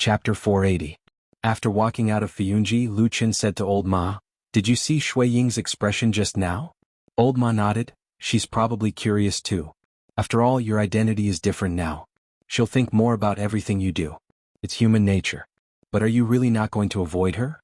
Chapter 480. After walking out of Fiyunji, Lu Qin said to Old Ma, "Did you see Shui Ying's expression just now?" Old Ma nodded. "She's probably curious too. After all, your identity is different now. She'll think more about everything you do. It's human nature. But are you really not going to avoid her?"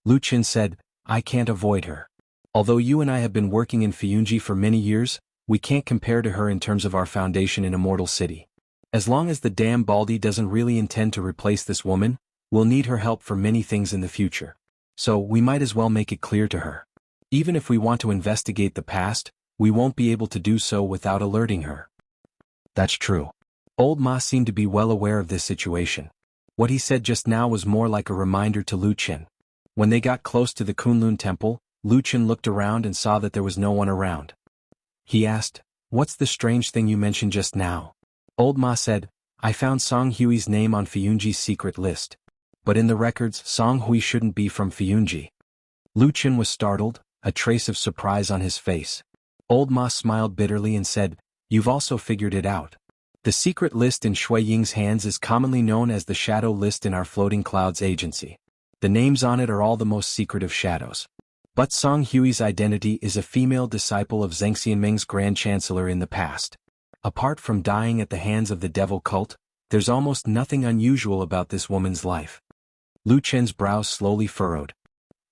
Lu Qin said, "I can't avoid her. Although you and I have been working in Fiyunji for many years, we can't compare to her in terms of our foundation in Immortal City. As long as the damn Baldy doesn't really intend to replace this woman, we'll need her help for many things in the future. So we might as well make it clear to her. Even if we want to investigate the past, we won't be able to do so without alerting her." That's true. Old Ma seemed to be well aware of this situation. What he said just now was more like a reminder to Lu Qin. When they got close to the Kunlun temple, Lu Qin looked around and saw that there was no one around. He asked, "What's the strange thing you mentioned just now?" Old Ma said, "I found Song Hui's name on Fiyunji's secret list. But in the records, Song Hui shouldn't be from Fiyunji." Lu Qin was startled, a trace of surprise on his face. Old Ma smiled bitterly and said, "You've also figured it out. The secret list in Shui Ying's hands is commonly known as the shadow list in our Floating Clouds agency. The names on it are all the most secret of shadows. But Song Hui's identity is a female disciple of Zheng Xianming's Grand Chancellor in the past. Apart from dying at the hands of the devil cult, there's almost nothing unusual about this woman's life." Lu Qin's brows slowly furrowed.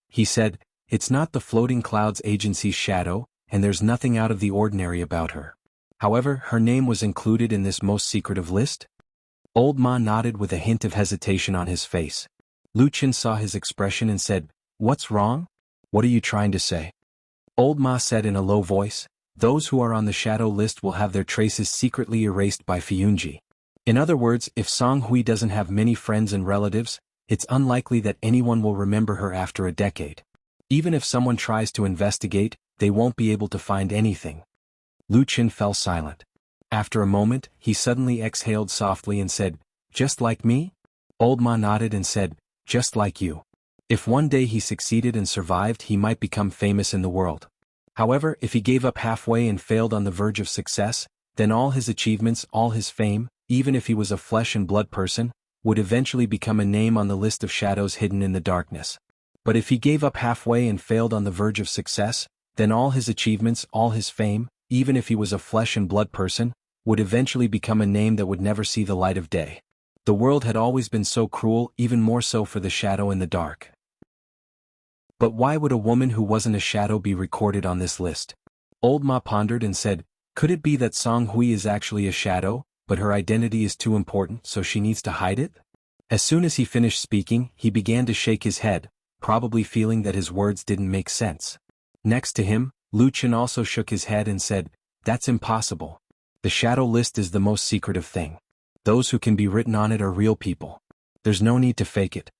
He said, "It's not the Floating Clouds agency's shadow, and there's nothing out of the ordinary about her. However, her name was included in this most secretive list?" Old Ma nodded with a hint of hesitation on his face. Lu Qin saw his expression and said, "What's wrong? What are you trying to say?" Old Ma said in a low voice, "Those who are on the shadow list will have their traces secretly erased by Fiyunji. In other words, if Song Hui doesn't have many friends and relatives, it's unlikely that anyone will remember her after a decade. Even if someone tries to investigate, they won't be able to find anything." Lu Qin fell silent. After a moment, he suddenly exhaled softly and said, "Just like me?" Old Ma nodded and said, "Just like you. If one day he succeeded and survived, he might become famous in the world. However, if he gave up halfway and failed on the verge of success, then all his achievements, all his fame, even if he was a flesh and blood person, would eventually become a name on the list of shadows hidden in the darkness. But if he gave up halfway and failed on the verge of success, then all his achievements, all his fame, even if he was a flesh and blood person, would eventually become a name that would never see the light of day. The world had always been so cruel, even more so for the shadow in the dark. But why would a woman who wasn't a shadow be recorded on this list?" Old Ma pondered and said, "Could it be that Song Hui is actually a shadow, but her identity is too important, so she needs to hide it?" As soon as he finished speaking, he began to shake his head, probably feeling that his words didn't make sense. Next to him, Lu Qin also shook his head and said, "That's impossible. The shadow list is the most secretive thing. Those who can be written on it are real people. There's no need to fake it."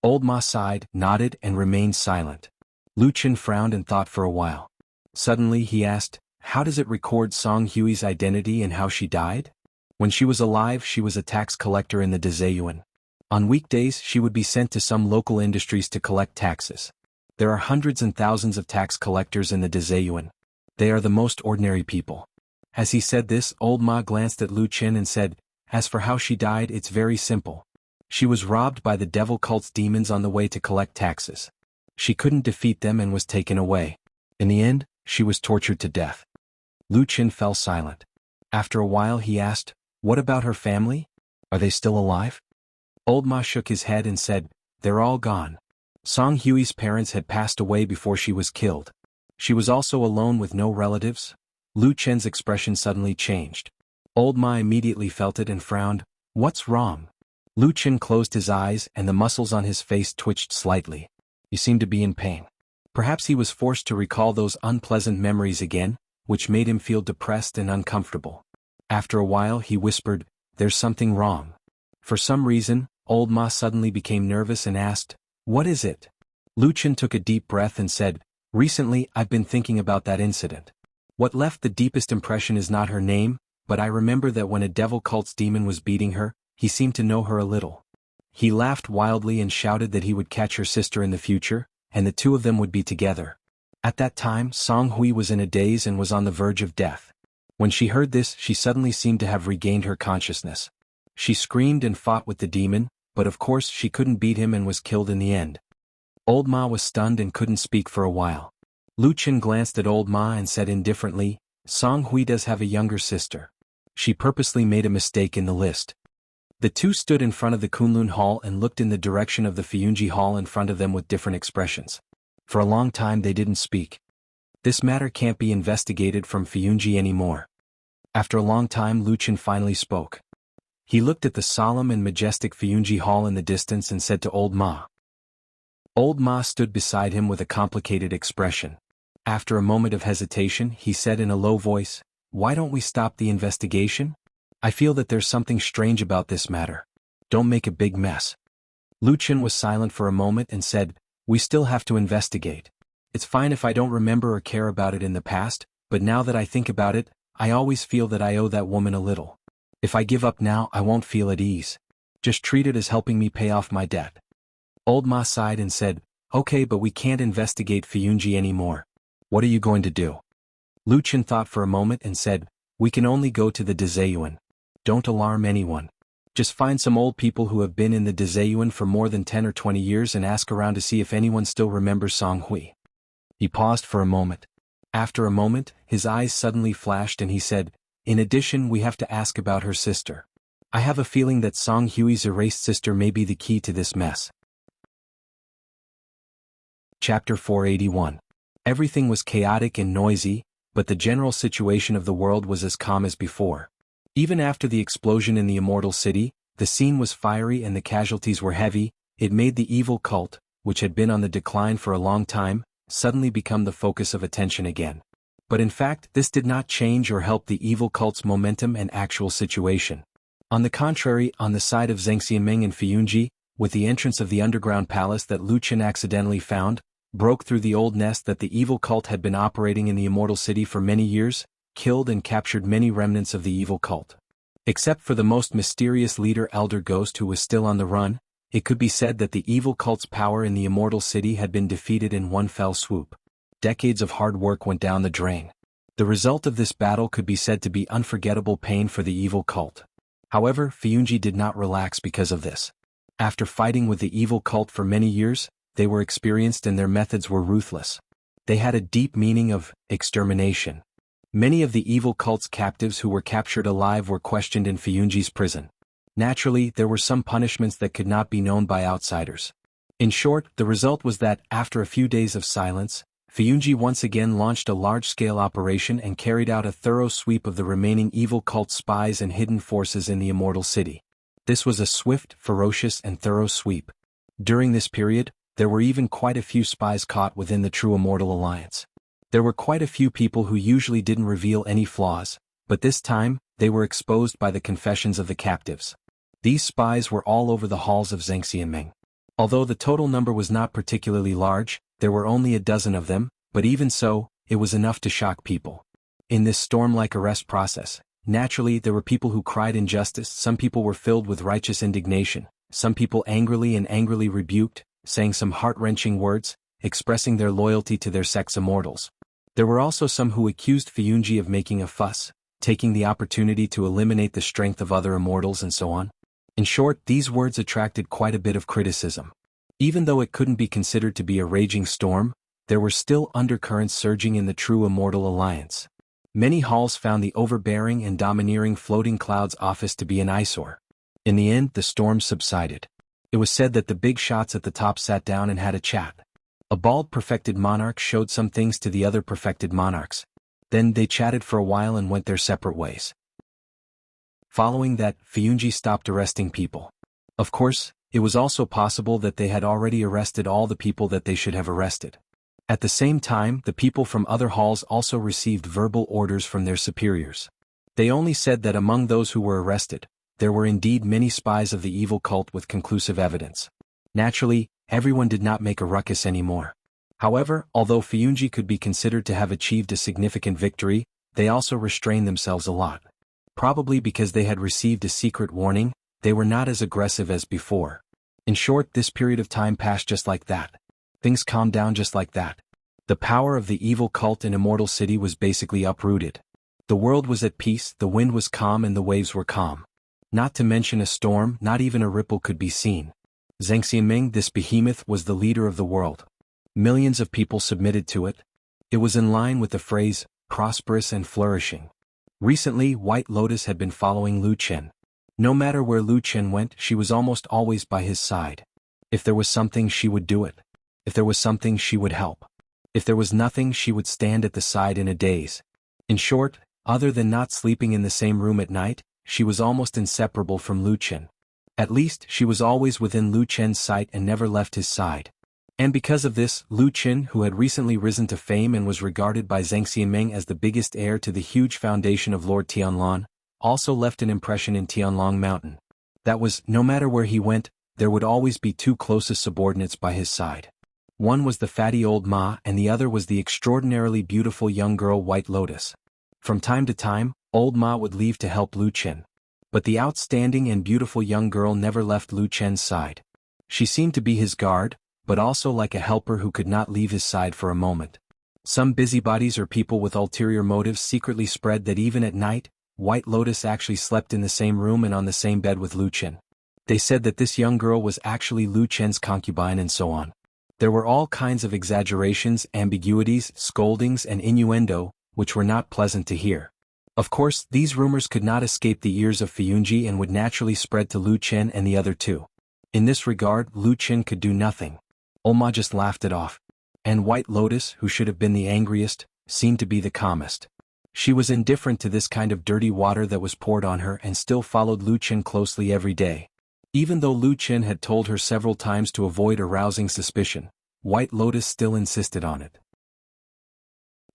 Old Ma sighed, nodded, and remained silent. Lu Qin frowned and thought for a while. Suddenly he asked, "How does it record Song Hui's identity and how she died?" When she was alive, she was a tax collector in the Dezayuan. On weekdays, she would be sent to some local industries to collect taxes. There are hundreds and thousands of tax collectors in the Dezayuan. They are the most ordinary people. As he said this, Old Ma glanced at Lu Qin and said, "As for how she died, it's very simple. She was robbed by the devil cult's demons on the way to collect taxes. She couldn't defeat them and was taken away. In the end, she was tortured to death." Lu Qin fell silent. After a while he asked, "What about her family? Are they still alive?" Old Ma shook his head and said, "They're all gone. Song Hui's parents had passed away before she was killed. She was also alone with no relatives." Lu Qin's expression suddenly changed. Old Ma immediately felt it and frowned. "What's wrong?" Lu Qin closed his eyes and the muscles on his face twitched slightly. He seemed to be in pain. Perhaps he was forced to recall those unpleasant memories again, which made him feel depressed and uncomfortable. After a while he whispered, "There's something wrong." For some reason, Old Ma suddenly became nervous and asked, "What is it?" Lu Qin took a deep breath and said, "Recently I've been thinking about that incident. What left the deepest impression is not her name, but I remember that when a devil cult's demon was beating her, he seemed to know her a little. He laughed wildly and shouted that he would catch her sister in the future, and the two of them would be together. At that time, Song Hui was in a daze and was on the verge of death. When she heard this, she suddenly seemed to have regained her consciousness. She screamed and fought with the demon, but of course she couldn't beat him and was killed in the end. Old Ma was stunned and couldn't speak for a while. Lu Qin glanced at Old Ma and said indifferently, Song Hui does have a younger sister. She purposely made a mistake in the list. The two stood in front of the Kunlun Hall and looked in the direction of the Fiyunji Hall in front of them with different expressions. For a long time they didn't speak. This matter can't be investigated from Fiyunji anymore. After a long time Lu Qin finally spoke. He looked at the solemn and majestic Fiyunji Hall in the distance and said to Old Ma. Old Ma stood beside him with a complicated expression. After a moment of hesitation, he said in a low voice, Why don't we stop the investigation? I feel that there's something strange about this matter. Don't make a big mess. Lu Qin was silent for a moment and said, We still have to investigate. It's fine if I don't remember or care about it in the past, but now that I think about it, I always feel that I owe that woman a little. If I give up now, I won't feel at ease. Just treat it as helping me pay off my debt. Old Ma sighed and said, Okay, but we can't investigate Fiyunji anymore. What are you going to do? Lu Qin thought for a moment and said, We can only go to the Dezayuan. Don't alarm anyone. Just find some old people who have been in the Dezayuan for more than 10 or 20 years and ask around to see if anyone still remembers Song Hui. He paused for a moment. After a moment, his eyes suddenly flashed and he said, In addition, we have to ask about her sister. I have a feeling that Song Hui's erased sister may be the key to this mess. Chapter 481. Everything was chaotic and noisy, but the general situation of the world was as calm as before. Even after the explosion in the Immortal City, the scene was fiery and the casualties were heavy. It made the evil cult, which had been on the decline for a long time, suddenly become the focus of attention again. But in fact, this did not change or help the evil cult's momentum and actual situation. On the contrary, on the side of Zheng Xianming and Fiyunji, with the entrance of the underground palace that Lu Qin accidentally found, broke through the old nest that the evil cult had been operating in the Immortal City for many years, killed and captured many remnants of the evil cult. Except for the most mysterious leader Elder Ghost who was still on the run, it could be said that the evil cult's power in the Immortal City had been defeated in one fell swoop. Decades of hard work went down the drain. The result of this battle could be said to be unforgettable pain for the evil cult. However, Fiyunji did not relax because of this. After fighting with the evil cult for many years, they were experienced and their methods were ruthless. They had a deep meaning of extermination. Many of the evil cult's captives who were captured alive were questioned in Fiyunji's prison. Naturally, there were some punishments that could not be known by outsiders. In short, the result was that, after a few days of silence, Fiyunji once again launched a large-scale operation and carried out a thorough sweep of the remaining evil cult spies and hidden forces in the Immortal City. This was a swift, ferocious and thorough sweep. During this period, there were even quite a few spies caught within the true Immortal Alliance. There were quite a few people who usually didn't reveal any flaws, but this time, they were exposed by the confessions of the captives. These spies were all over the halls of Zheng Xianming. Although the total number was not particularly large, there were only a dozen of them, but even so, it was enough to shock people. In this storm-like arrest process, naturally there were people who cried injustice, some people were filled with righteous indignation, some people angrily rebuked, saying some heart-wrenching words, expressing their loyalty to their sex immortals. There were also some who accused Fiyunji of making a fuss, taking the opportunity to eliminate the strength of other immortals and so on. In short, these words attracted quite a bit of criticism. Even though it couldn't be considered to be a raging storm, there were still undercurrents surging in the true Immortal Alliance. Many halls found the overbearing and domineering Floating Clouds office to be an eyesore. In the end, the storm subsided. It was said that the big shots at the top sat down and had a chat. A bald perfected monarch showed some things to the other perfected monarchs. Then they chatted for a while and went their separate ways. Following that, Fiyunji stopped arresting people. Of course, it was also possible that they had already arrested all the people that they should have arrested. At the same time, the people from other halls also received verbal orders from their superiors. They only said that among those who were arrested, there were indeed many spies of the evil cult with conclusive evidence. Naturally, everyone did not make a ruckus anymore. However, although Fiyunji could be considered to have achieved a significant victory, they also restrained themselves a lot. Probably because they had received a secret warning, they were not as aggressive as before. In short, this period of time passed just like that. Things calmed down just like that. The power of the evil cult in Immortal City was basically uprooted. The world was at peace, the wind was calm and the waves were calm. Not to mention a storm, not even a ripple could be seen. Zhang Xianming, this behemoth, was the leader of the world. Millions of people submitted to it. It was in line with the phrase, prosperous and flourishing. Recently, White Lotus had been following Lu Chen. No matter where Lu Chen went, she was almost always by his side. If there was something, she would do it. If there was something, she would help. If there was nothing, she would stand at the side in a daze. In short, other than not sleeping in the same room at night, she was almost inseparable from Lu Chen. At least, she was always within Lu Chen's sight and never left his side. And because of this, Lu Chen, who had recently risen to fame and was regarded by Zhang Xianming as the biggest heir to the huge foundation of Lord Tianlan, also left an impression in Tianlong Mountain. That was, no matter where he went, there would always be two closest subordinates by his side. One was the fatty old Ma and the other was the extraordinarily beautiful young girl White Lotus. From time to time, old Ma would leave to help Lu Chen. But the outstanding and beautiful young girl never left Lu Chen's side. She seemed to be his guard, but also like a helper who could not leave his side for a moment. Some busybodies or people with ulterior motives secretly spread that even at night, White Lotus actually slept in the same room and on the same bed with Lu Chen. They said that this young girl was actually Lu Chen's concubine and so on. There were all kinds of exaggerations, ambiguities, scoldings and innuendo, which were not pleasant to hear. Of course, these rumors could not escape the ears of Fiyunji and would naturally spread to Lu Chen and the other two. In this regard, Lu Chen could do nothing. Olma just laughed it off. And White Lotus, who should have been the angriest, seemed to be the calmest. She was indifferent to this kind of dirty water that was poured on her and still followed Lu Chen closely every day. Even though Lu Chen had told her several times to avoid arousing suspicion, White Lotus still insisted on it.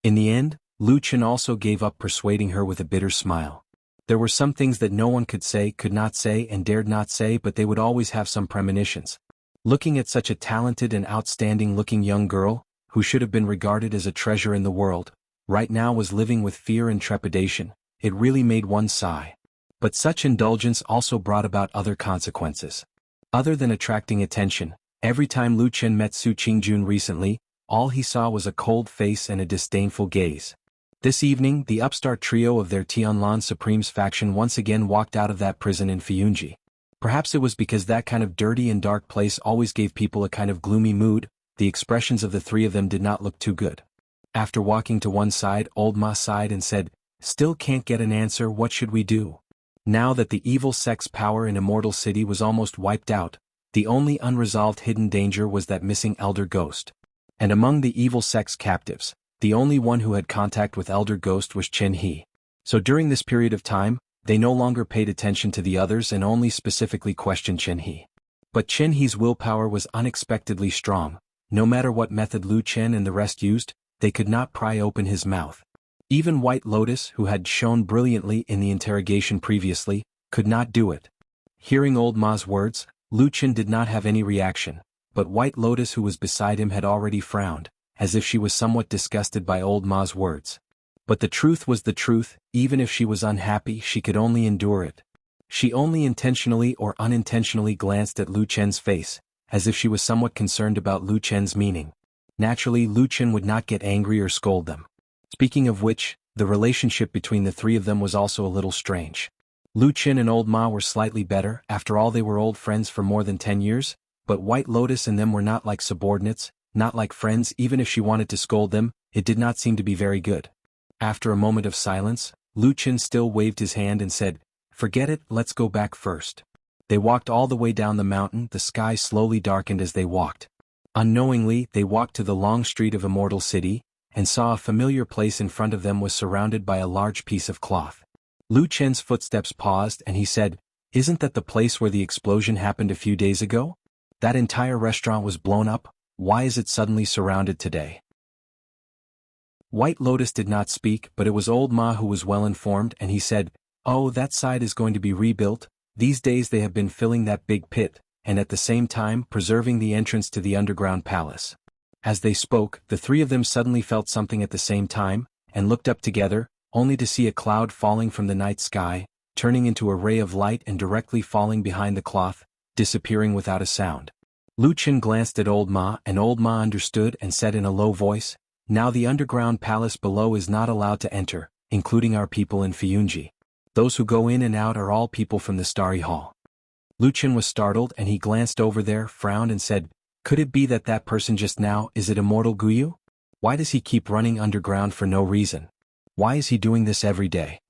In the end, Lu Chen also gave up persuading her with a bitter smile. There were some things that no one could say, could not say and dared not say, but they would always have some premonitions. Looking at such a talented and outstanding-looking young girl, who should have been regarded as a treasure in the world, right now was living with fear and trepidation, it really made one sigh. But such indulgence also brought about other consequences. Other than attracting attention, every time Lu Chen met Su Qingjun recently, all he saw was a cold face and a disdainful gaze. This evening, the upstart trio of their Tianlan Supremes faction once again walked out of that prison in Fiyunji. Perhaps it was because that kind of dirty and dark place always gave people a kind of gloomy mood. The expressions of the three of them did not look too good. After walking to one side, old Ma sighed and said, "Still can't get an answer, what should we do?" Now that the evil sect's power in Immortal City was almost wiped out, the only unresolved hidden danger was that missing Elder Ghost. And among the evil sect's captives, the only one who had contact with Elder Ghost was Chen He. So during this period of time, they no longer paid attention to the others and only specifically questioned Chen He. But Chen He's willpower was unexpectedly strong. No matter what method Lu Chen and the rest used, they could not pry open his mouth. Even White Lotus, who had shone brilliantly in the interrogation previously, could not do it. Hearing old Ma's words, Lu Chen did not have any reaction, but White Lotus, who was beside him, had already frowned, as if she was somewhat disgusted by old Ma's words. But the truth was the truth. Even if she was unhappy, she could only endure it. She only intentionally or unintentionally glanced at Lu Chen's face, as if she was somewhat concerned about Lu Chen's meaning. Naturally, Lu Chen would not get angry or scold them. Speaking of which, the relationship between the three of them was also a little strange. Lu Chen and old Ma were slightly better, after all they were old friends for more than 10 years, but White Lotus and them were not like subordinates, not like friends. Even if she wanted to scold them, it did not seem to be very good. After a moment of silence, Lu Chen still waved his hand and said, "Forget it, let's go back first." They walked all the way down the mountain. The sky slowly darkened as they walked. Unknowingly, they walked to the long street of Immortal City, and saw a familiar place in front of them was surrounded by a large piece of cloth. Lu Chen's footsteps paused and he said, "Isn't that the place where the explosion happened a few days ago? That entire restaurant was blown up. Why is it suddenly surrounded today?" White Lotus did not speak, but it was old Ma who was well informed, and he said, "Oh, that side is going to be rebuilt. These days they have been filling that big pit, and at the same time preserving the entrance to the underground palace." As they spoke, the three of them suddenly felt something at the same time, and looked up together, only to see a cloud falling from the night sky, turning into a ray of light and directly falling behind the cloth, disappearing without a sound. Lu Chen glanced at old Ma, and old Ma understood and said in a low voice, "Now the underground palace below is not allowed to enter, including our people in Fiyunji. Those who go in and out are all people from the Starry Hall. Lu Chen was startled and he glanced over there, frowned and said, could it be that that person just now, is it Immortal Guyu? Why does he keep running underground for no reason? Why is he doing this every day?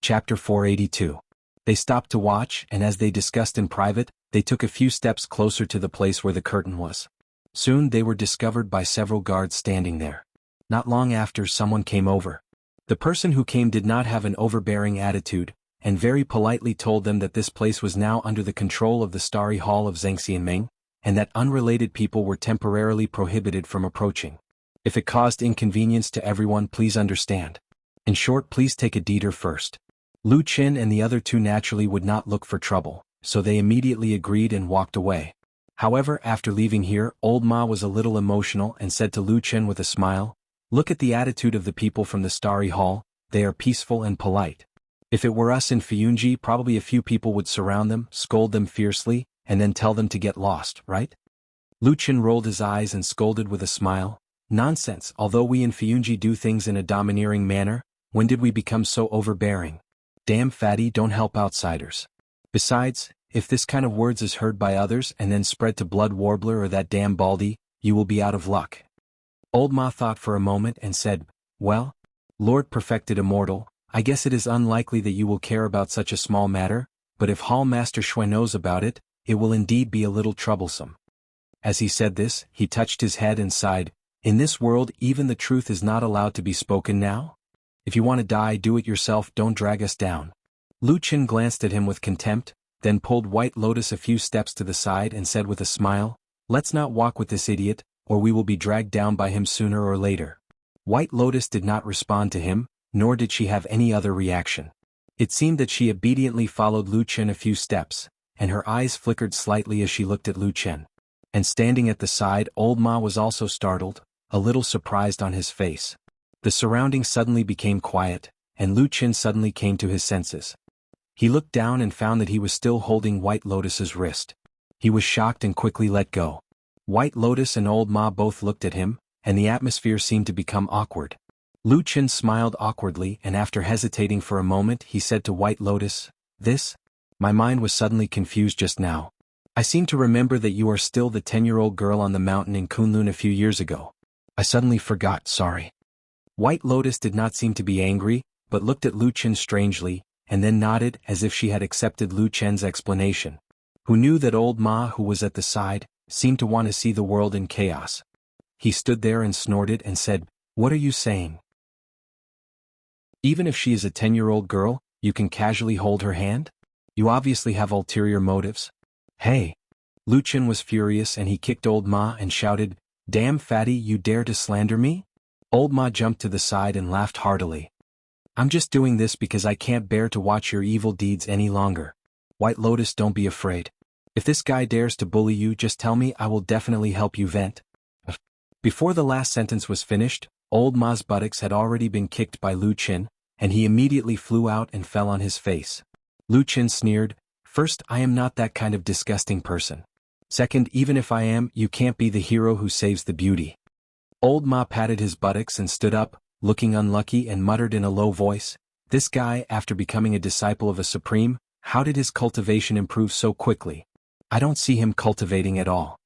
Chapter 482. They stopped to watch, and as they discussed in private, they took a few steps closer to the place where the curtain was. Soon they were discovered by several guards standing there. Not long after, someone came over. The person who came did not have an overbearing attitude, and very politely told them that this place was now under the control of the Starry Hall of Zhangxianming, and that unrelated people were temporarily prohibited from approaching. If it caused inconvenience to everyone, please understand. In short, please take a deeder first. Lu Chen and the other two naturally would not look for trouble, so they immediately agreed and walked away. However, after leaving here, old Ma was a little emotional and said to Lu Chen with a smile, look at the attitude of the people from the Starry Hall, they are peaceful and polite. If it were us in Fiyunji, probably a few people would surround them, scold them fiercely, and then tell them to get lost, right? Lu Chen rolled his eyes and scolded with a smile, nonsense, although we in Fiyunji do things in a domineering manner, when did we become so overbearing? Damn fatty, don't help outsiders. Besides, if this kind of words is heard by others and then spread to Blood Warbler or that damn Baldy, you will be out of luck. Old Ma thought for a moment and said, well, Lord Perfected Immortal, I guess it is unlikely that you will care about such a small matter, but if Hall Master Shui knows about it, it will indeed be a little troublesome. As he said this, he touched his head and sighed, in this world even the truth is not allowed to be spoken now? If you want to die, do it yourself, don't drag us down. Lu Chen glanced at him with contempt, then pulled White Lotus a few steps to the side and said with a smile, let's not walk with this idiot, or we will be dragged down by him sooner or later. White Lotus did not respond to him, nor did she have any other reaction. It seemed that she obediently followed Lu Chen a few steps, and her eyes flickered slightly as she looked at Lu Chen. And standing at the side, old Ma was also startled, a little surprised on his face. The surroundings suddenly became quiet, and Lu Chen suddenly came to his senses. He looked down and found that he was still holding White Lotus's wrist. He was shocked and quickly let go. White Lotus and old Ma both looked at him, and the atmosphere seemed to become awkward. Lu Chen smiled awkwardly, and after hesitating for a moment he said to White Lotus, this? My mind was suddenly confused just now. I seem to remember that you are still the 10-year-old girl on the mountain in Kunlun a few years ago. I suddenly forgot, sorry. White Lotus did not seem to be angry, but looked at Lu Chen strangely, and then nodded as if she had accepted Lu Chen's explanation. Who knew that old Ma, who was at the side, seemed to want to see the world in chaos. He stood there and snorted and said, what are you saying? Even if she is a 10-year-old girl, you can casually hold her hand? You obviously have ulterior motives. Hey! Lu Chen was furious and he kicked old Ma and shouted, damn fatty, you dare to slander me? Old Ma jumped to the side and laughed heartily. I'm just doing this because I can't bear to watch your evil deeds any longer. White Lotus, don't be afraid. If this guy dares to bully you, just tell me, I will definitely help you vent. Before the last sentence was finished, old Ma's buttocks had already been kicked by Lu Chen, and he immediately flew out and fell on his face. Lu Chen sneered, first, I am not that kind of disgusting person. Second, even if I am, you can't be the hero who saves the beauty. Old Ma patted his buttocks and stood up, looking unlucky, and muttered in a low voice, this guy, after becoming a disciple of a supreme, how did his cultivation improve so quickly? I don't see him cultivating at all.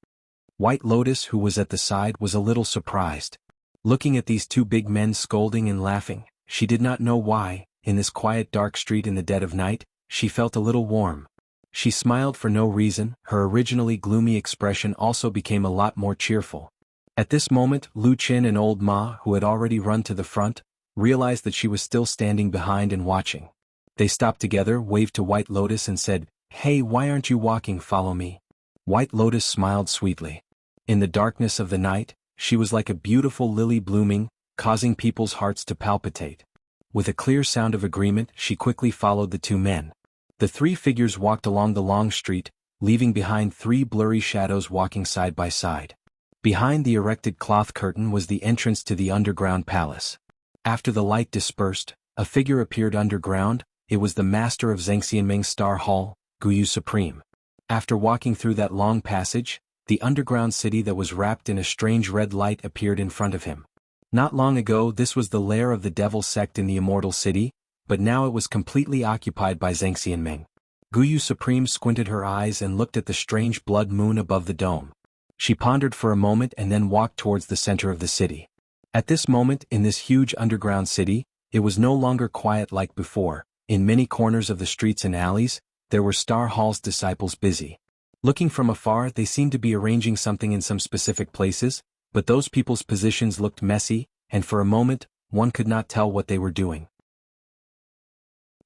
White Lotus, who was at the side, was a little surprised. Looking at these two big men scolding and laughing, she did not know why, in this quiet dark street in the dead of night, she felt a little warm. She smiled for no reason, her originally gloomy expression also became a lot more cheerful. At this moment, Lu Chen and old Ma, who had already run to the front, realized that she was still standing behind and watching. They stopped together, waved to White Lotus and said, hey, why aren't you walking, follow me? White Lotus smiled sweetly. In the darkness of the night, she was like a beautiful lily blooming, causing people's hearts to palpitate. With a clear sound of agreement, she quickly followed the two men. The three figures walked along the long street, leaving behind three blurry shadows walking side by side. Behind the erected cloth curtain was the entrance to the underground palace. After the light dispersed, a figure appeared underground. It was the master of Zhangxianming's Star Hall, Guyu Supreme. After walking through that long passage, the underground city that was wrapped in a strange red light appeared in front of him. Not long ago this was the lair of the devil sect in the Immortal City, but now it was completely occupied by Zhangxianming. Guyu Supreme squinted her eyes and looked at the strange blood moon above the dome. She pondered for a moment and then walked towards the center of the city. At this moment in this huge underground city, it was no longer quiet like before. In many corners of the streets and alleys, there were Star Hall's disciples busy. Looking from afar they seemed to be arranging something in some specific places, but those people's positions looked messy, and for a moment, one could not tell what they were doing.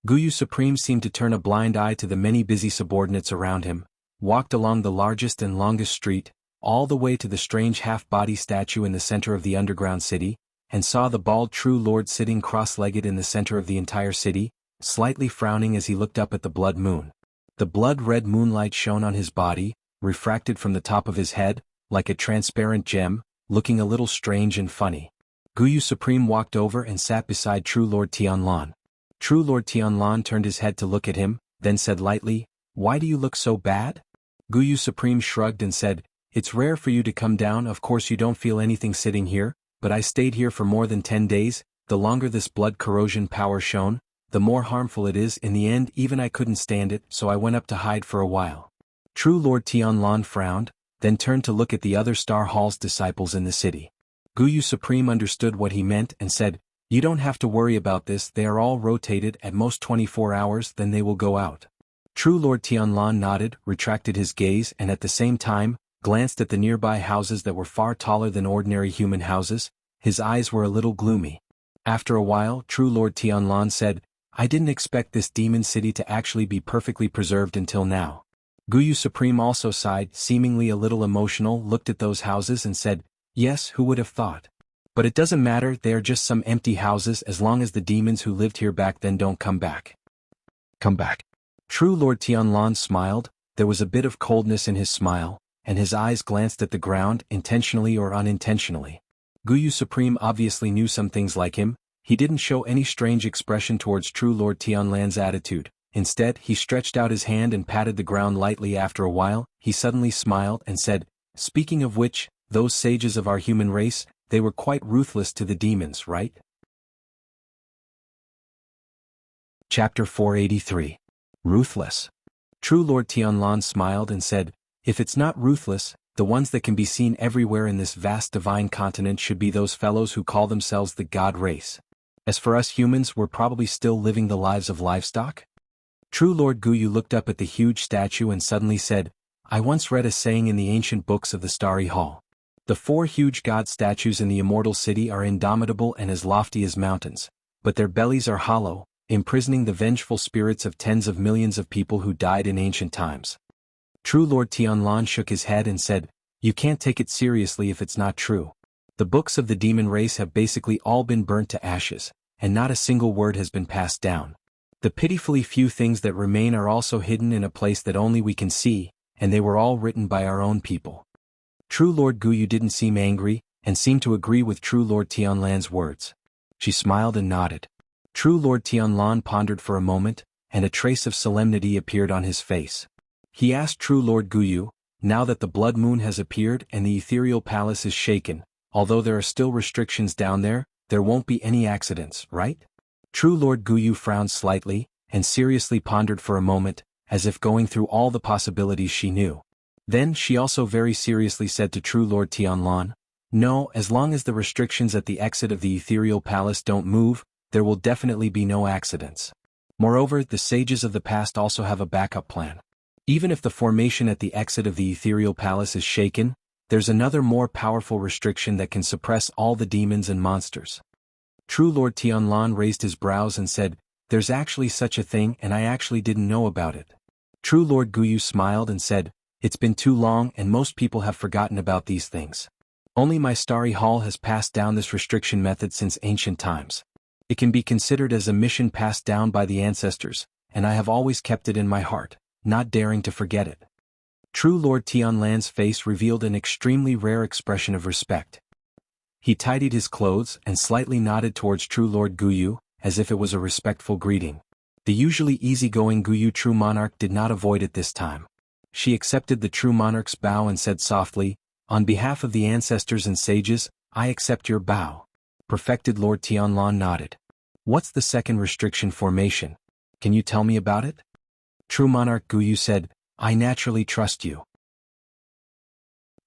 Guyu Supreme seemed to turn a blind eye to the many busy subordinates around him, walked along the largest and longest street, all the way to the strange half-body statue in the center of the underground city, and saw the bald true lord sitting cross-legged in the center of the entire city, slightly frowning as he looked up at the blood moon. The blood-red moonlight shone on his body, refracted from the top of his head, like a transparent gem, looking a little strange and funny. Guyu Supreme walked over and sat beside True Lord Tianlan. True Lord Tianlan turned his head to look at him, then said lightly, "Why do you look so bad?" Guyu Supreme shrugged and said, "It's rare for you to come down, of course you don't feel anything sitting here, but I stayed here for more than 10 days, the longer this blood corrosion power shone, the more harmful it is. In the end even I couldn't stand it, so I went up to hide for a while." True Lord Tianlan frowned, then turned to look at the other Star Hall's disciples in the city. Guyu Supreme understood what he meant and said, "You don't have to worry about this, they are all rotated at most 24 hours, then they will go out." True Lord Tianlan nodded, retracted his gaze and at the same time, glanced at the nearby houses that were far taller than ordinary human houses. His eyes were a little gloomy. After a while, True Lord Tianlan said, "I didn't expect this demon city to actually be perfectly preserved until now." Guyu Supreme also sighed, seemingly a little emotional, looked at those houses and said, "Yes, who would have thought? But it doesn't matter, they are just some empty houses as long as the demons who lived here back then don't come back." "Come back." True Lord Tianlan smiled, there was a bit of coldness in his smile, and his eyes glanced at the ground, intentionally or unintentionally. Guyu Supreme obviously knew some things like him. He didn't show any strange expression towards True Lord Tianlan's attitude. Instead, he stretched out his hand and patted the ground lightly. After a while, he suddenly smiled and said, "Speaking of which, those sages of our human race, they were quite ruthless to the demons, right?" Chapter 483. Ruthless. True Lord Tianlan smiled and said, "If it's not ruthless, the ones that can be seen everywhere in this vast divine continent should be those fellows who call themselves the God race. As for us humans, we're probably still living the lives of livestock." True Lord Guyu looked up at the huge statue and suddenly said, "I once read a saying in the ancient books of the Starry Hall. The 4 huge god statues in the Immortal City are indomitable and as lofty as mountains, but their bellies are hollow, imprisoning the vengeful spirits of tens of millions of people who died in ancient times." True Lord Tianlan shook his head and said, "You can't take it seriously if it's not true. The books of the demon race have basically all been burnt to ashes, and not a single word has been passed down. The pitifully few things that remain are also hidden in a place that only we can see, and they were all written by our own people." True Lord Guyu didn't seem angry, and seemed to agree with True Lord Tianlan's words. She smiled and nodded. True Lord Tianlan pondered for a moment, and a trace of solemnity appeared on his face. He asked True Lord Guyu, "Now that the blood moon has appeared and the ethereal palace is shaken, although there are still restrictions down there won't be any accidents, right?" True Lord Guyu frowned slightly, and seriously pondered for a moment, as if going through all the possibilities she knew. Then she also very seriously said to True Lord Tianlan, "No, as long as the restrictions at the exit of the ethereal palace don't move, there will definitely be no accidents. Moreover, the sages of the past also have a backup plan. Even if the formation at the exit of the ethereal palace is shaken, there's another more powerful restriction that can suppress all the demons and monsters." True Lord Tianlan raised his brows and said, "There's actually such a thing and I actually didn't know about it." True Lord Guyu smiled and said, "It's been too long and most people have forgotten about these things. Only my Starry Hall has passed down this restriction method since ancient times. It can be considered as a mission passed down by the ancestors, and I have always kept it in my heart, not daring to forget it." True Lord Tianlan's face revealed an extremely rare expression of respect. He tidied his clothes and slightly nodded towards True Lord Guyu, as if it was a respectful greeting. The usually easygoing Guyu True Monarch did not avoid it this time. She accepted the True Monarch's bow and said softly, "On behalf of the ancestors and sages, I accept your bow." Perfected Lord Tianlan nodded. What's the second restriction formation? Can you tell me about it? True Monarch Guyu said, I naturally trust you.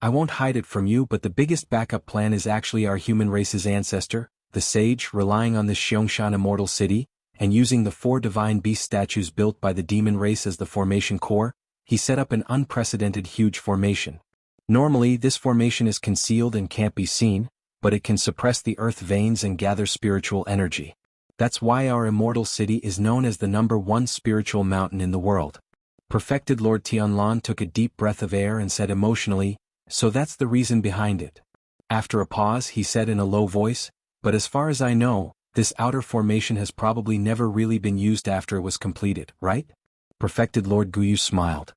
I won't hide it from you, but the biggest backup plan is actually our human race's ancestor, the sage, relying on this Xiangshan immortal city, and using the 4 divine beast statues built by the demon race as the formation core, he set up an unprecedented huge formation. Normally, this formation is concealed and can't be seen, but it can suppress the earth veins and gather spiritual energy. That's why our immortal city is known as the #1 spiritual mountain in the world. Perfected Lord Tianlan took a deep breath of air and said emotionally, so that's the reason behind it. After a pause, he said in a low voice, but as far as I know, this outer formation has probably never really been used after it was completed, right? Perfected Lord Guyu smiled.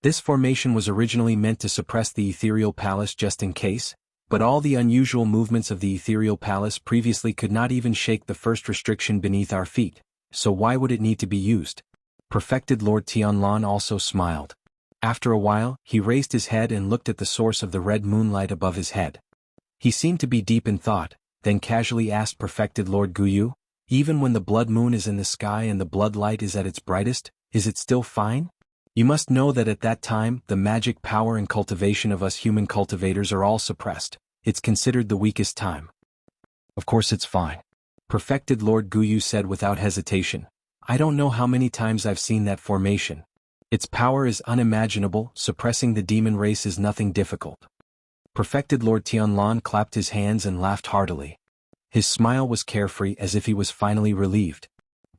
This formation was originally meant to suppress the ethereal palace just in case, but all the unusual movements of the ethereal palace previously could not even shake the first restriction beneath our feet, so why would it need to be used? Perfected Lord Tianlan also smiled. After a while, he raised his head and looked at the source of the red moonlight above his head. He seemed to be deep in thought, then casually asked Perfected Lord Guyu, even when the blood moon is in the sky and the blood light is at its brightest, is it still fine? You must know that at that time, the magic power and cultivation of us human cultivators are all suppressed. It's considered the weakest time. Of course it's fine. Perfected Lord Guyu said without hesitation. I don't know how many times I've seen that formation. Its power is unimaginable, suppressing the demon race is nothing difficult. Perfected Lord Tianlan clapped his hands and laughed heartily. His smile was carefree as if he was finally relieved.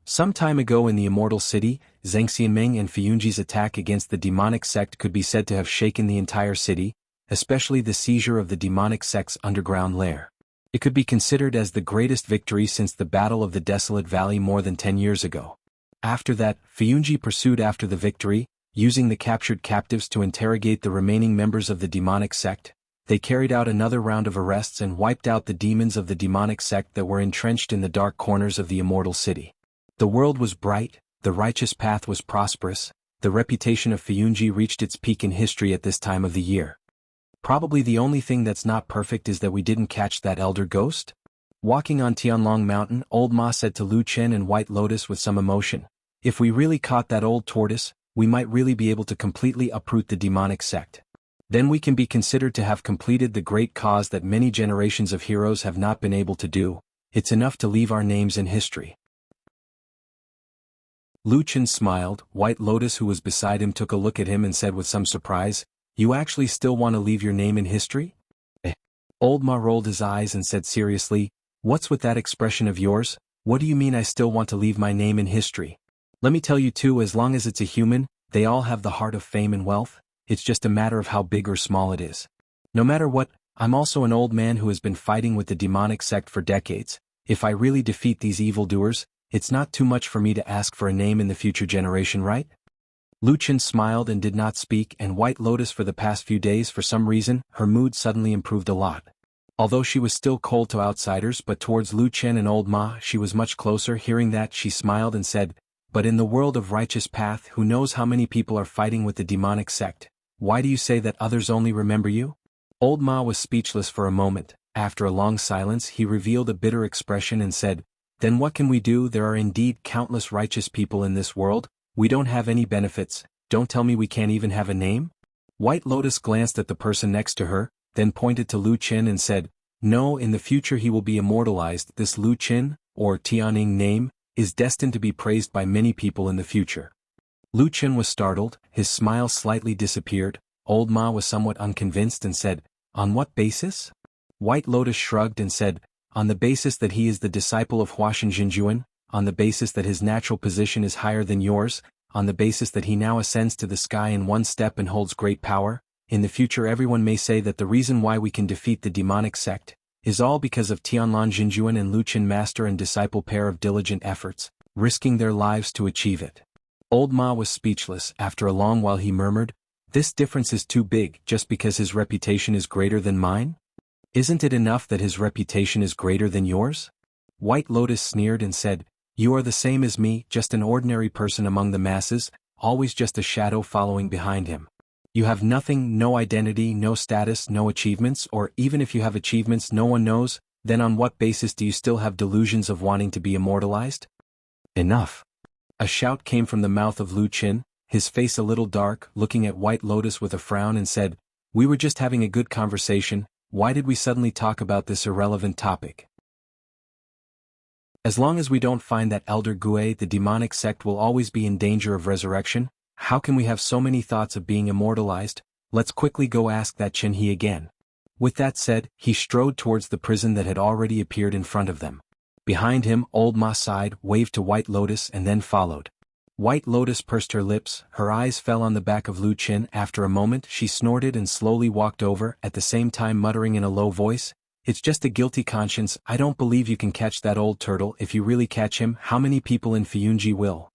Some time ago in the Immortal City, Zheng Xianming and Fiyunji's attack against the demonic sect could be said to have shaken the entire city, especially the seizure of the demonic sect's underground lair. It could be considered as the greatest victory since the Battle of the Desolate Valley more than 10 years ago. After that, Fiyunji pursued after the victory, using the captured captives to interrogate the remaining members of the demonic sect. They carried out another round of arrests and wiped out the demons of the demonic sect that were entrenched in the dark corners of the Immortal City. The world was bright, the righteous path was prosperous, the reputation of Fiyunji reached its peak in history at this time of the year. Probably the only thing that's not perfect is that we didn't catch that elder ghost? Walking on Tianlong Mountain, Old Ma said to Lu Chen and White Lotus with some emotion, if we really caught that old tortoise, we might really be able to completely uproot the demonic sect. Then we can be considered to have completed the great cause that many generations of heroes have not been able to do. It's enough to leave our names in history. Lu Chen smiled. White Lotus, who was beside him, took a look at him and said with some surprise, you actually still want to leave your name in history? Old Ma rolled his eyes and said seriously, what's with that expression of yours? What do you mean I still want to leave my name in history? Let me tell you too, as long as it's a human, they all have the heart of fame and wealth. It's just a matter of how big or small it is. No matter what, I'm also an old man who has been fighting with the demonic sect for decades. If I really defeat these evildoers, it's not too much for me to ask for a name in the future generation, right? Lu Chen smiled and did not speak, and White Lotus, for the past few days, for some reason, her mood suddenly improved a lot. Although she was still cold to outsiders, but towards Lu Chen and Old Ma she was much closer. Hearing that, she smiled and said, but in the world of righteous path, who knows how many people are fighting with the demonic sect? Why do you say that others only remember you? Old Ma was speechless for a moment. After a long silence, he revealed a bitter expression and said, then what can we do? There are indeed countless righteous people in this world. We don't have any benefits. Don't tell me we can't even have a name? White Lotus glanced at the person next to her, then pointed to Lu Chen and said, no, in the future he will be immortalized. This Lu Chen, or Tianing name, is destined to be praised by many people in the future. Lu Chen was startled, his smile slightly disappeared. Old Ma was somewhat unconvinced and said, on what basis? White Lotus shrugged and said, on the basis that he is the disciple of Huashan Jinjuan, on the basis that his natural position is higher than yours, on the basis that he now ascends to the sky in one step and holds great power. In the future everyone may say that the reason why we can defeat the demonic sect is all because of Tianlan Jinjuan and Lu Chen, master and disciple pair of diligent efforts, risking their lives to achieve it. Old Ma was speechless. After a long while he murmured, this difference is too big. Just because his reputation is greater than mine? Isn't it enough that his reputation is greater than yours? White Lotus sneered and said, you are the same as me, just an ordinary person among the masses, always just a shadow following behind him. You have nothing, no identity, no status, no achievements, or even if you have achievements no one knows. then on what basis do you still have delusions of wanting to be immortalized? Enough. A shout came from the mouth of Lu Qin, his face a little dark, looking at White Lotus with a frown and said, "We were just having a good conversation, why did we suddenly talk about this irrelevant topic? As long as we don't find that Elder Gue, the demonic sect will always be in danger of resurrection. How can we have so many thoughts of being immortalized? Let's quickly go ask that Qin He again." With that said, he strode towards the prison that had already appeared in front of them. Behind him, Old Ma sighed, waved to White Lotus and then followed. White Lotus pursed her lips, her eyes fell on the back of Lu Qin. After a moment she snorted and slowly walked over, at the same time muttering in a low voice, "It's just a guilty conscience, I don't believe you can catch that old turtle. If you really catch him, how many people in Fiyunji will?"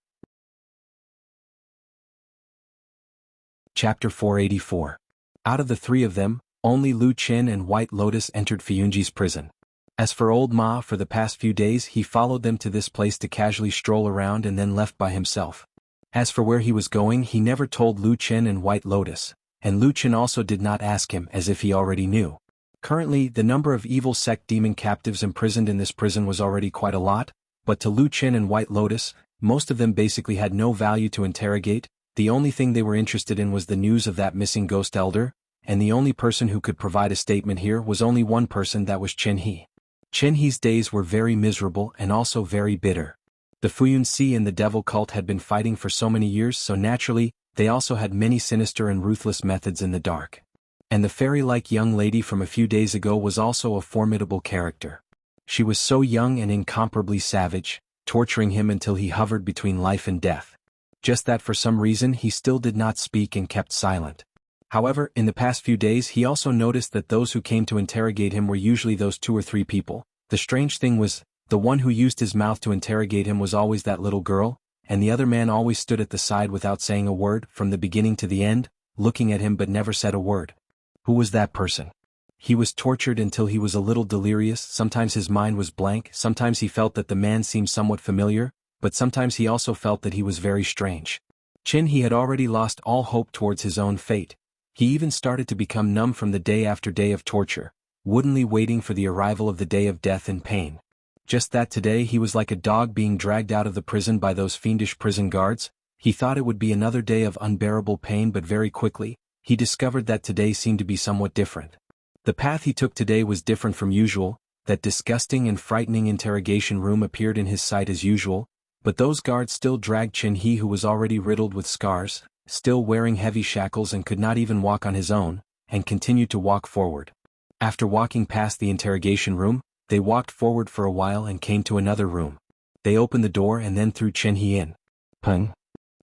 Chapter 484. Out of the three of them, only Lu Qin and White Lotus entered Fiyunji's prison. As for Old Ma, for the past few days he followed them to this place to casually stroll around and then left by himself. As for where he was going, he never told Lu Qin and White Lotus, and Lu Qin also did not ask him, as if he already knew. Currently, the number of evil sect demon captives imprisoned in this prison was already quite a lot, but to Lu Qin and White Lotus, most of them basically had no value to interrogate. The only thing they were interested in was the news of that missing ghost elder, and the only person who could provide a statement here was only one person, that was Qin He. Qin He's days were very miserable and also very bitter. The Fuyunci and the devil cult had been fighting for so many years, so naturally, they also had many sinister and ruthless methods in the dark. And the fairy-like young lady from a few days ago was also a formidable character. She was so young and incomparably savage, torturing him until he hovered between life and death. Just that for some reason he still did not speak and kept silent. However, in the past few days he also noticed that those who came to interrogate him were usually those 2 or 3 people. The strange thing was, the one who used his mouth to interrogate him was always that little girl, and the other man always stood at the side without saying a word, from the beginning to the end, looking at him but never said a word. Who was that person? He was tortured until he was a little delirious. Sometimes his mind was blank, sometimes he felt that the man seemed somewhat familiar, but sometimes he also felt that he was very strange. Qin He had already lost all hope towards his own fate. He even started to become numb from the day after day of torture, woodenly waiting for the arrival of the day of death and pain. Just that today he was like a dog being dragged out of the prison by those fiendish prison guards. He thought it would be another day of unbearable pain, but very quickly, he discovered that today seemed to be somewhat different. The path he took today was different from usual. That disgusting and frightening interrogation room appeared in his sight as usual, but those guards still dragged Qin He, who was already riddled with scars, still wearing heavy shackles and could not even walk on his own, and continued to walk forward. After walking past the interrogation room, they walked forward for a while and came to another room. They opened the door and then threw Qin He in. Pung!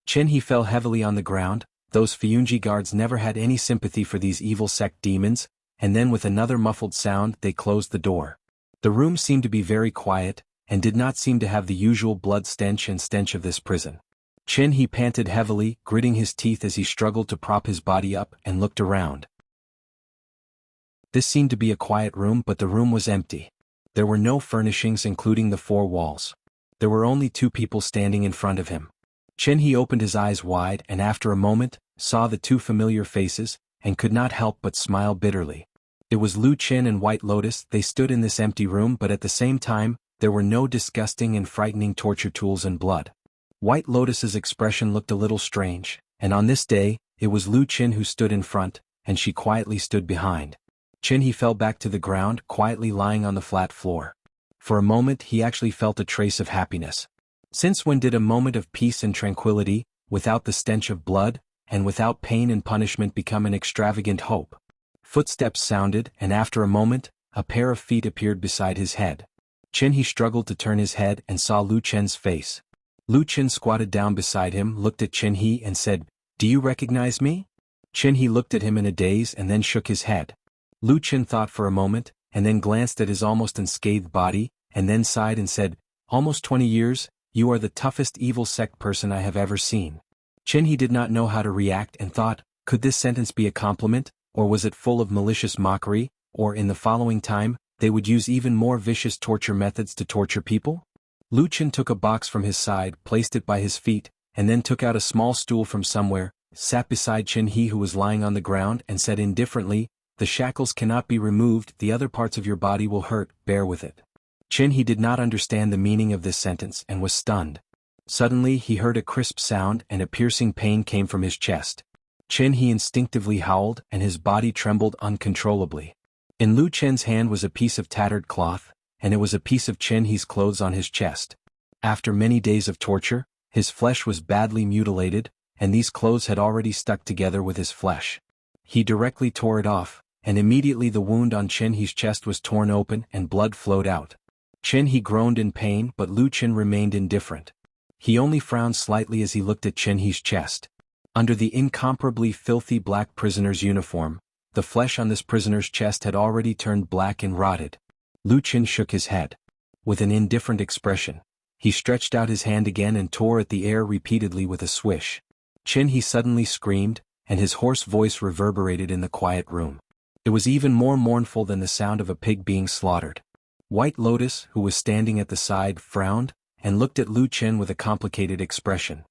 Qin He fell heavily on the ground. Those Fiyunji guards never had any sympathy for these evil sect demons, and then with another muffled sound they closed the door. The room seemed to be very quiet, and did not seem to have the usual blood stench and stench of this prison. Qin He panted heavily, gritting his teeth as he struggled to prop his body up and looked around. This seemed to be a quiet room, but the room was empty. There were no furnishings including the 4 walls. There were only 2 people standing in front of him. Qin He opened his eyes wide and after a moment, saw the 2 familiar faces, and could not help but smile bitterly. It was Lu Qin and White Lotus. They stood in this empty room, but at the same time, there were no disgusting and frightening torture tools and blood. White Lotus's expression looked a little strange, and on this day, it was Lu Qin who stood in front, and she quietly stood behind. Qin He fell back to the ground, quietly lying on the flat floor. For a moment he actually felt a trace of happiness. Since when did a moment of peace and tranquility, without the stench of blood, and without pain and punishment become an extravagant hope? Footsteps sounded, and after a moment, a pair of feet appeared beside his head. Qin He struggled to turn his head and saw Lu Qin's face. Lu Qin squatted down beside him, looked at Qin He and said, "Do you recognize me?" Qin He looked at him in a daze and then shook his head. Lu Qin thought for a moment, and then glanced at his almost unscathed body, and then sighed and said, "Almost 20 years, you are the toughest evil sect person I have ever seen." Qin He did not know how to react and thought, could this sentence be a compliment, or was it full of malicious mockery, or in the following time, they would use even more vicious torture methods to torture people? Lu Qin took a box from his side, placed it by his feet, and then took out a small stool from somewhere, sat beside Qin He who was lying on the ground and said indifferently, The shackles cannot be removed, the other parts of your body will hurt, bear with it. He did not understand the meaning of this sentence and was stunned. Suddenly he heard a crisp sound and a piercing pain came from his chest. He instinctively howled and his body trembled uncontrollably. In Lu Chen's hand was a piece of tattered cloth, and it was a piece of He's clothes on his chest. After many days of torture, his flesh was badly mutilated, and these clothes had already stuck together with his flesh. He directly tore it off, and immediately the wound on He's chest was torn open and blood flowed out. He groaned in pain, but Lu Chen remained indifferent. He only frowned slightly as he looked at He's chest. Under the incomparably filthy black prisoner's uniform, the flesh on this prisoner's chest had already turned black and rotted. Lu Chen shook his head. With an indifferent expression, he stretched out his hand again and tore at the air repeatedly with a swish. He suddenly screamed, and his hoarse voice reverberated in the quiet room. It was even more mournful than the sound of a pig being slaughtered. White Lotus, who was standing at the side, frowned, and looked at Lu Chen with a complicated expression.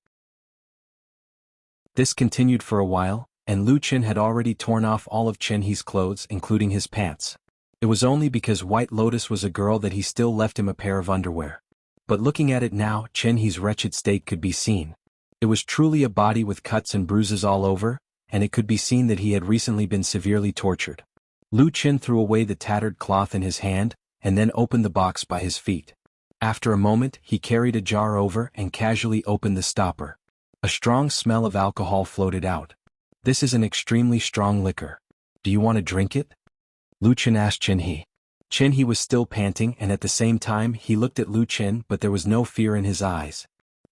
This continued for a while, and Lu Chen had already torn off all of He's clothes, including his pants. It was only because White Lotus was a girl that he still left him a pair of underwear. But looking at it now, He's wretched state could be seen. It was truly a body with cuts and bruises all over, and it could be seen that he had recently been severely tortured. Lu Chen threw away the tattered cloth in his hand, and then opened the box by his feet. After a moment, he carried a jar over and casually opened the stopper. A strong smell of alcohol floated out. This is an extremely strong liquor. Do you want to drink it? Lu Chen asked He. He was still panting and at the same time he looked at Lu Chen, but there was no fear in his eyes.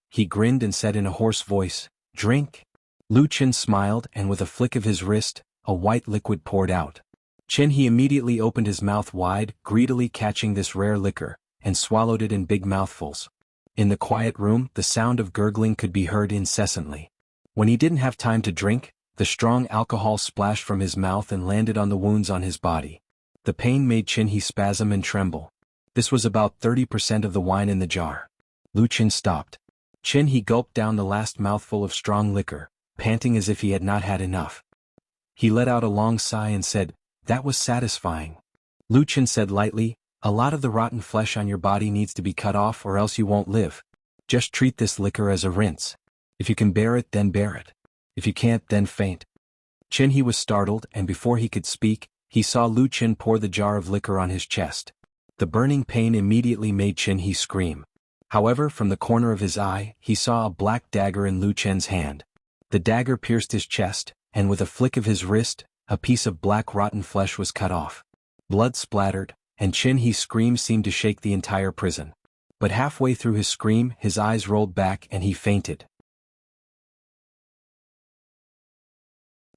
He grinned and said in a hoarse voice, "Drink." Lu Chen smiled and with a flick of his wrist, a white liquid poured out. He immediately opened his mouth wide, greedily catching this rare liquor, and swallowed it in big mouthfuls. In the quiet room, the sound of gurgling could be heard incessantly. When he didn't have time to drink, the strong alcohol splashed from his mouth and landed on the wounds on his body. The pain made He spasm and tremble. This was about 30% of the wine in the jar. Lu Chen stopped. He gulped down the last mouthful of strong liquor, panting as if he had not had enough. He let out a long sigh and said, "That was satisfying." Lu Chen said lightly, "A lot of the rotten flesh on your body needs to be cut off or else you won't live. Just treat this liquor as a rinse. If you can bear it, then bear it. If you can't, then faint." He was startled, and before he could speak, he saw Lu Chen pour the jar of liquor on his chest. The burning pain immediately made He scream. However, from the corner of his eye, he saw a black dagger in Lu Chen's hand. The dagger pierced his chest, and with a flick of his wrist, a piece of black rotten flesh was cut off. Blood splattered, and He's scream seemed to shake the entire prison. But halfway through his scream, his eyes rolled back and he fainted.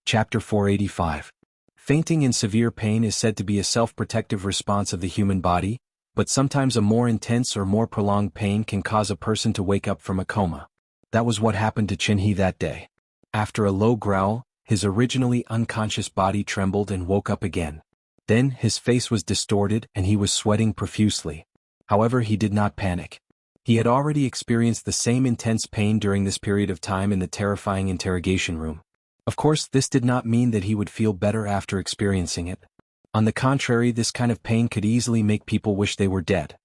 Chapter 485. Fainting in severe pain is said to be a self-protective response of the human body, but sometimes a more intense or more prolonged pain can cause a person to wake up from a coma. That was what happened to He that day. After a low growl, his originally unconscious body trembled and woke up again. Then his face was distorted and he was sweating profusely. However, he did not panic. He had already experienced the same intense pain during this period of time in the terrifying interrogation room. Of course, this did not mean that he would feel better after experiencing it. On the contrary, this kind of pain could easily make people wish they were dead.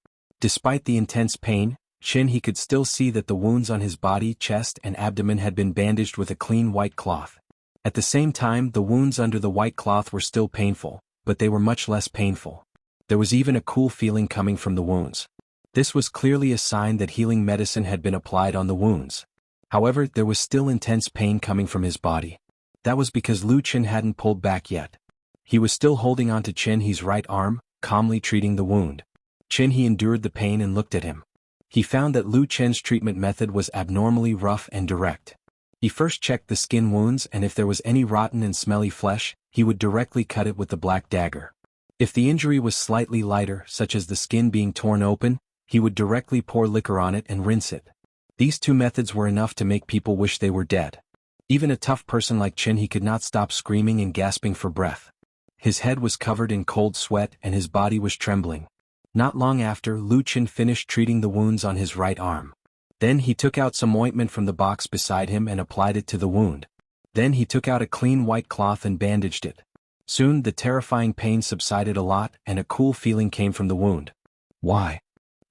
Despite the intense pain, he could still see that the wounds on his body, chest, and abdomen had been bandaged with a clean white cloth. At the same time, the wounds under the white cloth were still painful, but they were much less painful. There was even a cool feeling coming from the wounds. This was clearly a sign that healing medicine had been applied on the wounds. However, there was still intense pain coming from his body. That was because Lu Chen hadn't pulled back yet. He was still holding on to He's right arm, calmly treating the wound. He endured the pain and looked at him. He found that Lu Chen's treatment method was abnormally rough and direct. He first checked the skin wounds, and if there was any rotten and smelly flesh, he would directly cut it with the black dagger. If the injury was slightly lighter, such as the skin being torn open, he would directly pour liquor on it and rinse it. These two methods were enough to make people wish they were dead. Even a tough person like He could not stop screaming and gasping for breath. His head was covered in cold sweat and his body was trembling. Not long after, Lu Chen finished treating the wounds on his right arm. Then he took out some ointment from the box beside him and applied it to the wound. Then he took out a clean white cloth and bandaged it. Soon the terrifying pain subsided a lot and a cool feeling came from the wound. Why?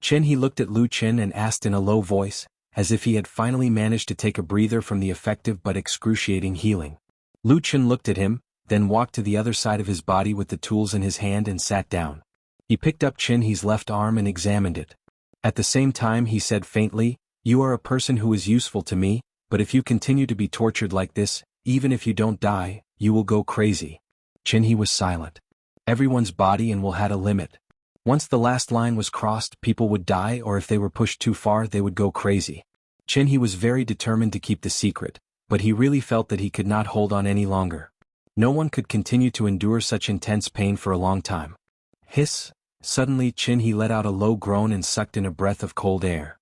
He looked at Lu Qin and asked in a low voice, as if he had finally managed to take a breather from the effective but excruciating healing. Lu Qin looked at him, then walked to the other side of his body with the tools in his hand and sat down. He picked up He's left arm and examined it. At the same time he said faintly, "You are a person who is useful to me, but if you continue to be tortured like this, even if you don't die, you will go crazy." He was silent. Everyone's body and will had a limit. Once the last line was crossed, people would die, or if they were pushed too far they would go crazy. He was very determined to keep the secret, but he really felt that he could not hold on any longer. No one could continue to endure such intense pain for a long time. Hiss! Suddenly he let out a low groan and sucked in a breath of cold air.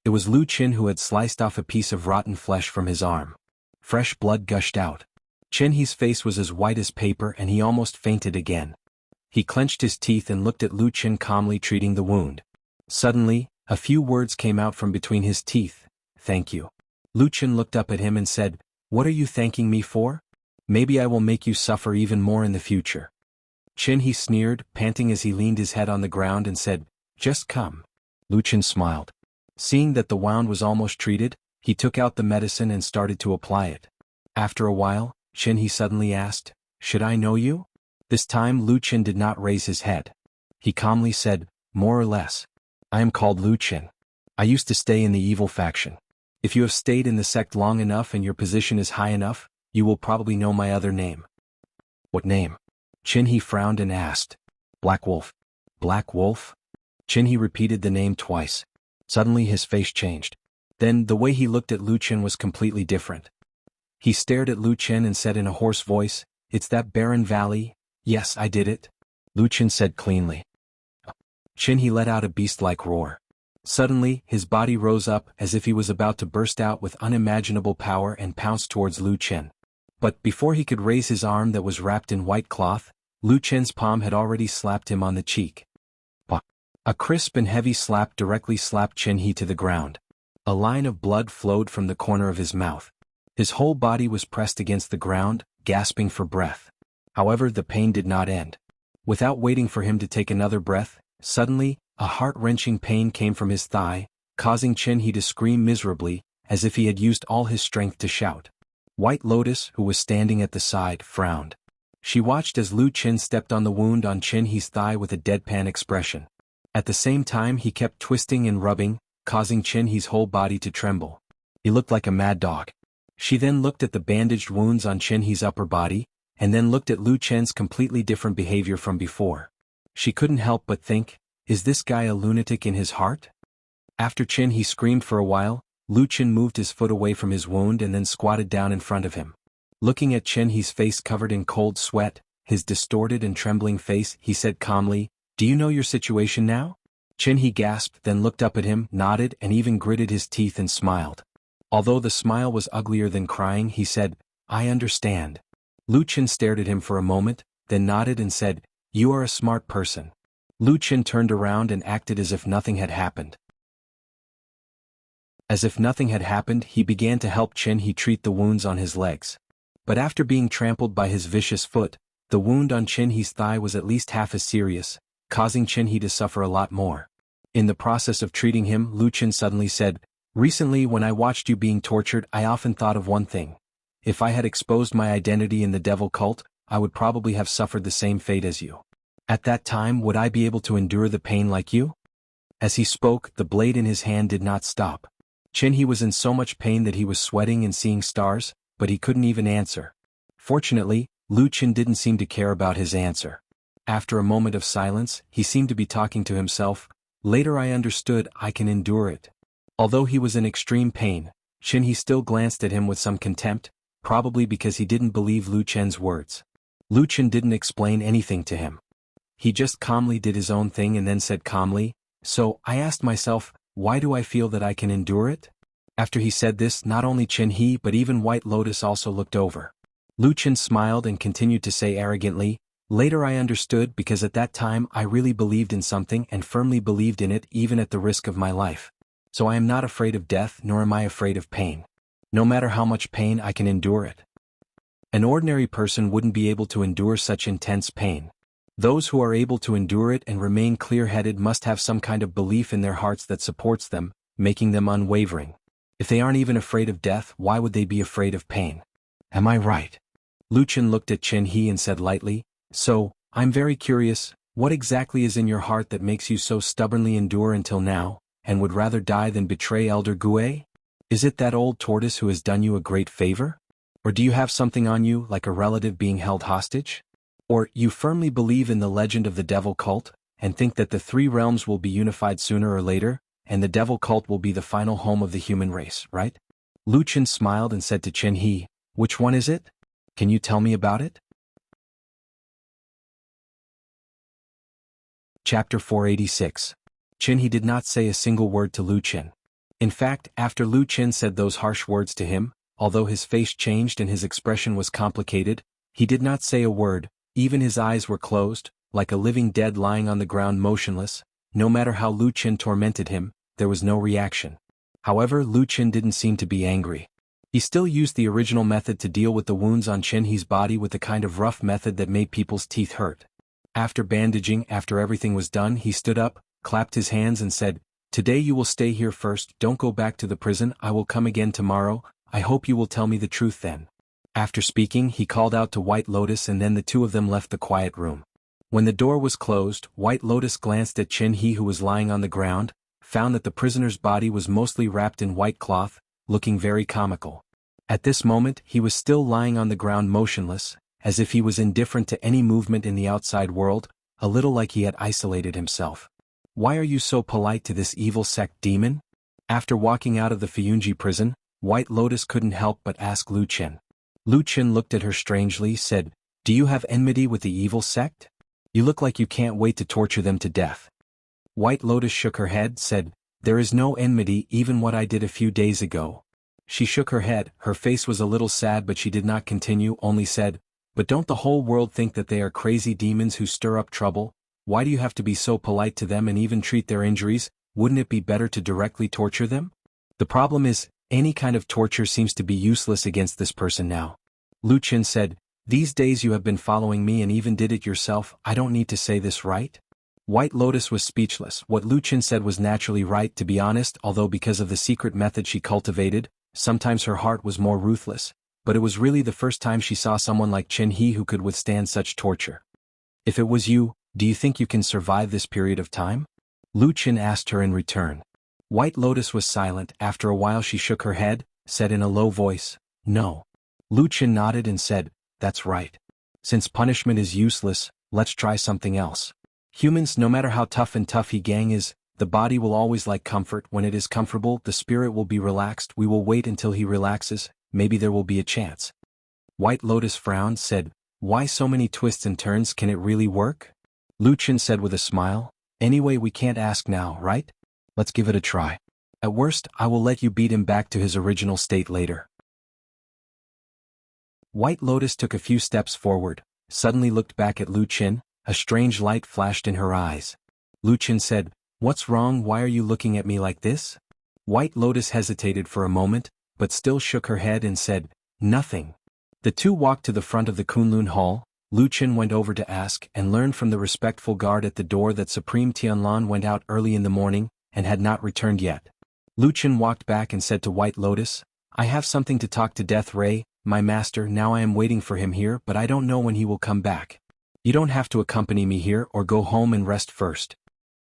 It was Lu Qin who had sliced off a piece of rotten flesh from his arm. Fresh blood gushed out. He's face was as white as paper and he almost fainted again. He clenched his teeth and looked at Lu Qin calmly treating the wound. Suddenly, a few words came out from between his teeth. "Thank you." Lu Qin looked up at him and said, "What are you thanking me for? Maybe I will make you suffer even more in the future." He sneered, panting as he leaned his head on the ground and said, "Just come." Lu Qin smiled. Seeing that the wound was almost treated, he took out the medicine and started to apply it. After a while, he suddenly asked, "Should I know you?" This time Lu Qin did not raise his head. He calmly said, "More or less. I am called Lu Qin. I used to stay in the evil faction. If you have stayed in the sect long enough and your position is high enough, you will probably know my other name." "What name?" He frowned and asked. "Black Wolf." "Black Wolf?" He repeated the name twice. Suddenly his face changed. Then the way he looked at Lu Qin was completely different. He stared at Lu Qin and said in a hoarse voice, "It's that barren valley? Yes, I did it." Lu Qin said cleanly. He let out a beast-like roar. Suddenly, his body rose up as if he was about to burst out with unimaginable power and pounced towards Lu Qin. But before he could raise his arm that was wrapped in white cloth, Lu Qin's palm had already slapped him on the cheek. A crisp and heavy slap directly slapped He to the ground. A line of blood flowed from the corner of his mouth. His whole body was pressed against the ground, gasping for breath. However, the pain did not end. Without waiting for him to take another breath, suddenly, a heart-wrenching pain came from his thigh, causing He to scream miserably, as if he had used all his strength to shout. White Lotus, who was standing at the side, frowned. She watched as Lu Qin stepped on the wound on He's thigh with a deadpan expression. At the same time he kept twisting and rubbing, causing He's whole body to tremble. He looked like a mad dog. She then looked at the bandaged wounds on He's upper body, and then looked at Lu Qin's completely different behavior from before. She couldn't help but think, is this guy a lunatic in his heart? After he screamed for a while, Lu Qin moved his foot away from his wound and then squatted down in front of him. Looking at He's face covered in cold sweat, his distorted and trembling face, he said calmly, "Do you know your situation now?" He gasped, then looked up at him, nodded and even gritted his teeth and smiled. Although the smile was uglier than crying, he said, "I understand." Lu Qin stared at him for a moment, then nodded and said, "You are a smart person." Lu Qin turned around and acted as if nothing had happened. As if nothing had happened, he began to help He treat the wounds on his legs. But after being trampled by his vicious foot, the wound on He's thigh was at least half as serious, causing He to suffer a lot more. In the process of treating him, Lu Qin suddenly said, "Recently when I watched you being tortured, I often thought of one thing. If I had exposed my identity in the devil cult, I would probably have suffered the same fate as you. At that time, would I be able to endure the pain like you?" As he spoke, the blade in his hand did not stop. He was in so much pain that he was sweating and seeing stars, but he couldn't even answer. Fortunately, Lu Qin didn't seem to care about his answer. After a moment of silence, he seemed to be talking to himself. "Later I understood I can endure it." Although he was in extreme pain, He still glanced at him with some contempt, probably because he didn't believe Lu Qin's words. Lu Qin didn't explain anything to him. He just calmly did his own thing and then said calmly, "So, I asked myself, why do I feel that I can endure it?" After he said this, not only He but even White Lotus also looked over. Lu Qin smiled and continued to say arrogantly, "Later I understood because at that time I really believed in something and firmly believed in it even at the risk of my life. So I am not afraid of death nor am I afraid of pain. No matter how much pain I can endure it." An ordinary person wouldn't be able to endure such intense pain. Those who are able to endure it and remain clear-headed must have some kind of belief in their hearts that supports them, making them unwavering. If they aren't even afraid of death, why would they be afraid of pain? Am I right? Lu Qin looked at Chen He and said lightly, "So, I'm very curious, what exactly is in your heart that makes you so stubbornly endure until now, and would rather die than betray Elder Gue? Is it that old tortoise who has done you a great favor? Or do you have something on you, like a relative being held hostage? Or you firmly believe in the legend of the devil cult, and think that the three realms will be unified sooner or later, and the devil cult will be the final home of the human race, right?" Lu Qin smiled and said to Chen He, "Which one is it? Can you tell me about it?" Chapter 486. Chen He did not say a single word to Lu Qin. In fact, after Lu Qin said those harsh words to him, although his face changed and his expression was complicated, he did not say a word. Even his eyes were closed, like a living dead lying on the ground motionless. No matter how Lu Qin tormented him, there was no reaction. However, Lu Qin didn't seem to be angry. He still used the original method to deal with the wounds on Chen He's body, with the kind of rough method that made people's teeth hurt. After bandaging, after everything was done, he stood up, clapped his hands and said, "Today you will stay here first, don't go back to the prison, I will come again tomorrow, I hope you will tell me the truth then." After speaking, he called out to White Lotus, and then the two of them left the quiet room. When the door was closed, White Lotus glanced at Chen He, who was lying on the ground, found that the prisoner's body was mostly wrapped in white cloth, looking very comical. At this moment, he was still lying on the ground motionless, as if he was indifferent to any movement in the outside world, a little like he had isolated himself. "Why are you so polite to this evil sect demon?" After walking out of the Fuyunji prison, White Lotus couldn't help but ask Lu Qin. Lu Qin looked at her strangely, said, "Do you have enmity with the evil sect? You look like you can't wait to torture them to death." White Lotus shook her head, said, "There is no enmity, even what I did a few days ago." She shook her head, her face was a little sad, but she did not continue, only said, "But don't the whole world think that they are crazy demons who stir up trouble? Why do you have to be so polite to them and even treat their injuries? Wouldn't it be better to directly torture them?" "The problem is, any kind of torture seems to be useless against this person now." Lu Qin said, "These days you have been following me and even did it yourself, I don't need to say this, right?" White Lotus was speechless. What Lu Qin said was naturally right, to be honest, although because of the secret method she cultivated, sometimes her heart was more ruthless, but it was really the first time she saw someone like Chen He who could withstand such torture. "If it was you, do you think you can survive this period of time?" Lu Qin asked her in return. White Lotus was silent. After a while she shook her head, said in a low voice, "No." Lu Qin nodded and said, "That's right. Since punishment is useless, let's try something else. Humans, no matter how tough and tough he gang is, the body will always like comfort. When it is comfortable, the spirit will be relaxed. We will wait until he relaxes, maybe there will be a chance." White Lotus frowned, said, "Why so many twists and turns? Can it really work?" Lu Qin said with a smile, "Anyway, we can't ask now, right? Let's give it a try. At worst, I will let you beat him back to his original state later." White Lotus took a few steps forward, suddenly looked back at Lu Qin, a strange light flashed in her eyes. Lu Qin said, "What's wrong? Why are you looking at me like this?" White Lotus hesitated for a moment, but still shook her head and said, "Nothing." The two walked to the front of the Kunlun Hall. Lu Qin went over to ask and learned from the respectful guard at the door that Supreme Tianlan went out early in the morning, and had not returned yet. Lu Qin walked back and said to White Lotus, "I have something to talk to Death Ray, my master. Now I am waiting for him here, but I don't know when he will come back. You don't have to accompany me here, or go home and rest first."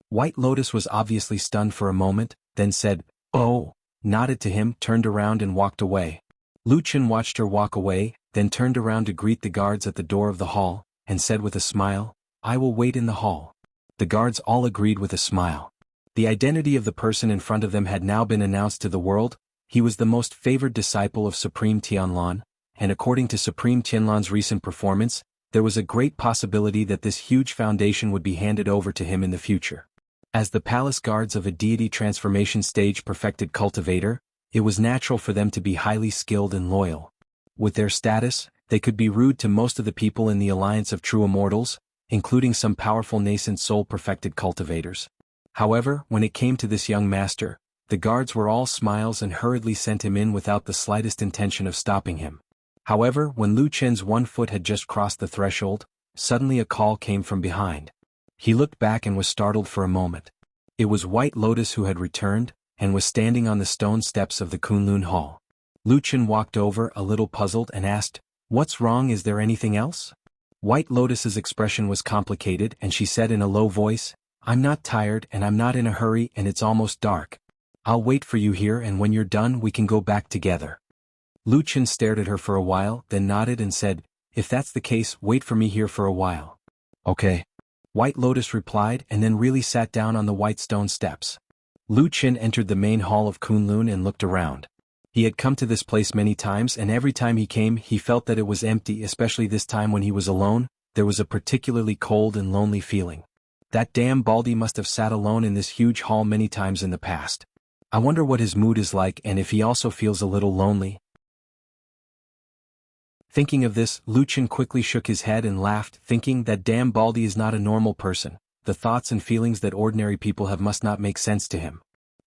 White Lotus was obviously stunned for a moment, then said, "Oh," nodded to him, turned around and walked away. Lu Qin watched her walk away, then turned around to greet the guards at the door of the hall, and said with a smile, "I will wait in the hall." The guards all agreed with a smile. The identity of the person in front of them had now been announced to the world. He was the most favored disciple of Supreme Tianlan, and according to Supreme Tianlan's recent performance, there was a great possibility that this huge foundation would be handed over to him in the future. As the palace guards of a deity transformation stage perfected cultivator, it was natural for them to be highly skilled and loyal. With their status, they could be rude to most of the people in the alliance of true immortals, including some powerful nascent soul-perfected cultivators. However, when it came to this young master, the guards were all smiles and hurriedly sent him in without the slightest intention of stopping him. However, when Lu Chen's one foot had just crossed the threshold, suddenly a call came from behind. He looked back and was startled for a moment. It was White Lotus who had returned, and was standing on the stone steps of the Kunlun Hall. Lu Chen walked over a little puzzled and asked, "What's wrong? Is there anything else?" White Lotus's expression was complicated and she said in a low voice, "I'm not tired and I'm not in a hurry and it's almost dark. I'll wait for you here and when you're done we can go back together." Lu Chen stared at her for a while, then nodded and said, "If that's the case, wait for me here for a while." "Okay." White Lotus replied and then really sat down on the white stone steps. Lu Chen entered the main hall of Kunlun and looked around. He had come to this place many times and every time he came he felt that it was empty, especially this time when he was alone. There was a particularly cold and lonely feeling. That damn Baldy must have sat alone in this huge hall many times in the past. I wonder what his mood is like and if he also feels a little lonely. Thinking of this, Lu Chen quickly shook his head and laughed, thinking that damn Baldy is not a normal person. The thoughts and feelings that ordinary people have must not make sense to him.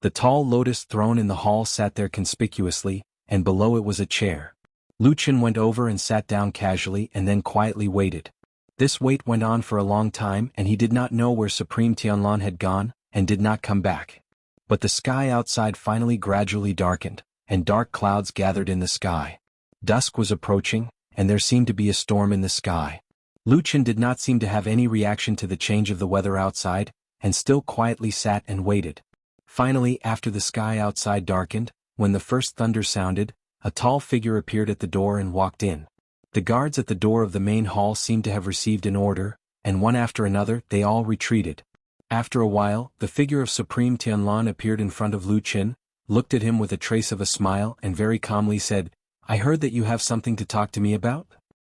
The tall lotus throne in the hall sat there conspicuously, and below it was a chair. Lu Chen went over and sat down casually and then quietly waited. This wait went on for a long time and he did not know where Supreme Tianlan had gone, and did not come back. But the sky outside finally gradually darkened, and dark clouds gathered in the sky. Dusk was approaching, and there seemed to be a storm in the sky. Lu Chen did not seem to have any reaction to the change of the weather outside, and still quietly sat and waited. Finally, after the sky outside darkened, when the first thunder sounded, a tall figure appeared at the door and walked in. The guards at the door of the main hall seemed to have received an order, and one after another they all retreated. After a while, the figure of Supreme Tianlan appeared in front of Lu Chen, looked at him with a trace of a smile and very calmly said, "I heard that you have something to talk to me about?"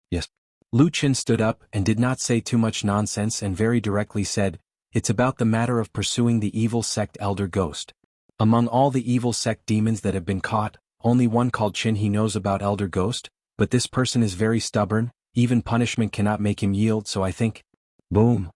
"Yes." Lu Chen stood up and did not say too much nonsense and very directly said, "It's about the matter of pursuing the evil sect Elder Ghost. Among all the evil sect demons that have been caught, only one called Chin he knows about Elder Ghost, but this person is very stubborn, even punishment cannot make him yield, so I think—" Boom!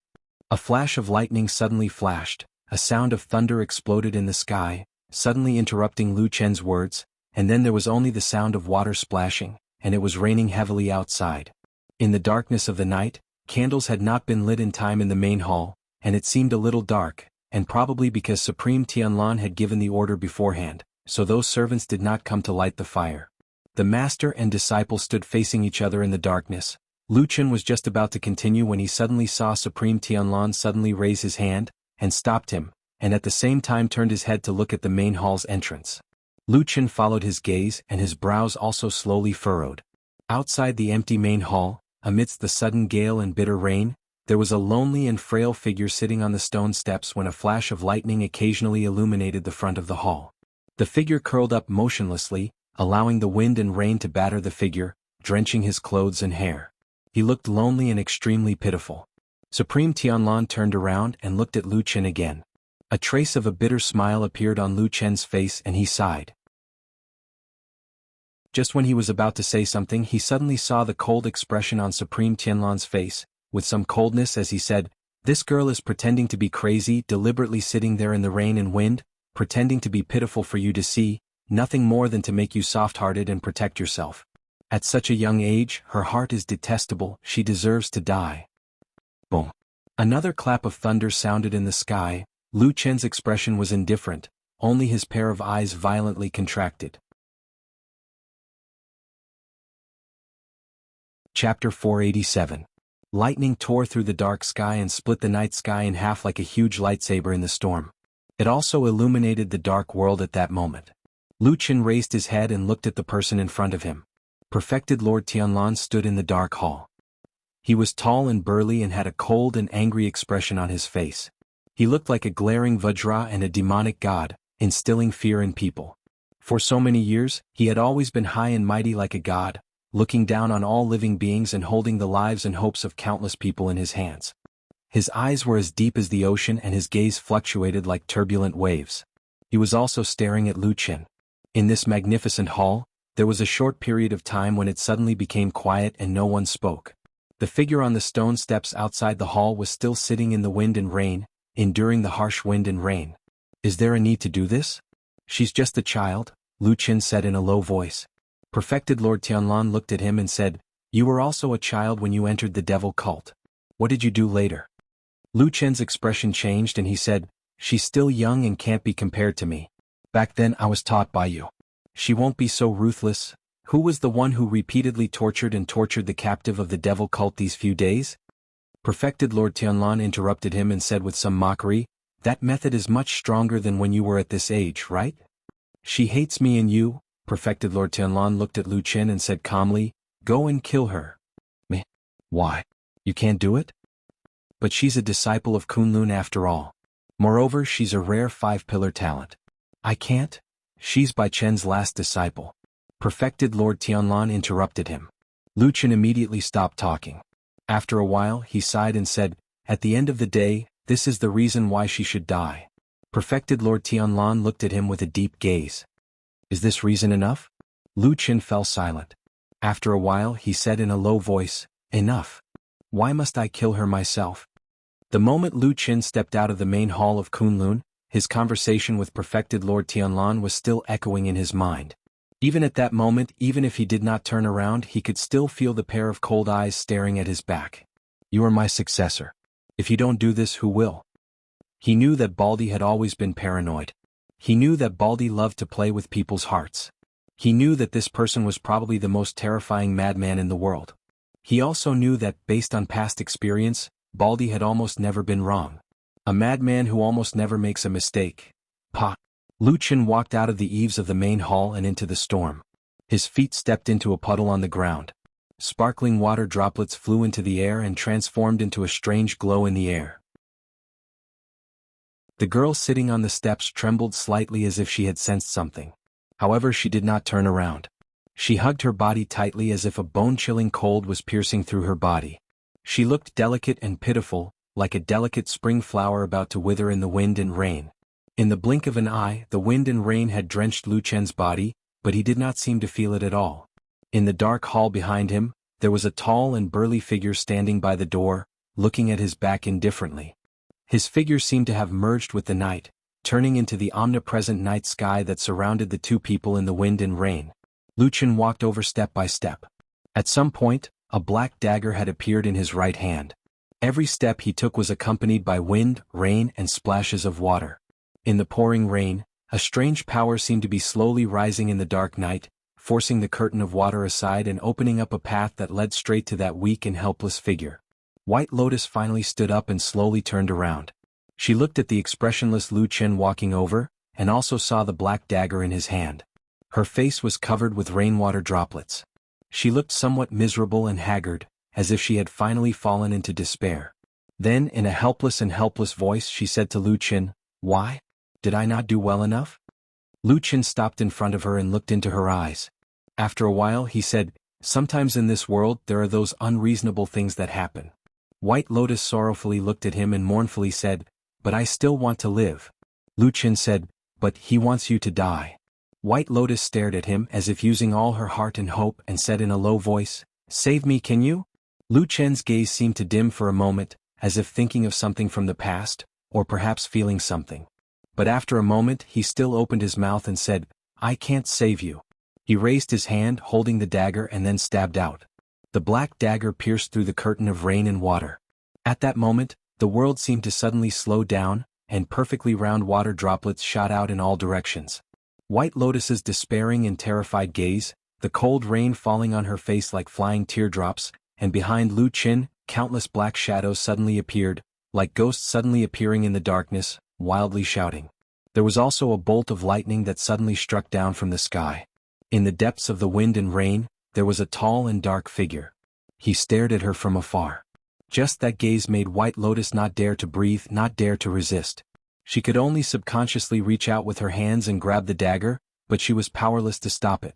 A flash of lightning suddenly flashed, a sound of thunder exploded in the sky, suddenly interrupting Lu Chen's words, and then there was only the sound of water splashing, and it was raining heavily outside. In the darkness of the night, candles had not been lit in time in the main hall, and it seemed a little dark, and probably because Supreme Tianlan had given the order beforehand, so those servants did not come to light the fire. The master and disciple stood facing each other in the darkness. Lu Chen was just about to continue when he suddenly saw Supreme Tianlan suddenly raise his hand, and stopped him, and at the same time turned his head to look at the main hall's entrance. Lu Chen followed his gaze and his brows also slowly furrowed. Outside the empty main hall, amidst the sudden gale and bitter rain, there was a lonely and frail figure sitting on the stone steps when a flash of lightning occasionally illuminated the front of the hall. The figure curled up motionlessly, allowing the wind and rain to batter the figure, drenching his clothes and hair. He looked lonely and extremely pitiful. Supreme Tianlan turned around and looked at Lu Chen again. A trace of a bitter smile appeared on Lu Chen's face and he sighed. Just when he was about to say something he suddenly saw the cold expression on Supreme Tianlan's face, with some coldness as he said, "This girl is pretending to be crazy, deliberately sitting there in the rain and wind, pretending to be pitiful for you to see, nothing more than to make you soft-hearted and protect yourself. At such a young age, her heart is detestable, she deserves to die." Boom. Another clap of thunder sounded in the sky. Lu Chen's expression was indifferent, only his pair of eyes violently contracted. Chapter 487. Lightning tore through the dark sky and split the night sky in half like a huge lightsaber in the storm. It also illuminated the dark world at that moment. Lu Chen raised his head and looked at the person in front of him. Perfected Lord Tianlan stood in the dark hall. He was tall and burly and had a cold and angry expression on his face. He looked like a glaring Vajra and a demonic god, instilling fear in people. For so many years, he had always been high and mighty like a god, looking down on all living beings and holding the lives and hopes of countless people in his hands. His eyes were as deep as the ocean and his gaze fluctuated like turbulent waves. He was also staring at Lu Chen. In this magnificent hall, there was a short period of time when it suddenly became quiet and no one spoke. The figure on the stone steps outside the hall was still sitting in the wind and rain, enduring the harsh wind and rain. "Is there a need to do this? She's just a child," Lu Chen said in a low voice. Perfected Lord Tianlan looked at him and said, "You were also a child when you entered the devil cult. What did you do later?" Lu Chen's expression changed and he said, "She's still young and can't be compared to me. Back then I was taught by you. She won't be so ruthless." Who was the one who repeatedly tortured the captive of the devil cult these few days? Perfected Lord Tianlan interrupted him and said with some mockery, "That method is much stronger than when you were at this age, right?" "She hates me and you." Perfected Lord Tianlan looked at Lu Chen and said calmly, "Go and kill her." "Meh. Why? You can't do it?" "But she's a disciple of Kunlun after all. Moreover, she's a rare five-pillar talent." "I can't? She's Bai Chen's last disciple." Perfected Lord Tianlan interrupted him. Lu Chen immediately stopped talking. After a while he sighed and said, "At the end of the day, this is the reason why she should die." Perfected Lord Tianlan looked at him with a deep gaze. "Is this reason enough?" Lu Chen fell silent. After a while he said in a low voice, "Enough. Why must I kill her myself?" The moment Lu Chen stepped out of the main hall of Kunlun, his conversation with Perfected Lord Tianlan was still echoing in his mind. Even at that moment, even if he did not turn around, he could still feel the pair of cold eyes staring at his back. "You are my successor. If you don't do this, who will?" He knew that Baldy had always been paranoid. He knew that Baldy loved to play with people's hearts. He knew that this person was probably the most terrifying madman in the world. He also knew that, based on past experience, Baldy had almost never been wrong. A madman who almost never makes a mistake. Pa! Lu Chen walked out of the eaves of the main hall and into the storm. His feet stepped into a puddle on the ground. Sparkling water droplets flew into the air and transformed into a strange glow in the air. The girl sitting on the steps trembled slightly as if she had sensed something. However, she did not turn around. She hugged her body tightly as if a bone-chilling cold was piercing through her body. She looked delicate and pitiful, like a delicate spring flower about to wither in the wind and rain. In the blink of an eye, the wind and rain had drenched Lu Chen's body, but he did not seem to feel it at all. In the dark hall behind him, there was a tall and burly figure standing by the door, looking at his back indifferently. His figure seemed to have merged with the night, turning into the omnipresent night sky that surrounded the two people in the wind and rain. Lu Chen walked over step by step. At some point, a black dagger had appeared in his right hand. Every step he took was accompanied by wind, rain, and splashes of water. In the pouring rain, a strange power seemed to be slowly rising in the dark night, forcing the curtain of water aside and opening up a path that led straight to that weak and helpless figure. White Lotus finally stood up and slowly turned around. She looked at the expressionless Lu Chen walking over, and also saw the black dagger in his hand. Her face was covered with rainwater droplets. She looked somewhat miserable and haggard, as if she had finally fallen into despair. Then, in a helpless voice, she said to Lu Chen, "Why? Did I not do well enough?" Lu Chen stopped in front of her and looked into her eyes. After a while he said, "Sometimes in this world there are those unreasonable things that happen." White Lotus sorrowfully looked at him and mournfully said, "But I still want to live." Lu Chen said, "But he wants you to die." White Lotus stared at him as if using all her heart and hope and said in a low voice, "Save me, can you?" Lu Chen's gaze seemed to dim for a moment, as if thinking of something from the past, or perhaps feeling something. But after a moment he still opened his mouth and said, "I can't save you." He raised his hand holding the dagger and then stabbed out. The black dagger pierced through the curtain of rain and water. At that moment, the world seemed to suddenly slow down, and perfectly round water droplets shot out in all directions. White Lotus's despairing and terrified gaze, the cold rain falling on her face like flying teardrops, and behind Lu Chen, countless black shadows suddenly appeared, like ghosts suddenly appearing in the darkness, wildly shouting. There was also a bolt of lightning that suddenly struck down from the sky. In the depths of the wind and rain, there was a tall and dark figure. He stared at her from afar. Just that gaze made White Lotus not dare to breathe, not dare to resist. She could only subconsciously reach out with her hands and grab the dagger, but she was powerless to stop it.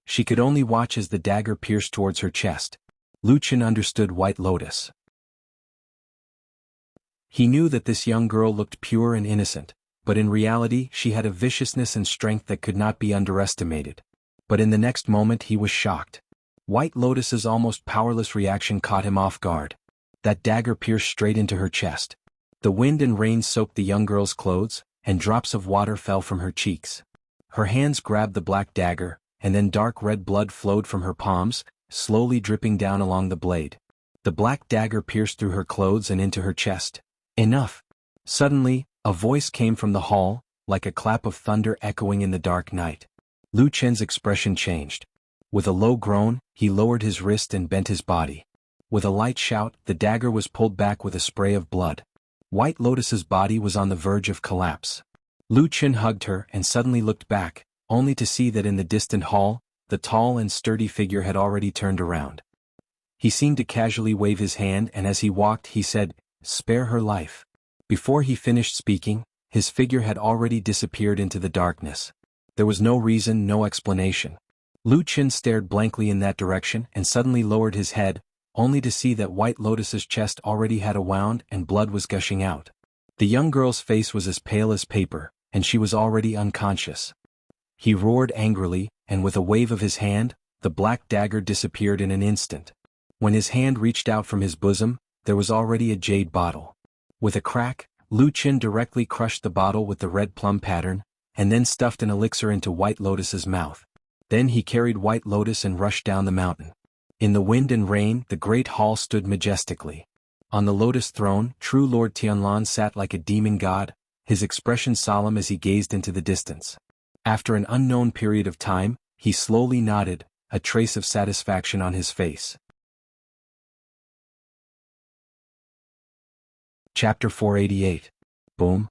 She could only watch as the dagger pierced towards her chest. Lu Chen understood White Lotus. He knew that this young girl looked pure and innocent, but in reality she had a viciousness and strength that could not be underestimated. But in the next moment he was shocked. White Lotus's almost powerless reaction caught him off guard. That dagger pierced straight into her chest. The wind and rain soaked the young girl's clothes, and drops of water fell from her cheeks. Her hands grabbed the black dagger, and then dark red blood flowed from her palms, slowly dripping down along the blade. The black dagger pierced through her clothes and into her chest. Enough! Suddenly, a voice came from the hall, like a clap of thunder echoing in the dark night. Lu Chen's expression changed. With a low groan, he lowered his wrist and bent his body. With a light shout, the dagger was pulled back with a spray of blood. White Lotus's body was on the verge of collapse. Lu Chen hugged her and suddenly looked back, only to see that in the distant hall, the tall and sturdy figure had already turned around. He seemed to casually wave his hand, and as he walked he said, "Spare her life." Before he finished speaking, his figure had already disappeared into the darkness. There was no reason, no explanation. Lu Chen stared blankly in that direction and suddenly lowered his head, only to see that White Lotus's chest already had a wound and blood was gushing out. The young girl's face was as pale as paper, and she was already unconscious. He roared angrily, and with a wave of his hand, the black dagger disappeared in an instant. When his hand reached out from his bosom, there was already a jade bottle. With a crack, Lu Chen directly crushed the bottle with the red plum pattern, and then stuffed an elixir into White Lotus's mouth. Then he carried White Lotus and rushed down the mountain. In the wind and rain, the great hall stood majestically. On the lotus throne, true Lord Tianlan sat like a demon god, his expression solemn as he gazed into the distance. After an unknown period of time, he slowly nodded, a trace of satisfaction on his face. Chapter 488. Boom.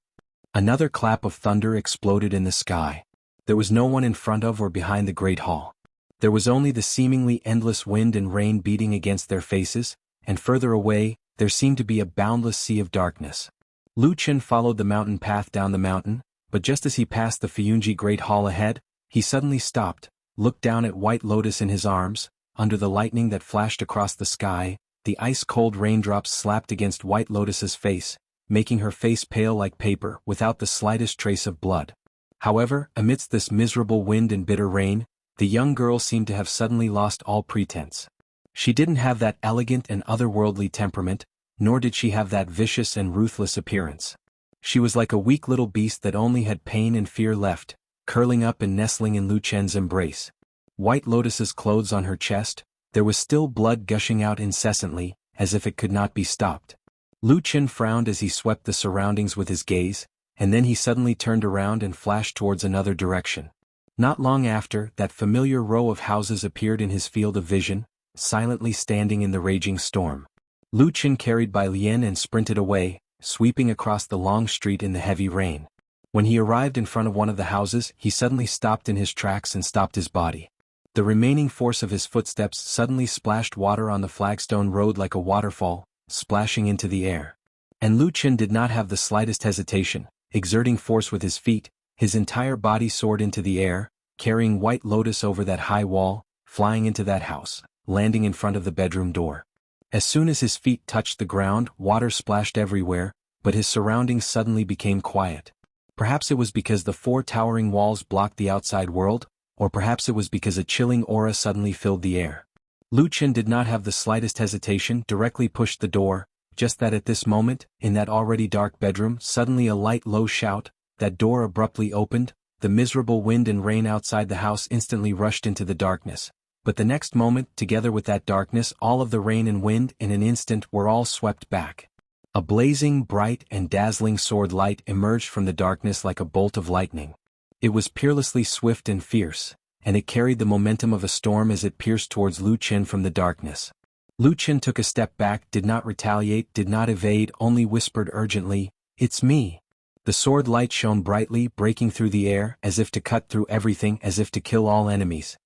Another clap of thunder exploded in the sky. There was no one in front of or behind the great hall. There was only the seemingly endless wind and rain beating against their faces, and further away, there seemed to be a boundless sea of darkness. Lu Chen followed the mountain path down the mountain, but just as he passed the Fiyunji Great Hall ahead, he suddenly stopped, looked down at White Lotus in his arms. Under the lightning that flashed across the sky, the ice-cold raindrops slapped against White Lotus's face, making her face pale like paper without the slightest trace of blood. However, amidst this miserable wind and bitter rain, the young girl seemed to have suddenly lost all pretense. She didn't have that elegant and otherworldly temperament, nor did she have that vicious and ruthless appearance. She was like a weak little beast that only had pain and fear left, curling up and nestling in Lu Chen's embrace. White Lotus's clothes on her chest, there was still blood gushing out incessantly, as if it could not be stopped. Lu Chen frowned as he swept the surroundings with his gaze, and then he suddenly turned around and flashed towards another direction. Not long after, that familiar row of houses appeared in his field of vision, silently standing in the raging storm. Lu Chen carried by Lien and sprinted away, sweeping across the long street in the heavy rain. When he arrived in front of one of the houses, he suddenly stopped in his tracks and stopped his body. The remaining force of his footsteps suddenly splashed water on the flagstone road like a waterfall, splashing into the air. And Lu Chen did not have the slightest hesitation, exerting force with his feet, his entire body soared into the air, carrying White Lotus over that high wall, flying into that house, landing in front of the bedroom door. As soon as his feet touched the ground, water splashed everywhere, but his surroundings suddenly became quiet. Perhaps it was because the four towering walls blocked the outside world, or perhaps it was because a chilling aura suddenly filled the air. Lu Chen did not have the slightest hesitation, directly pushed the door, just that at this moment, in that already dark bedroom, suddenly a light low shout, that door abruptly opened, the miserable wind and rain outside the house instantly rushed into the darkness. But the next moment, together with that darkness, all of the rain and wind in an instant were all swept back. A blazing, bright and dazzling sword light emerged from the darkness like a bolt of lightning. It was peerlessly swift and fierce, and it carried the momentum of a storm as it pierced towards Lu Chen from the darkness. Lu Chen took a step back, did not retaliate, did not evade, only whispered urgently, "It's me." The sword light shone brightly, breaking through the air, as if to cut through everything, as if to kill all enemies.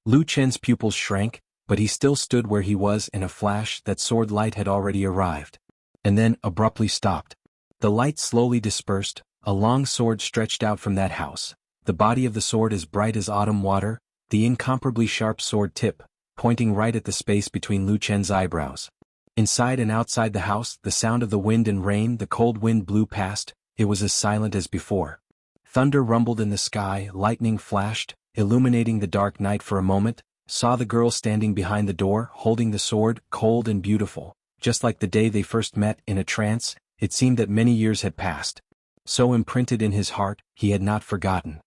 Lu Chen's pupils shrank, but he still stood where he was. In a flash, that sword light had already arrived. And then, abruptly stopped. The light slowly dispersed, a long sword stretched out from that house, the body of the sword as bright as autumn water, the incomparably sharp sword tip, pointing right at the space between Lu Chen's eyebrows. Inside and outside the house, the sound of the wind and rain, the cold wind blew past, it was as silent as before. Thunder rumbled in the sky, lightning flashed, illuminating the dark night for a moment, saw the girl standing behind the door, holding the sword, cold and beautiful, just like the day they first met. In a trance, it seemed that many years had passed. So imprinted in his heart, he had not forgotten.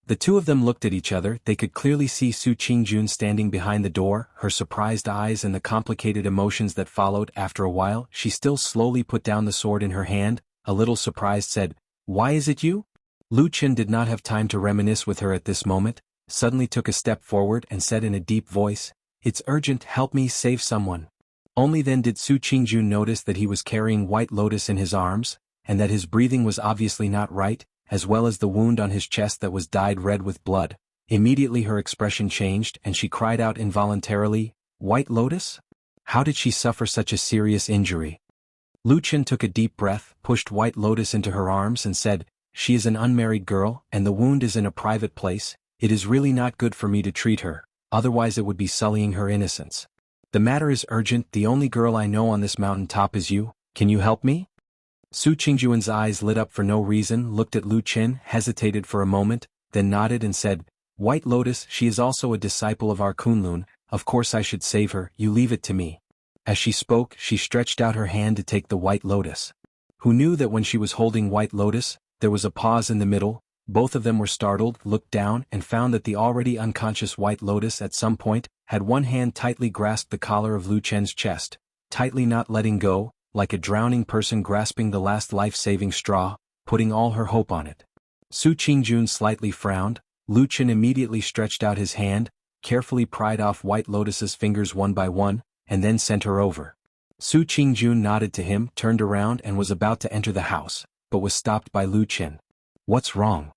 The two of them looked at each other. They could clearly see Su Qingjun standing behind the door, her surprised eyes and the complicated emotions that followed. After a while, she still slowly put down the sword in her hand, a little surprised said, "Why is it you?" Lu Qin did not have time to reminisce with her at this moment, suddenly took a step forward and said in a deep voice, "It's urgent, help me save someone." Only then did Su Qingjun notice that he was carrying White Lotus in his arms, and that his breathing was obviously not right, as well as the wound on his chest that was dyed red with blood. Immediately her expression changed and she cried out involuntarily, "White Lotus? How did she suffer such a serious injury?" Lu Qin took a deep breath, pushed White Lotus into her arms and said, "She is an unmarried girl, and the wound is in a private place. It is really not good for me to treat her, otherwise it would be sullying her innocence. The matter is urgent. The only girl I know on this mountain top is you. Can you help me?" Su Qingjuan's eyes lit up for no reason, looked at Lu Qin, hesitated for a moment, then nodded and said, "White Lotus, she is also a disciple of our Kunlun, of course I should save her, you leave it to me." As she spoke, she stretched out her hand to take the White Lotus. Who knew that when she was holding White Lotus, there was a pause in the middle? Both of them were startled, looked down and found that the already unconscious White Lotus at some point had one hand tightly grasped the collar of Lu Chen's chest, tightly not letting go, like a drowning person grasping the last life-saving straw, putting all her hope on it. Su Qingjun slightly frowned. Lu Chen immediately stretched out his hand, carefully pried off White Lotus's fingers one by one, and then sent her over. Su Qingjun nodded to him, turned around and was about to enter the house, but was stopped by Lu Chen. "What's wrong?"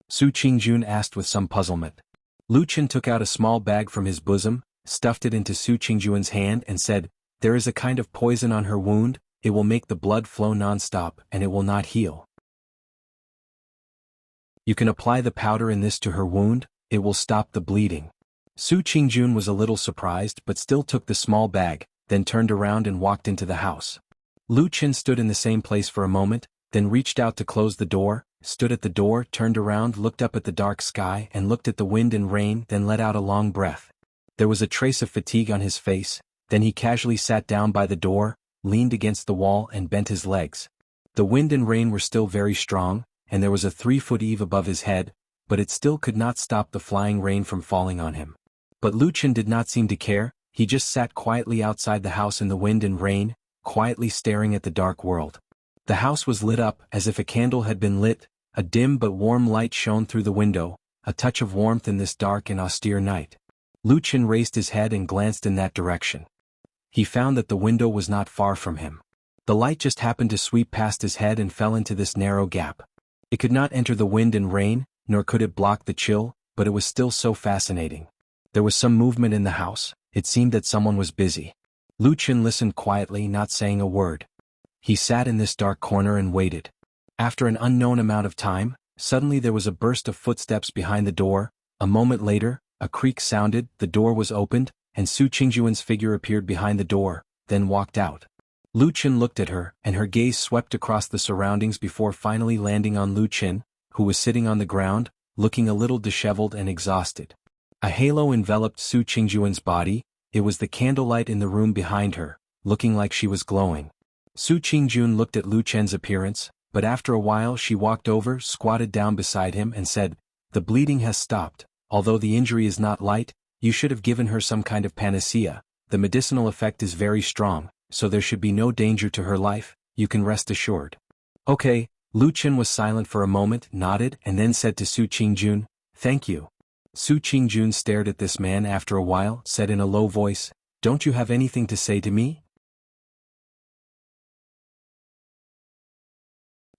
Su Qingjun asked with some puzzlement. Lu Chen took out a small bag from his bosom, stuffed it into Su Qingjuan's hand and said, "There is a kind of poison on her wound. It will make the blood flow non-stop and it will not heal. You can apply the powder in this to her wound, it will stop the bleeding." Su Qingjun was a little surprised but still took the small bag, then turned around and walked into the house. Lu Chen stood in the same place for a moment, then reached out to close the door, stood at the door, turned around, looked up at the dark sky and looked at the wind and rain, then let out a long breath. There was a trace of fatigue on his face, then he casually sat down by the door, leaned against the wall and bent his legs. The wind and rain were still very strong, and there was a 3-foot eave above his head, but it still could not stop the flying rain from falling on him. But Lu Chen did not seem to care, he just sat quietly outside the house in the wind and rain, quietly staring at the dark world. The house was lit up as if a candle had been lit, a dim but warm light shone through the window, a touch of warmth in this dark and austere night. Lu Chen raised his head and glanced in that direction. He found that the window was not far from him. The light just happened to sweep past his head and fell into this narrow gap. It could not enter the wind and rain, nor could it block the chill, but it was still so fascinating. There was some movement in the house, it seemed that someone was busy. Lu Chen listened quietly, not saying a word. He sat in this dark corner and waited. After an unknown amount of time, suddenly there was a burst of footsteps behind the door. A moment later, a creak sounded, the door was opened, and Su Qingjuan's figure appeared behind the door, then walked out. Lu Chen looked at her, and her gaze swept across the surroundings before finally landing on Lu Chen, who was sitting on the ground, looking a little disheveled and exhausted. A halo enveloped Su Qingjuan's body. It was the candlelight in the room behind her, looking like she was glowing. Su Qingjun looked at Lu Chen's appearance, but after a while she walked over, squatted down beside him and said, "The bleeding has stopped. Although the injury is not light, you should have given her some kind of panacea. The medicinal effect is very strong, so there should be no danger to her life, you can rest assured." "Okay." Lu Chen was silent for a moment, nodded and then said to Su Qingjun, "Thank you." Su Qingjun stared at this man. After a while, said in a low voice, "Don't you have anything to say to me?"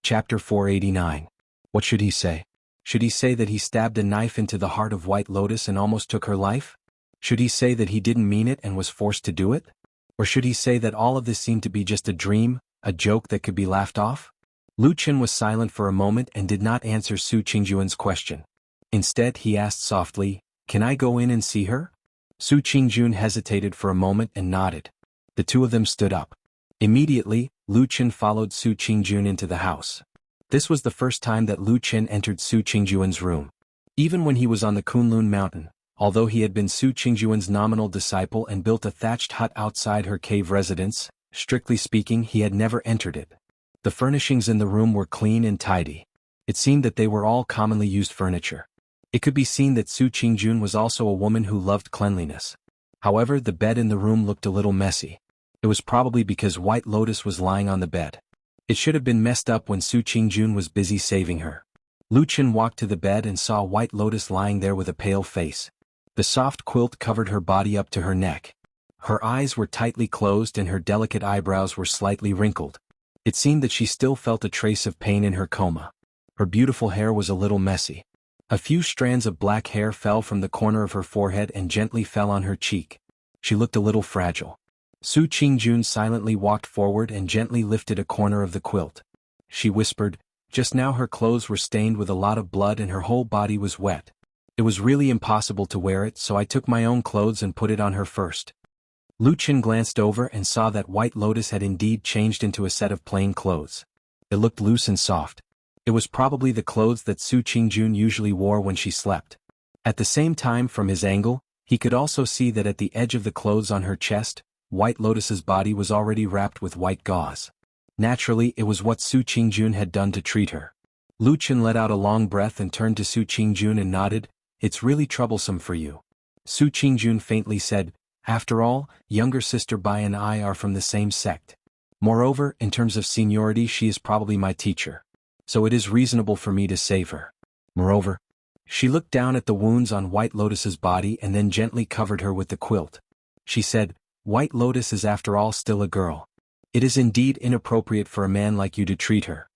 Chapter 489. What should he say? Should he say that he stabbed a knife into the heart of White Lotus and almost took her life? Should he say that he didn't mean it and was forced to do it? Or should he say that all of this seemed to be just a dream, a joke that could be laughed off? Lu Chen was silent for a moment and did not answer Su Qingjuan's question. Instead he asked softly, "Can I go in and see her?" Su Qingjun hesitated for a moment and nodded. The two of them stood up. Immediately, Lu Chen followed Su Qingjun into the house. This was the first time that Lu Chen entered Su Qingjuan's room. Even when he was on the Kunlun mountain, although he had been Su Qingjuan's nominal disciple and built a thatched hut outside her cave residence, strictly speaking he had never entered it. The furnishings in the room were clean and tidy. It seemed that they were all commonly used furniture. It could be seen that Su Qingjun was also a woman who loved cleanliness. However, the bed in the room looked a little messy. It was probably because White Lotus was lying on the bed. It should have been messed up when Su Qingjun was busy saving her. Lu Qin walked to the bed and saw White Lotus lying there with a pale face. The soft quilt covered her body up to her neck. Her eyes were tightly closed and her delicate eyebrows were slightly wrinkled. It seemed that she still felt a trace of pain in her coma. Her beautiful hair was a little messy. A few strands of black hair fell from the corner of her forehead and gently fell on her cheek. She looked a little fragile. Su Qingjun silently walked forward and gently lifted a corner of the quilt. She whispered, just now her clothes were stained with a lot of blood and her whole body was wet. It was really impossible to wear it, so I took my own clothes and put it on her first. Lu Qin glanced over and saw that White Lotus had indeed changed into a set of plain clothes. It looked loose and soft. It was probably the clothes that Su Qingjun usually wore when she slept. At the same time, from his angle, he could also see that at the edge of the clothes on her chest, White Lotus's body was already wrapped with white gauze. Naturally, it was what Su Qingjun had done to treat her. Lu Qin let out a long breath and turned to Su Qingjun and nodded, "It's really troublesome for you." Su Qingjun faintly said, "After all, younger sister Bai and I are from the same sect. Moreover, in terms of seniority she is probably my teacher. So it is reasonable for me to save her. Moreover," she looked down at the wounds on White Lotus's body and then gently covered her with the quilt. She said, "White Lotus is after all still a girl. It is indeed inappropriate for a man like you to treat her."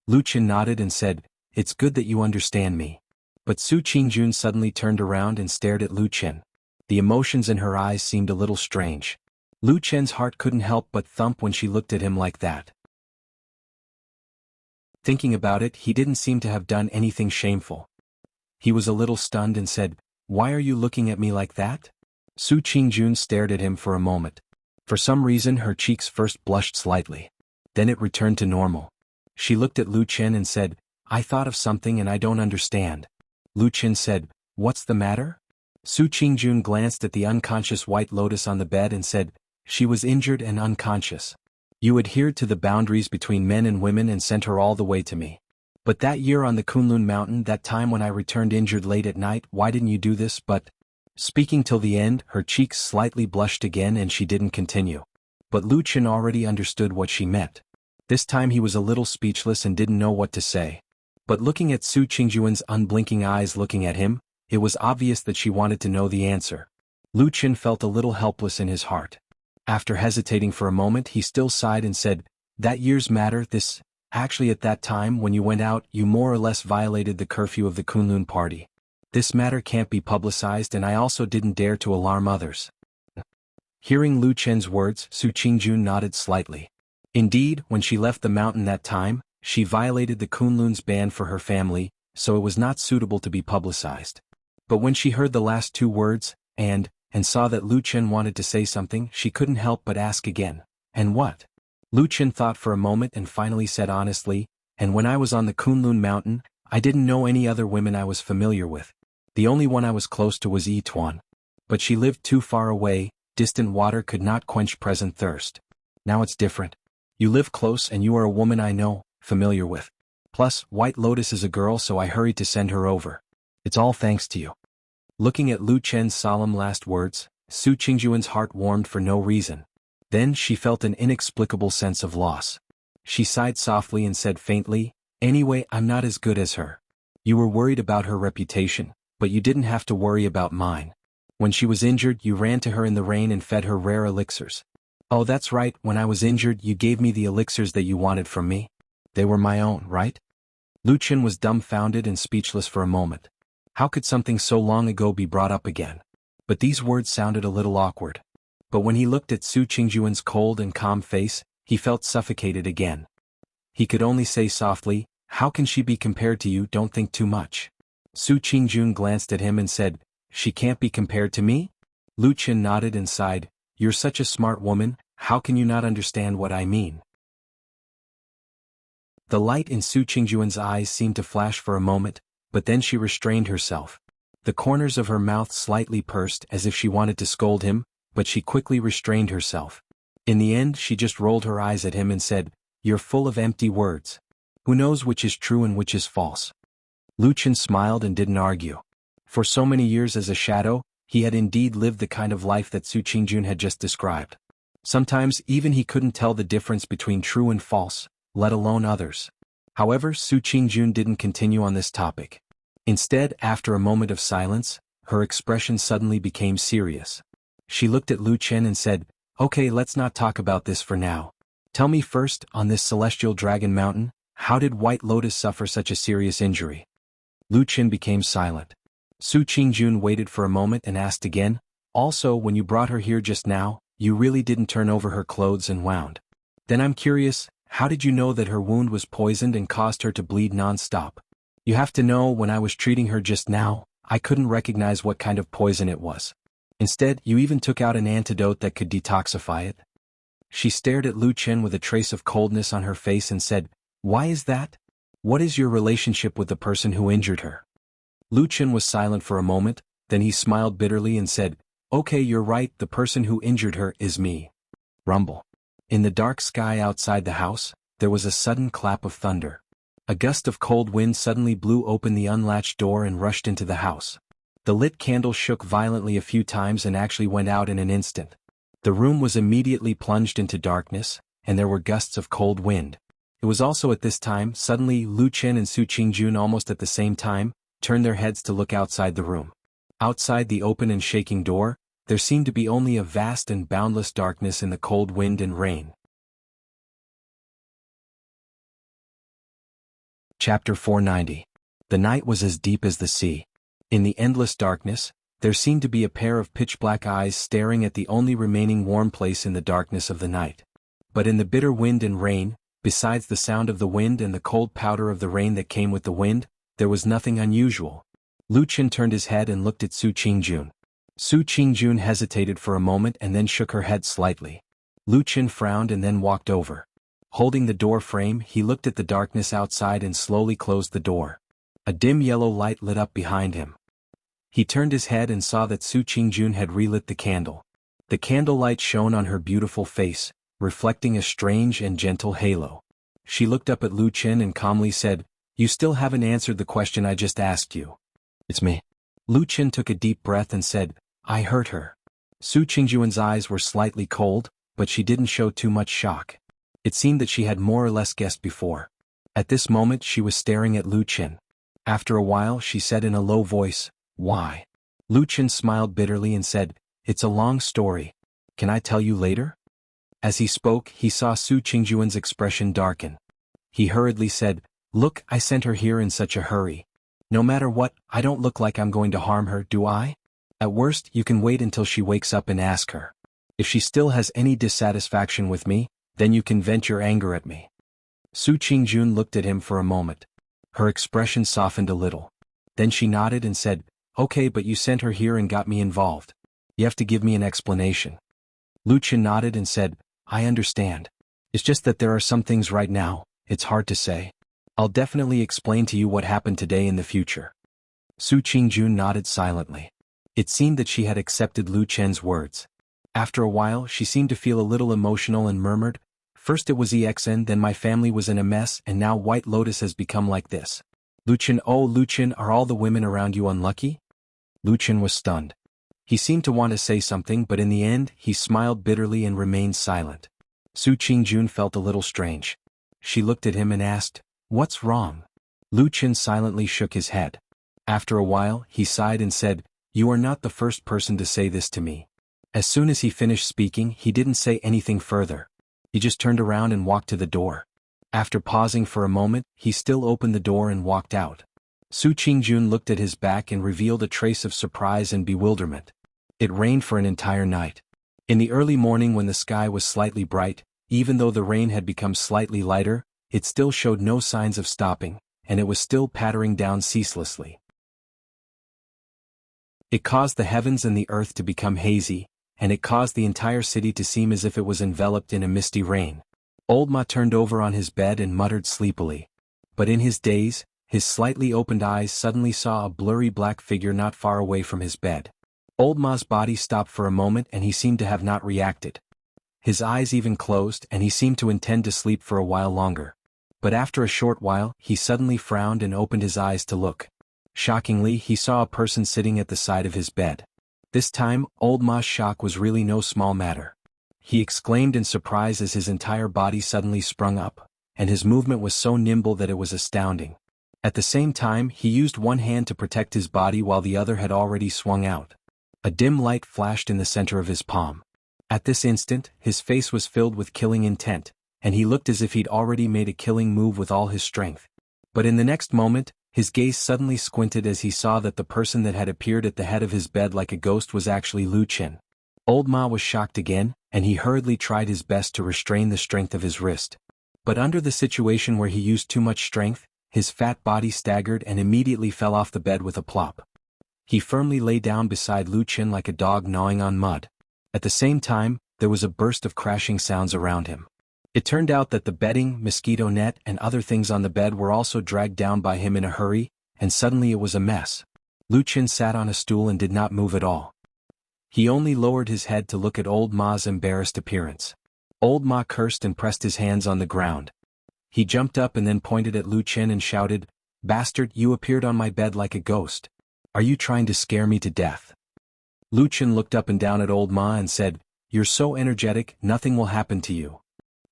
Lu Qin nodded and said, "It's good that you understand me." But Su Qingjun suddenly turned around and stared at Lu Qin. The emotions in her eyes seemed a little strange. Lu Qin's heart couldn't help but thump when she looked at him like that. Thinking about it, he didn't seem to have done anything shameful. He was a little stunned and said, "Why are you looking at me like that?" Su Qingjun stared at him for a moment. For some reason her cheeks first blushed slightly. Then it returned to normal. She looked at Lu Qin and said, "I thought of something and I don't understand." Lu Qin said, "What's the matter?" Su Qingjun glanced at the unconscious White Lotus on the bed and said, "She was injured and unconscious. You adhered to the boundaries between men and women and sent her all the way to me. But that year on the Kunlun mountain, that time when I returned injured late at night, why didn't you do this?" But, speaking till the end, her cheeks slightly blushed again and she didn't continue. But Lu Qin already understood what she meant. This time he was a little speechless and didn't know what to say. But looking at Su Qingjun's unblinking eyes looking at him, it was obvious that she wanted to know the answer. Lu Qin felt a little helpless in his heart. After hesitating for a moment he still sighed and said, "That year's matter, actually at that time when you went out you more or less violated the curfew of the Kunlun party. This matter can't be publicized and I also didn't dare to alarm others." Hearing Lu Qin's words, Su Qingjun nodded slightly. Indeed, when she left the mountain that time, she violated the Kunlun's ban for her family, so it was not suitable to be publicized. But when she heard the last two words, and saw that Lu Qin wanted to say something, she couldn't help but ask again, "And what?" Lu Qin thought for a moment and finally said honestly, "And when I was on the Kunlun mountain, I didn't know any other women I was familiar with. The only one I was close to was Yi Tuan. But she lived too far away, distant water could not quench present thirst. Now it's different. You live close and you are a woman I know, familiar with. Plus, White Lotus is a girl, so I hurried to send her over. It's all thanks to you." Looking at Lu Qin's solemn last words, Su Qingjun's heart warmed for no reason. Then she felt an inexplicable sense of loss. She sighed softly and said faintly, "Anyway, I'm not as good as her. You were worried about her reputation, but you didn't have to worry about mine. When she was injured you ran to her in the rain and fed her rare elixirs. Oh, that's right, when I was injured you gave me the elixirs that you wanted from me. They were my own, right?" Lu Qin was dumbfounded and speechless for a moment. How could something so long ago be brought up again? But these words sounded a little awkward. But when he looked at Su Qingjun's cold and calm face, he felt suffocated again. He could only say softly, "How can she be compared to you? Don't think too much." Su Qingjun glanced at him and said, "She can't be compared to me?" Lu Qin nodded and sighed, "You're such a smart woman, how can you not understand what I mean?" The light in Su Qingjun's eyes seemed to flash for a moment, but then she restrained herself. The corners of her mouth slightly pursed as if she wanted to scold him, but she quickly restrained herself. In the end she just rolled her eyes at him and said, "You're full of empty words. Who knows which is true and which is false?" Lu Qin smiled and didn't argue. For so many years as a shadow, he had indeed lived the kind of life that Su Qingjun had just described. Sometimes even he couldn't tell the difference between true and false, let alone others. However, Su Qingjun didn't continue on this topic. Instead, after a moment of silence, her expression suddenly became serious. She looked at Lu Chen and said, "Okay, let's not talk about this for now. Tell me first, on this celestial dragon mountain, how did White Lotus suffer such a serious injury?" Lu Chen became silent. Su Qingjun waited for a moment and asked again, "Also, when you brought her here just now, you really didn't turn over her clothes and wound. Then I'm curious, how did you know that her wound was poisoned and caused her to bleed non-stop? You have to know, when I was treating her just now, I couldn't recognize what kind of poison it was. Instead, you even took out an antidote that could detoxify it." She stared at Lu Chen with a trace of coldness on her face and said, "Why is that? What is your relationship with the person who injured her?" Lu Chen was silent for a moment, then he smiled bitterly and said, "Okay, you're right, the person who injured her is me." Rumble. In the dark sky outside the house, there was a sudden clap of thunder. A gust of cold wind suddenly blew open the unlatched door and rushed into the house. The lit candle shook violently a few times and actually went out in an instant. The room was immediately plunged into darkness, and there were gusts of cold wind. It was also at this time, suddenly Lu Chen and Su Qingjun almost at the same time, turned their heads to look outside the room. Outside the open and shaking door, there seemed to be only a vast and boundless darkness in the cold wind and rain. Chapter 490. The night was as deep as the sea. In the endless darkness, there seemed to be a pair of pitch-black eyes staring at the only remaining warm place in the darkness of the night. But in the bitter wind and rain, besides the sound of the wind and the cold powder of the rain that came with the wind, there was nothing unusual. Lu Chen turned his head and looked at Su Qingjun. Su Qingjun hesitated for a moment and then shook her head slightly. Lu Chen frowned and then walked over. Holding the door frame, he looked at the darkness outside and slowly closed the door. A dim yellow light lit up behind him. He turned his head and saw that Su Qingjun had relit the candle. The candlelight shone on her beautiful face, reflecting a strange and gentle halo. She looked up at Lu Chen and calmly said, "You still haven't answered the question I just asked you." "It's me." Lu Chen took a deep breath and said, "I hurt her." Su Qingjun's eyes were slightly cold, but she didn't show too much shock. It seemed that she had more or less guessed before. At this moment she was staring at Lu Chen. After a while she said in a low voice, "Why?" Lu Chen smiled bitterly and said, "It's a long story. Can I tell you later?" As he spoke, he saw Su Qingjun's expression darken. He hurriedly said, "Look, I sent her here in such a hurry. No matter what, I don't look like I'm going to harm her, do I? At worst, you can wait until she wakes up and ask her. If she still has any dissatisfaction with me, then you can vent your anger at me." Su Qingjun looked at him for a moment. Her expression softened a little. Then she nodded and said, "Okay, but you sent her here and got me involved. You have to give me an explanation." Lu Chen nodded and said, "I understand. It's just that there are some things right now, it's hard to say. I'll definitely explain to you what happened today in the future." Su Qingjun nodded silently. It seemed that she had accepted Lu Chen's words. After a while she seemed to feel a little emotional and murmured, "First it was EXN, then my family was in a mess, and now White Lotus has become like this. Lu Chen, oh Lu Chen, are all the women around you unlucky?" Lu Chen was stunned. He seemed to want to say something, but in the end he smiled bitterly and remained silent. Su Qingjun felt a little strange. She looked at him and asked, "What's wrong?" Lu Chen silently shook his head. After a while, he sighed and said, "You are not the first person to say this to me." As soon as he finished speaking, he didn't say anything further. He just turned around and walked to the door. After pausing for a moment, he still opened the door and walked out. Su Qingjun looked at his back and revealed a trace of surprise and bewilderment. It rained for an entire night. In the early morning when the sky was slightly bright, even though the rain had become slightly lighter, it still showed no signs of stopping, and it was still pattering down ceaselessly. It caused the heavens and the earth to become hazy, and it caused the entire city to seem as if it was enveloped in a misty rain. Old Ma turned over on his bed and muttered sleepily. But in his daze, his slightly opened eyes suddenly saw a blurry black figure not far away from his bed. Old Ma's body stopped for a moment and he seemed to have not reacted. His eyes even closed and he seemed to intend to sleep for a while longer. But after a short while, he suddenly frowned and opened his eyes to look. Shockingly, he saw a person sitting at the side of his bed. This time, old Ma's shock was really no small matter. He exclaimed in surprise as his entire body suddenly sprung up, and his movement was so nimble that it was astounding. At the same time, he used one hand to protect his body while the other had already swung out. A dim light flashed in the center of his palm. At this instant, his face was filled with killing intent, and he looked as if he'd already made a killing move with all his strength. But in the next moment, his gaze suddenly squinted as he saw that the person that had appeared at the head of his bed like a ghost was actually Lu Qin. Old Ma was shocked again, and he hurriedly tried his best to restrain the strength of his wrist. But under the situation where he used too much strength, his fat body staggered and immediately fell off the bed with a plop. He firmly lay down beside Lu Qin like a dog gnawing on mud. At the same time, there was a burst of crashing sounds around him. It turned out that the bedding, mosquito net, and other things on the bed were also dragged down by him in a hurry, and suddenly it was a mess. Lu Qin sat on a stool and did not move at all. He only lowered his head to look at old Ma's embarrassed appearance. Old Ma cursed and pressed his hands on the ground. He jumped up and then pointed at Lu Qin and shouted, "Bastard, you appeared on my bed like a ghost. Are you trying to scare me to death?" Lu Qin looked up and down at old Ma and said, "You're so energetic, nothing will happen to you.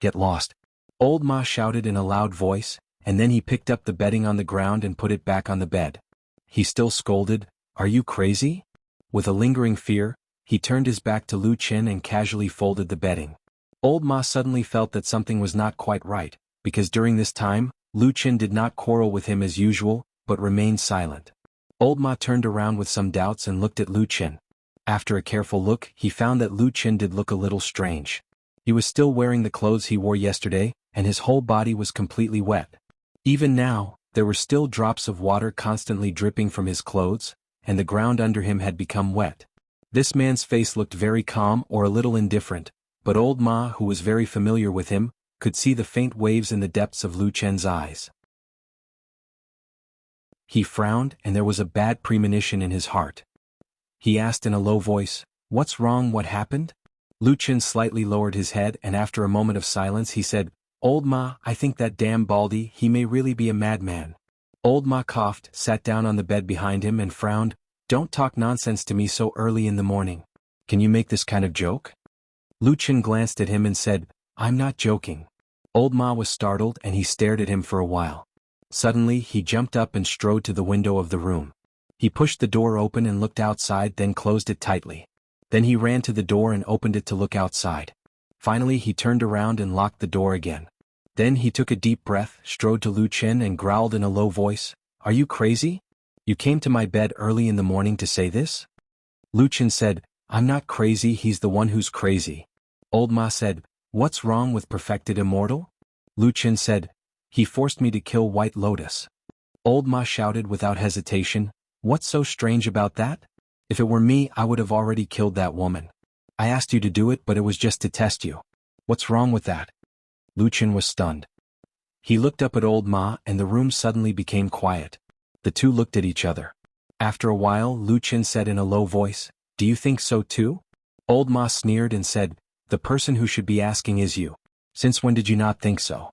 Get lost." Old Ma shouted in a loud voice, and then he picked up the bedding on the ground and put it back on the bed. He still scolded, "Are you crazy?" With a lingering fear, he turned his back to Lu Qin and casually folded the bedding. Old Ma suddenly felt that something was not quite right, because during this time, Lu Qin did not quarrel with him as usual, but remained silent. Old Ma turned around with some doubts and looked at Lu Qin. After a careful look, he found that Lu Qin did look a little strange. He was still wearing the clothes he wore yesterday, and his whole body was completely wet. Even now, there were still drops of water constantly dripping from his clothes, and the ground under him had become wet. This man's face looked very calm or a little indifferent, but old Ma, who was very familiar with him, could see the faint waves in the depths of Lu Qin's eyes. He frowned, and there was a bad premonition in his heart. He asked in a low voice, "What's wrong, what happened?" Lu Qin slightly lowered his head and after a moment of silence he said, "Old Ma, I think that damn Baldy, he may really be a madman." Old Ma coughed, sat down on the bed behind him and frowned, "Don't talk nonsense to me so early in the morning. Can you make this kind of joke?" Lu Qin glanced at him and said, "I'm not joking." Old Ma was startled and he stared at him for a while. Suddenly he jumped up and strode to the window of the room. He pushed the door open and looked outside, then closed it tightly. Then he ran to the door and opened it to look outside. Finally he turned around and locked the door again. Then he took a deep breath, strode to Lu Qin and growled in a low voice, "Are you crazy? You came to my bed early in the morning to say this?" Lu Qin said, "I'm not crazy, he's the one who's crazy." Old Ma said, "What's wrong with Perfected Immortal?" Lu Qin said, "He forced me to kill White Lotus." Old Ma shouted without hesitation, "What's so strange about that? If it were me, I would have already killed that woman. I asked you to do it, but it was just to test you. What's wrong with that?" Lu Qin was stunned. He looked up at old Ma and the room suddenly became quiet. The two looked at each other. After a while, Lu Qin said in a low voice, "Do you think so too?" Old Ma sneered and said, "The person who should be asking is you. Since when did you not think so?"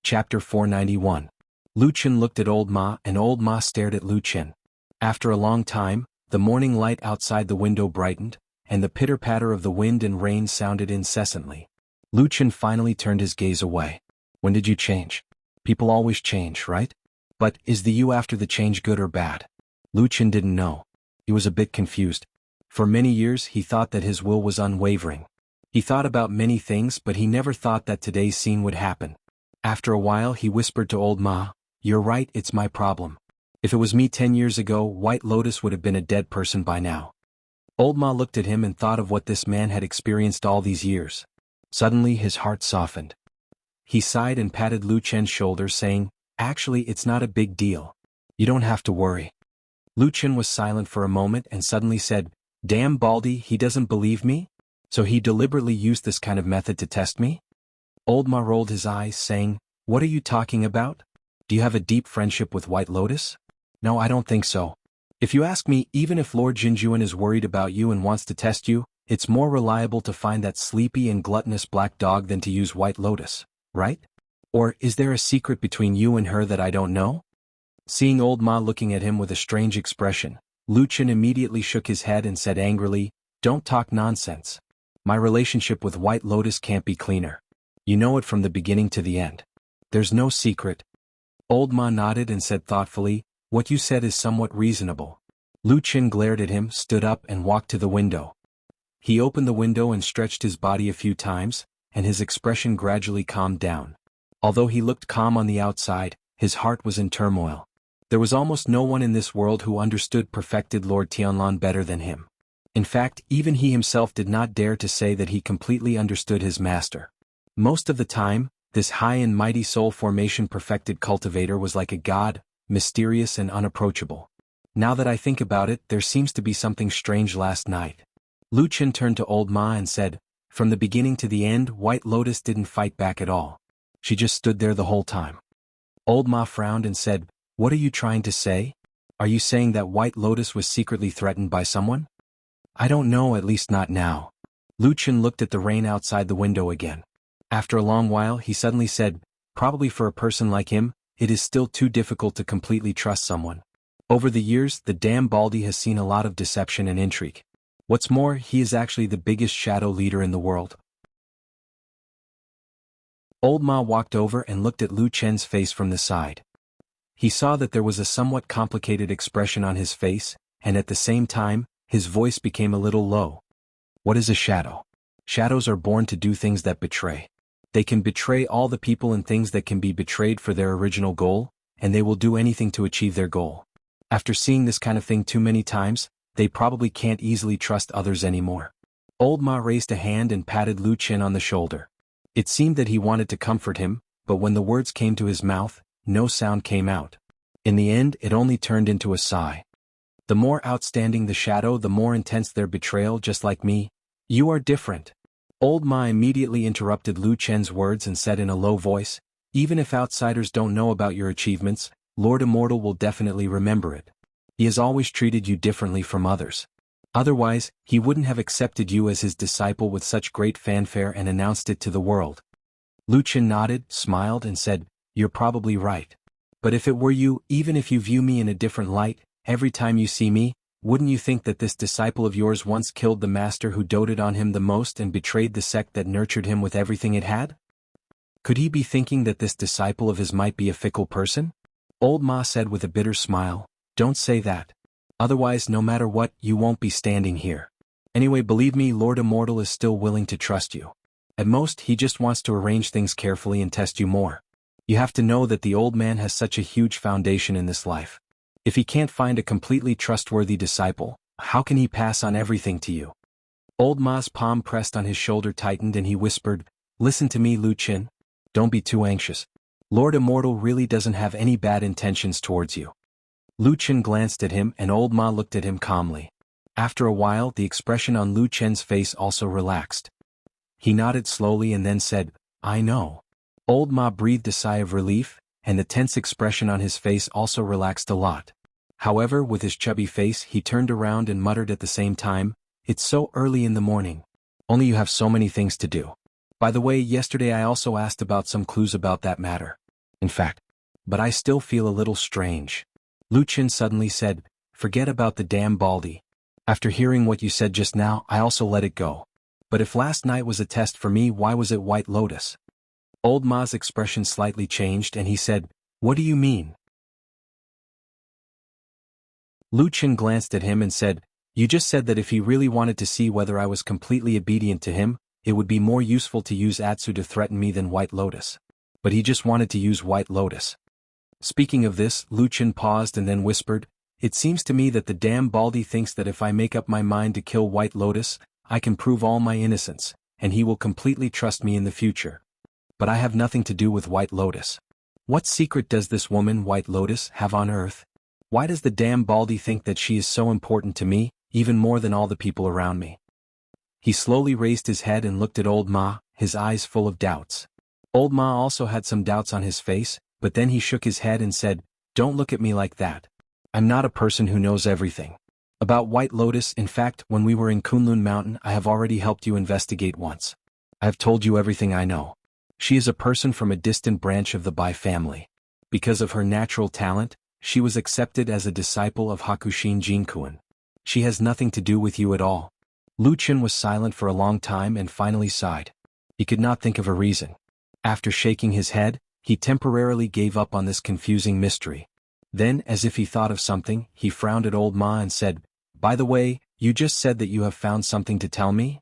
Chapter 491. Lu Qin looked at old Ma and old Ma stared at Lu Qin. After a long time, the morning light outside the window brightened, and the pitter-patter of the wind and rain sounded incessantly. Lu Qin finally turned his gaze away. "When did you change? People always change, right? But, is the you after the change good or bad?" Lu Qin didn't know. He was a bit confused. For many years he thought that his will was unwavering. He thought about many things but he never thought that today's scene would happen. After a while he whispered to old Ma, "You're right, it's my problem. If it was me 10 years ago, White Lotus would have been a dead person by now." Old Ma looked at him and thought of what this man had experienced all these years. Suddenly his heart softened. He sighed and patted Lu Qin's shoulder saying, "Actually it's not a big deal. You don't have to worry." Lu Qin was silent for a moment and suddenly said, "Damn Baldy, he doesn't believe me? So he deliberately used this kind of method to test me?" Old Ma rolled his eyes, saying, "What are you talking about? Do you have a deep friendship with White Lotus?" "No, I don't think so. If you ask me, even if Lord Jinjuan is worried about you and wants to test you, it's more reliable to find that sleepy and gluttonous black dog than to use White Lotus, right?" Or is there a secret between you and her that I don't know? Seeing old Ma looking at him with a strange expression, Lu Chen immediately shook his head and said angrily, "Don't talk nonsense. My relationship with White Lotus can't be cleaner. You know it from the beginning to the end. There's no secret." Old Ma nodded and said thoughtfully, "What you said is somewhat reasonable." Lu Chen glared at him, stood up and walked to the window. He opened the window and stretched his body a few times, and his expression gradually calmed down. Although he looked calm on the outside, his heart was in turmoil. There was almost no one in this world who understood perfected Lord Tianlan better than him. In fact, even he himself did not dare to say that he completely understood his master. Most of the time, this high and mighty soul formation perfected cultivator was like a god, mysterious and unapproachable. Now that I think about it, there seems to be something strange last night. Lu Chen turned to old Ma and said, "From the beginning to the end, White Lotus didn't fight back at all. She just stood there the whole time." Old Ma frowned and said, "What are you trying to say? Are you saying that White Lotus was secretly threatened by someone?" "I don't know, at least not now." Lu Chen looked at the rain outside the window again. After a long while he suddenly said, "Probably for a person like him, it is still too difficult to completely trust someone. Over the years, the damn Baldy has seen a lot of deception and intrigue. What's more, he is actually the biggest shadow leader in the world." Old Ma walked over and looked at Lu Chen's face from the side. He saw that there was a somewhat complicated expression on his face, and at the same time, his voice became a little low. "What is a shadow? Shadows are born to do things that betray. They can betray all the people and things that can be betrayed for their original goal, and they will do anything to achieve their goal. After seeing this kind of thing too many times, they probably can't easily trust others anymore." Old Ma raised a hand and patted Lu Chen on the shoulder. It seemed that he wanted to comfort him, but when the words came to his mouth, no sound came out. In the end, it only turned into a sigh. "The more outstanding the shadow, the more intense their betrayal, just like me. You are different." Old Ma immediately interrupted Lu Chen's words and said in a low voice, "Even if outsiders don't know about your achievements, Lord Immortal will definitely remember it. He has always treated you differently from others. Otherwise, he wouldn't have accepted you as his disciple with such great fanfare and announced it to the world." Lu Chen nodded, smiled and said, "You're probably right. But if it were you, even if you view me in a different light, every time you see me, wouldn't you think that this disciple of yours once killed the master who doted on him the most and betrayed the sect that nurtured him with everything it had? Could he be thinking that this disciple of his might be a fickle person?" Old Ma said with a bitter smile, "Don't say that. Otherwise, no matter what, you won't be standing here. Anyway, believe me, Lord Immortal is still willing to trust you. At most, he just wants to arrange things carefully and test you more. You have to know that the old man has such a huge foundation in this life. If he can't find a completely trustworthy disciple, how can he pass on everything to you?" Old Ma's palm pressed on his shoulder tightened and he whispered, "Listen to me, Lu Chen. Don't be too anxious. Lord Immortal really doesn't have any bad intentions towards you." Lu Chen glanced at him and Old Ma looked at him calmly. After a while, the expression on Lu Chen's face also relaxed. He nodded slowly and then said, "I know." Old Ma breathed a sigh of relief, and the tense expression on his face also relaxed a lot. However, with his chubby face he turned around and muttered at the same time, "It's so early in the morning. Only you have so many things to do. By the way, yesterday I also asked about some clues about that matter. In fact, but I still feel a little strange." Lu Chen suddenly said, "Forget about the damn Baldy. After hearing what you said just now, I also let it go. But if last night was a test for me, why was it White Lotus?" Old Ma's expression slightly changed and he said, "What do you mean?" Lu Chen glanced at him and said, "You just said that if he really wanted to see whether I was completely obedient to him, it would be more useful to use Atsu to threaten me than White Lotus. But he just wanted to use White Lotus." Speaking of this, Lu Chen paused and then whispered, "It seems to me that the damn Baldy thinks that if I make up my mind to kill White Lotus, I can prove all my innocence, and he will completely trust me in the future. But I have nothing to do with White Lotus. What secret does this woman, White Lotus, have on Earth? Why does the damn Baldy think that she is so important to me, even more than all the people around me?" He slowly raised his head and looked at Old Ma, his eyes full of doubts. Old Ma also had some doubts on his face, but then he shook his head and said, "Don't look at me like that. I'm not a person who knows everything. About White Lotus, in fact, when we were in Kunlun Mountain, I have already helped you investigate once. I have told you everything I know. She is a person from a distant branch of the Bai family. Because of her natural talent, she was accepted as a disciple of Hakushin Jinkuan. She has nothing to do with you at all. Lu Chen was silent for a long time and finally sighed. He could not think of a reason. After shaking his head, he temporarily gave up on this confusing mystery. Then, as if he thought of something, he frowned at old Ma and said, "By the way, you just said that you have found something to tell me?"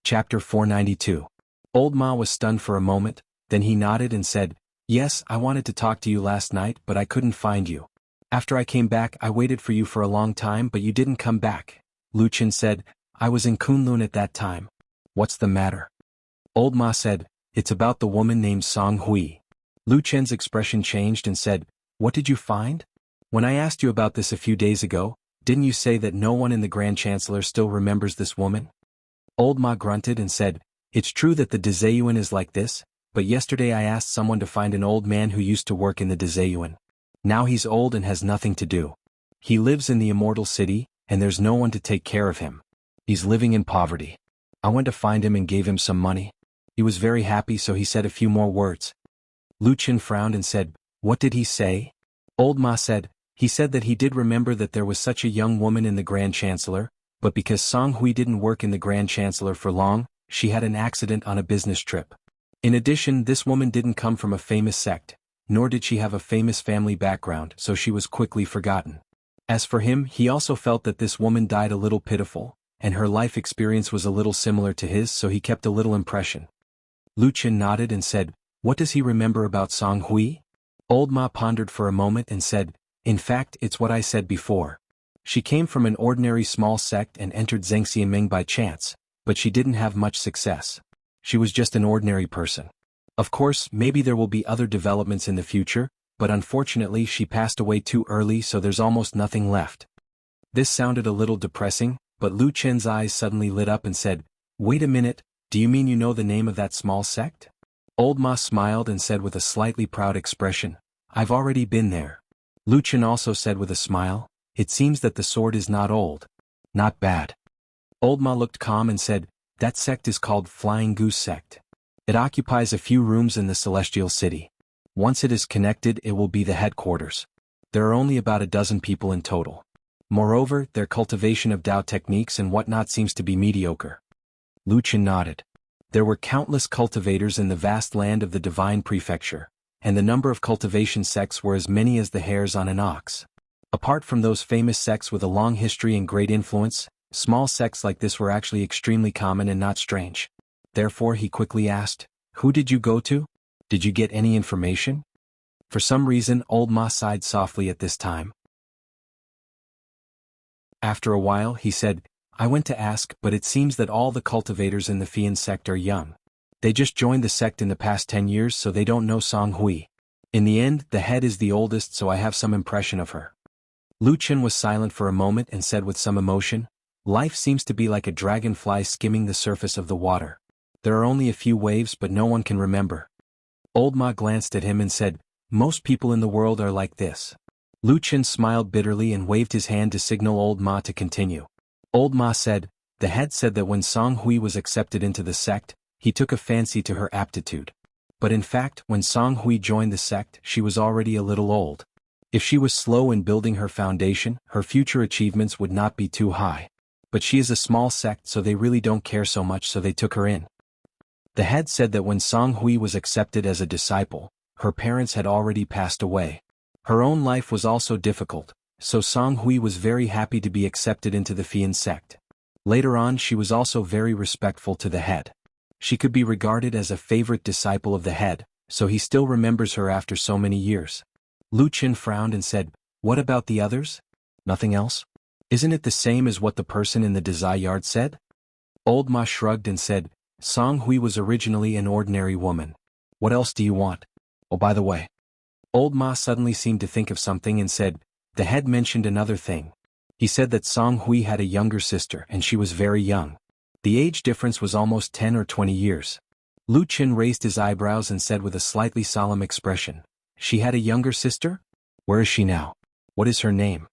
Chapter 492. Old Ma was stunned for a moment, then he nodded and said, "Yes, I wanted to talk to you last night but I couldn't find you. After I came back I waited for you for a long time but you didn't come back." Lu Chen said, "I was in Kunlun at that time." "What's the matter?" Old Ma said, "It's about the woman named Song Hui." Lu Chen's expression changed and said, "What did you find? When I asked you about this a few days ago, didn't you say that no one in the Grand Chancellor still remembers this woman?" Old Ma grunted and said, "It's true that the Dezayuan is like this, but yesterday I asked someone to find an old man who used to work in the Dezayuan. Now he's old and has nothing to do. He lives in the Immortal City, and there's no one to take care of him. He's living in poverty. I went to find him and gave him some money. He was very happy so he said a few more words." Lu Chen frowned and said, "What did he say?" Old Ma said, "He said that he did remember that there was such a young woman in the Grand Chancellor, but because Song Hui didn't work in the Grand Chancellor for long, she had an accident on a business trip. In addition, this woman didn't come from a famous sect, nor did she have a famous family background, so she was quickly forgotten. As for him, he also felt that this woman died a little pitiful, and her life experience was a little similar to his, so he kept a little impression." Lu Chen nodded and said, "What does he remember about Song Hui?" Old Ma pondered for a moment and said, "In fact, it's what I said before. She came from an ordinary small sect and entered Zhengxianming by chance, but she didn't have much success. She was just an ordinary person. Of course, maybe there will be other developments in the future, but unfortunately she passed away too early so there's almost nothing left." This sounded a little depressing, but Lu Chen's eyes suddenly lit up and said, "Wait a minute, do you mean you know the name of that small sect?" Old Ma smiled and said with a slightly proud expression, "I've already been there." Lu Chen also said with a smile, "It seems that the sword is not old. Not bad." Old Ma looked calm and said, "That sect is called Flying Goose Sect. It occupies a few rooms in the Celestial City. Once it is connected it will be the headquarters. There are only about a dozen people in total. Moreover, their cultivation of Dao techniques and whatnot seems to be mediocre." Lu Chen nodded. There were countless cultivators in the vast land of the Divine Prefecture, and the number of cultivation sects were as many as the hairs on an ox. Apart from those famous sects with a long history and great influence, small sects like this were actually extremely common and not strange. Therefore he quickly asked, "Who did you go to? Did you get any information?" For some reason old Ma sighed softly at this time. After a while he said, "I went to ask, but it seems that all the cultivators in the Fian sect are young. They just joined the sect in the past 10 years so they don't know Song Hui. In the end, the head is the oldest so I have some impression of her." Lu Chen was silent for a moment and said with some emotion, "Life seems to be like a dragonfly skimming the surface of the water. There are only a few waves but no one can remember." Old Ma glanced at him and said, "Most people in the world are like this." Lu Chen smiled bitterly and waved his hand to signal Old Ma to continue. Old Ma said, "The head said that when Song Hui was accepted into the sect, he took a fancy to her aptitude. But in fact, when Song Hui joined the sect, she was already a little old. If she was slow in building her foundation, her future achievements would not be too high. But she is a small sect so they really don't care so much so they took her in." The head said that when Song Hui was accepted as a disciple, her parents had already passed away. Her own life was also difficult, so Song Hui was very happy to be accepted into the Fian sect. Later on she was also very respectful to the head. She could be regarded as a favorite disciple of the head, so he still remembers her after so many years. Lu Chen frowned and said, "What about the others? Nothing else? Isn't it the same as what the person in the Desai yard said?" Old Ma shrugged and said, "Song Hui was originally an ordinary woman. What else do you want? Oh, by the way." Old Ma suddenly seemed to think of something and said, "The head mentioned another thing. He said that Song Hui had a younger sister and she was very young. The age difference was almost 10 or 20 years." Lu Chen raised his eyebrows and said with a slightly solemn expression, "She had a younger sister? Where is she now? What is her name?"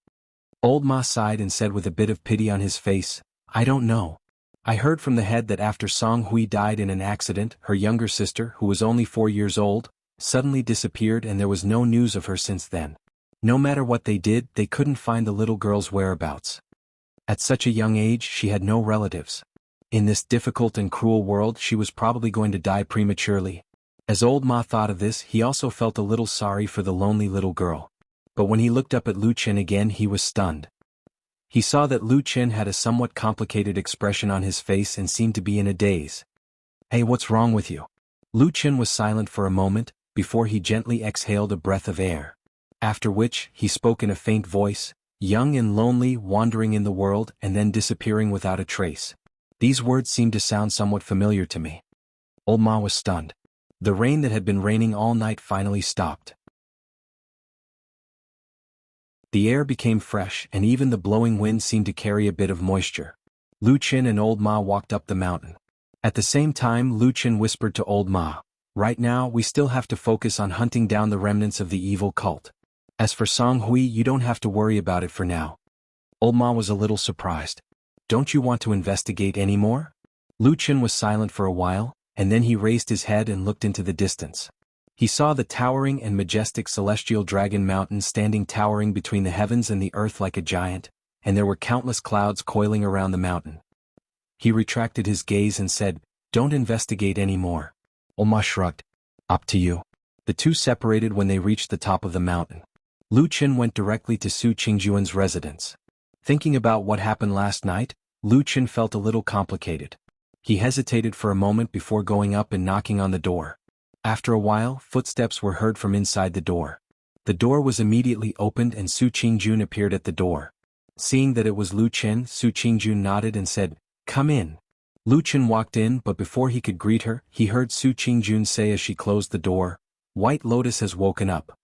Old Ma sighed and said with a bit of pity on his face, "I don't know. I heard from the head that after Song Hui died in an accident, her younger sister, who was only 4 years old, suddenly disappeared and there was no news of her since then. No matter what they did, they couldn't find the little girl's whereabouts. At such a young age, she had no relatives. In this difficult and cruel world, she was probably going to die prematurely. As old Ma thought of this, he also felt a little sorry for the lonely little girl. But when he looked up at Lu Qin again, he was stunned. He saw that Lu Qin had a somewhat complicated expression on his face and seemed to be in a daze. "Hey, what's wrong with you?" Lu Qin was silent for a moment, before he gently exhaled a breath of air. After which, he spoke in a faint voice, "Young and lonely, wandering in the world and then disappearing without a trace." These words seemed to sound somewhat familiar to me. Old Ma was stunned. The rain that had been raining all night finally stopped. The air became fresh and even the blowing wind seemed to carry a bit of moisture. Lu Qin and Old Ma walked up the mountain. At the same time, Lu Qin whispered to Old Ma, "Right now, we still have to focus on hunting down the remnants of the evil cult. As for Song Hui, you don't have to worry about it for now." Old Ma was a little surprised. "Don't you want to investigate any more?" Lu Qin was silent for a while, and then he raised his head and looked into the distance. He saw the towering and majestic celestial dragon mountain standing towering between the heavens and the earth like a giant, and there were countless clouds coiling around the mountain. He retracted his gaze and said, "Don't investigate any more." Old Ma shrugged. "Up to you." The two separated when they reached the top of the mountain. Lu Qin went directly to Su Qingjuan's residence. Thinking about what happened last night, Lu Qin felt a little complicated. He hesitated for a moment before going up and knocking on the door. After a while, footsteps were heard from inside the door. The door was immediately opened and Su Qingjun appeared at the door. Seeing that it was Lu Qin, Su Qingjun nodded and said, "Come in." Lu Qin walked in, but before he could greet her, he heard Su Qingjun say as she closed the door, "White Lotus has woken up."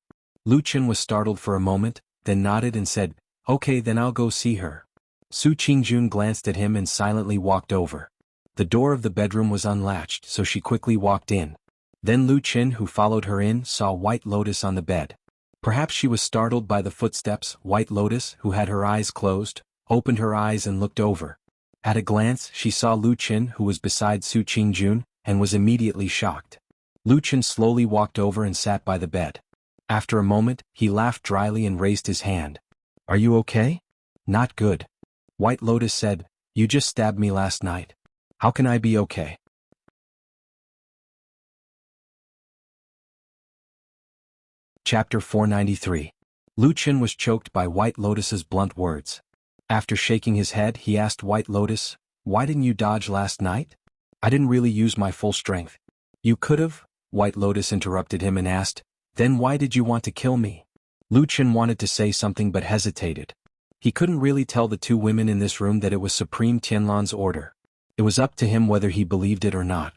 Lu Qin was startled for a moment, then nodded and said, "Okay, then I'll go see her." Su Qingjun glanced at him and silently walked over. The door of the bedroom was unlatched, so she quickly walked in. Then Lu Qin, who followed her in, saw White Lotus on the bed. Perhaps she was startled by the footsteps. White Lotus, who had her eyes closed, opened her eyes and looked over. At a glance, she saw Lu Qin, who was beside Su Qingjun, and was immediately shocked. Lu Qin slowly walked over and sat by the bed. After a moment, he laughed dryly and raised his hand. "Are you okay?" "Not good." White Lotus said, "You just stabbed me last night. How can I be okay?" Chapter 493. Lu Qin was choked by White Lotus's blunt words. After shaking his head, he asked White Lotus, "Why didn't you dodge last night?" "I didn't really use my full strength." "You could've?" White Lotus interrupted him and asked, "Then why did you want to kill me?" Lu Qin wanted to say something but hesitated. He couldn't really tell the two women in this room that it was Supreme Tianlan's order. It was up to him whether he believed it or not.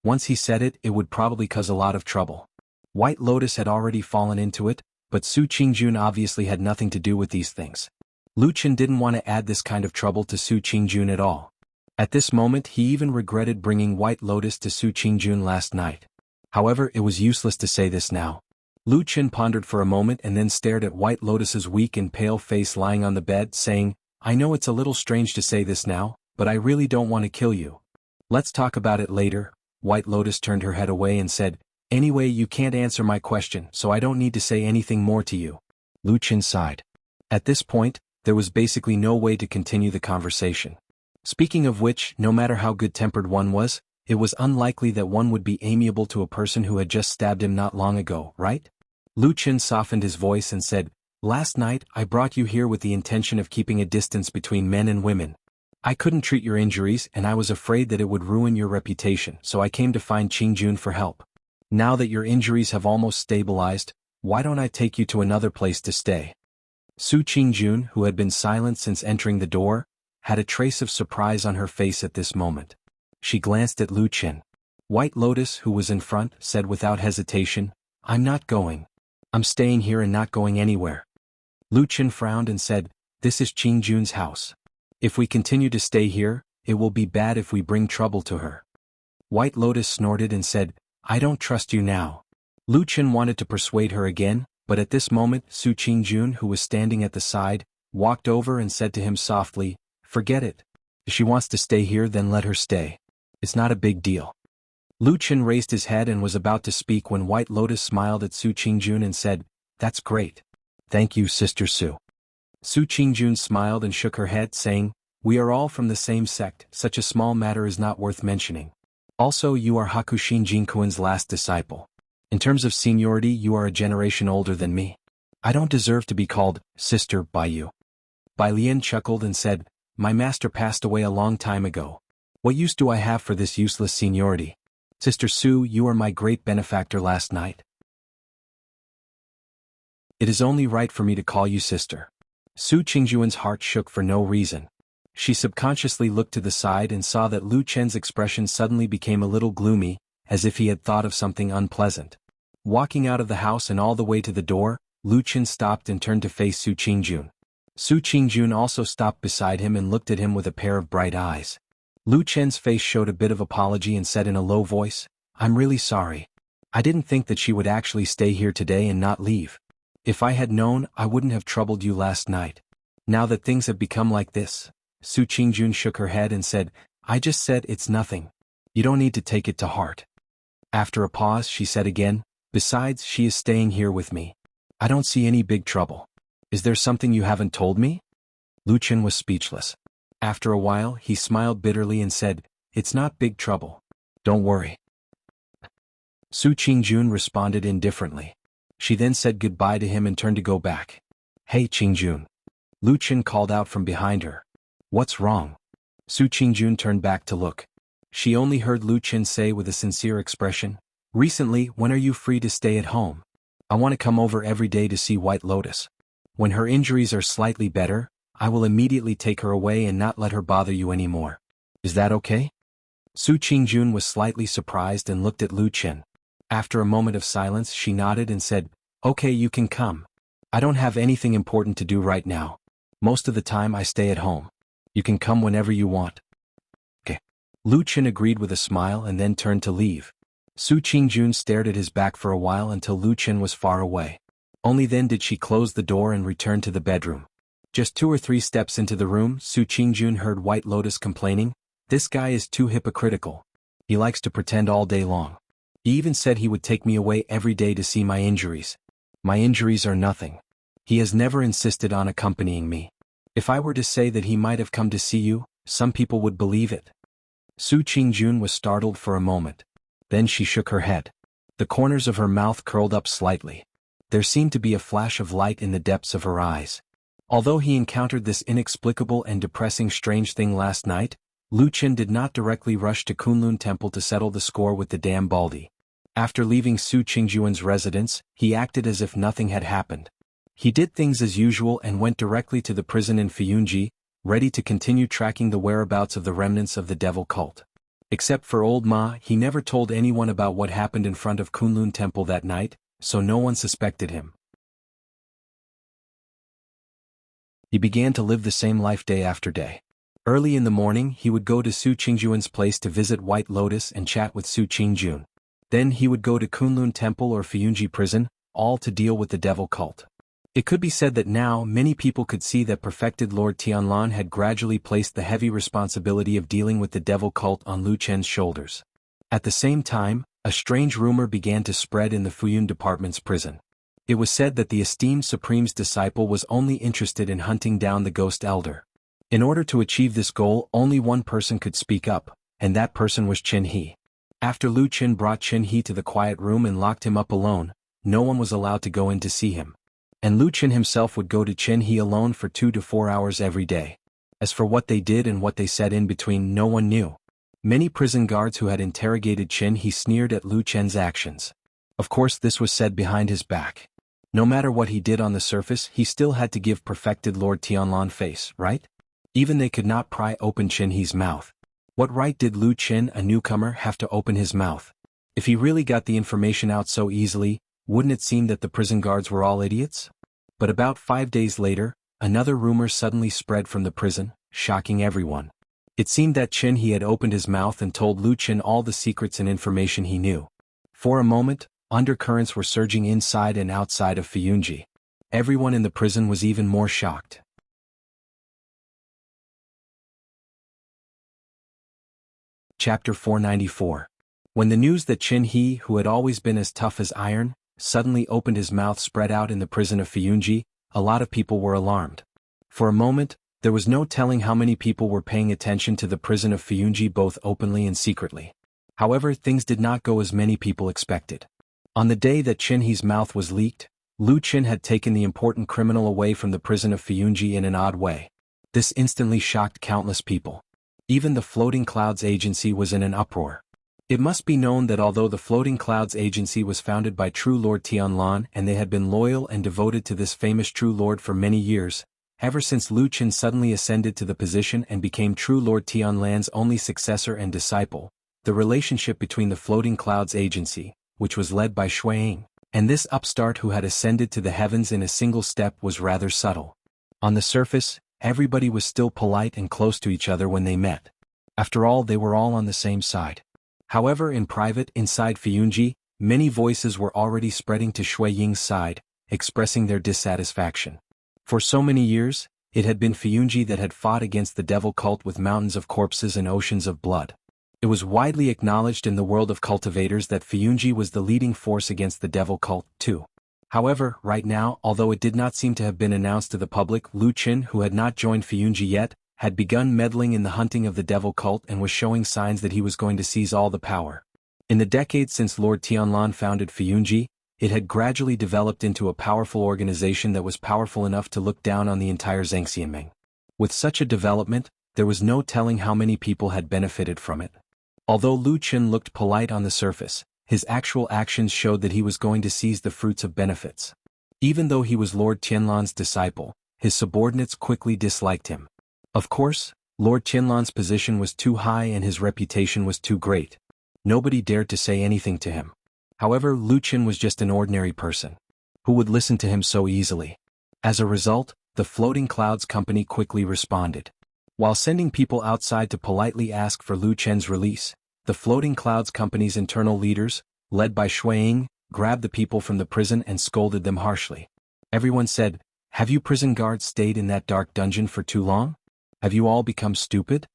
Once he said it, it would probably cause a lot of trouble. White Lotus had already fallen into it, but Su Qingjun obviously had nothing to do with these things. Lu Qin didn't want to add this kind of trouble to Su Qingjun at all. At this moment he even regretted bringing White Lotus to Su Qingjun last night. However, it was useless to say this now. Lu Qin pondered for a moment and then stared at White Lotus's weak and pale face lying on the bed, saying, "I know it's a little strange to say this now, but I really don't want to kill you. Let's talk about it later." White Lotus turned her head away and said, "Anyway, you can't answer my question, so I don't need to say anything more to you." Lu Qin sighed. At this point, there was basically no way to continue the conversation. Speaking of which, no matter how good-tempered one was, it was unlikely that one would be amiable to a person who had just stabbed him not long ago, right? Lu Qin softened his voice and said, "Last night, I brought you here with the intention of keeping a distance between men and women. I couldn't treat your injuries and I was afraid that it would ruin your reputation, so I came to find Qingjun for help. Now that your injuries have almost stabilized, why don't I take you to another place to stay?" Su Qingjun, who had been silent since entering the door, had a trace of surprise on her face at this moment. She glanced at Lu Qin. White Lotus, who was in front, said without hesitation, "I'm not going. I'm staying here and not going anywhere." Lu Qin frowned and said, "This is Qingjun's house. If we continue to stay here, it will be bad if we bring trouble to her." White Lotus snorted and said, "I don't trust you now." Lu Qin wanted to persuade her again, but at this moment Su Qingjun, who was standing at the side, walked over and said to him softly, "Forget it. If she wants to stay here, then let her stay. It's not a big deal. Lu Chen raised his head and was about to speak when White Lotus smiled at Su Qingjun and said, "That's great. Thank you, Sister Su." Su Qingjun smiled and shook her head, saying, "We are all from the same sect, such a small matter is not worth mentioning. Also, you are Hakushin Jinkuan's last disciple. In terms of seniority, you are a generation older than me. I don't deserve to be called sister by you." Bai Lian chuckled and said, "My master passed away a long time ago. What use do I have for this useless seniority? Sister Su, you are my great benefactor last night. It is only right for me to call you sister." Su Qingjuan's heart shook for no reason. She subconsciously looked to the side and saw that Lu Chen's expression suddenly became a little gloomy, as if he had thought of something unpleasant. Walking out of the house and all the way to the door, Lu Chen stopped and turned to face Su Qingjun. Su Qingjun also stopped beside him and looked at him with a pair of bright eyes. Lu Chen's face showed a bit of apology and said in a low voice, "I'm really sorry. I didn't think that she would actually stay here today and not leave. If I had known, I wouldn't have troubled you last night. Now that things have become like this." Su Qingjun shook her head and said, "I just said it's nothing. You don't need to take it to heart." After a pause, she said again, "Besides, she is staying here with me. I don't see any big trouble. Is there something you haven't told me?" Lu Chen was speechless. After a while, he smiled bitterly and said, "It's not big trouble. Don't worry." Su Qingjun responded indifferently. She then said goodbye to him and turned to go back. "Hey Qingjun." Lu Chen called out from behind her. "What's wrong?" Su Qingjun turned back to look. She only heard Lu Chen say with a sincere expression, "Recently, when are you free to stay at home? I want to come over every day to see White Lotus. When her injuries are slightly better, I will immediately take her away and not let her bother you anymore. Is that okay?" Su Qingjun was slightly surprised and looked at Lu Chen. After a moment of silence, she nodded and said, "Okay, you can come. I don't have anything important to do right now. Most of the time I stay at home. You can come whenever you want." "Okay." Lu Chen agreed with a smile and then turned to leave. Su Qingjun stared at his back for a while until Lu Chen was far away. Only then did she close the door and return to the bedroom. Just 2 or 3 steps into the room, Su Qingjun heard White Lotus complaining, "This guy is too hypocritical. He likes to pretend all day long. He even said he would take me away every day to see my injuries. My injuries are nothing. He has never insisted on accompanying me. If I were to say that he might have come to see you, some people would believe it." Su Qingjun was startled for a moment. Then she shook her head. The corners of her mouth curled up slightly. There seemed to be a flash of light in the depths of her eyes. Although he encountered this inexplicable and depressing strange thing last night, Lu Chen did not directly rush to Kunlun Temple to settle the score with the damn Baldi. After leaving Su Qingjuan's residence, he acted as if nothing had happened. He did things as usual and went directly to the prison in Fiyunji, ready to continue tracking the whereabouts of the remnants of the devil cult. Except for old Ma, he never told anyone about what happened in front of Kunlun Temple that night, so no one suspected him. He began to live the same life day after day. Early in the morning, he would go to Su Qingjuan's place to visit White Lotus and chat with Su Qingjun. Then he would go to Kunlun Temple or Fiyunji prison, all to deal with the devil cult. It could be said that now many people could see that perfected Lord Tianlan had gradually placed the heavy responsibility of dealing with the devil cult on Lu Chen's shoulders. At the same time, a strange rumor began to spread in the Fuyun Department's prison. It was said that the esteemed Supreme's disciple was only interested in hunting down the Ghost Elder. In order to achieve this goal, only one person could speak up, and that person was Qin He. After Lu Chen brought Qin He to the quiet room and locked him up alone, no one was allowed to go in to see him. And Lu Chen himself would go to Qin He alone for 2 to 4 hours every day. As for what they did and what they said in between, no one knew. Many prison guards who had interrogated Qin He sneered at Lu Chen's actions. Of course, this was said behind his back. No matter what he did on the surface, he still had to give perfected Lord Tianlan face, right? Even they could not pry open Qin He's mouth. What right did Lu Chen, a newcomer, have to open his mouth? If he really got the information out so easily, wouldn't it seem that the prison guards were all idiots? But about 5 days later, another rumor suddenly spread from the prison, shocking everyone. It seemed that Qin He had opened his mouth and told Lu Chen all the secrets and information he knew. For a moment, undercurrents were surging inside and outside of Fiyunji. Everyone in the prison was even more shocked. Chapter 494. When the news that Qin He, who had always been as tough as iron, suddenly opened his mouth spread out in the prison of Fiyunji, a lot of people were alarmed. For a moment, there was no telling how many people were paying attention to the prison of Fiyunji both openly and secretly. However, things did not go as many people expected. On the day that Qin He's mouth was leaked, Lu Qin had taken the important criminal away from the prison of Fiyunji in an odd way. This instantly shocked countless people. Even the Floating Clouds Agency was in an uproar. It must be known that although the Floating Clouds Agency was founded by True Lord Tianlan and they had been loyal and devoted to this famous True Lord for many years, ever since Lu Qin suddenly ascended to the position and became True Lord Tianlan's only successor and disciple, the relationship between the Floating Clouds Agency, which was led by Xueying, and this upstart who had ascended to the heavens in a single step was rather subtle. On the surface, everybody was still polite and close to each other when they met. After all, they were all on the same side. However, in private, inside Fiyunji, many voices were already spreading to Xueying's side, expressing their dissatisfaction. For so many years, it had been Fiyunji that had fought against the devil cult with mountains of corpses and oceans of blood. It was widely acknowledged in the world of cultivators that Fiyunji was the leading force against the devil cult, too. However, right now, although it did not seem to have been announced to the public, Lu Qin, who had not joined Fiyunji yet, had begun meddling in the hunting of the devil cult and was showing signs that he was going to seize all the power. In the decades since Lord Tianlan founded Fiyunji, it had gradually developed into a powerful organization that was powerful enough to look down on the entire Zhangxianmeng. With such a development, there was no telling how many people had benefited from it. Although Lu Qin looked polite on the surface, his actual actions showed that he was going to seize the fruits of benefits. Even though he was Lord Tianlan's disciple, his subordinates quickly disliked him. Of course, Lord Tianlan's position was too high and his reputation was too great. Nobody dared to say anything to him. However, Lu Qin was just an ordinary person. Who would listen to him so easily? As a result, the Floating Clouds Company quickly responded. While sending people outside to politely ask for Lu Qin's release, the Floating Clouds Company's internal leaders, led by Xueying, grabbed the people from the prison and scolded them harshly. Everyone said, "Have you prison guards stayed in that dark dungeon for too long? Have you all become stupid?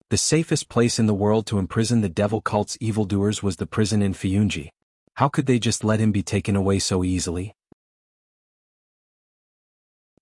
The safest place in the world to imprison the devil cult's evildoers was the prison in Fiyunji. How could they just let him be taken away so easily?"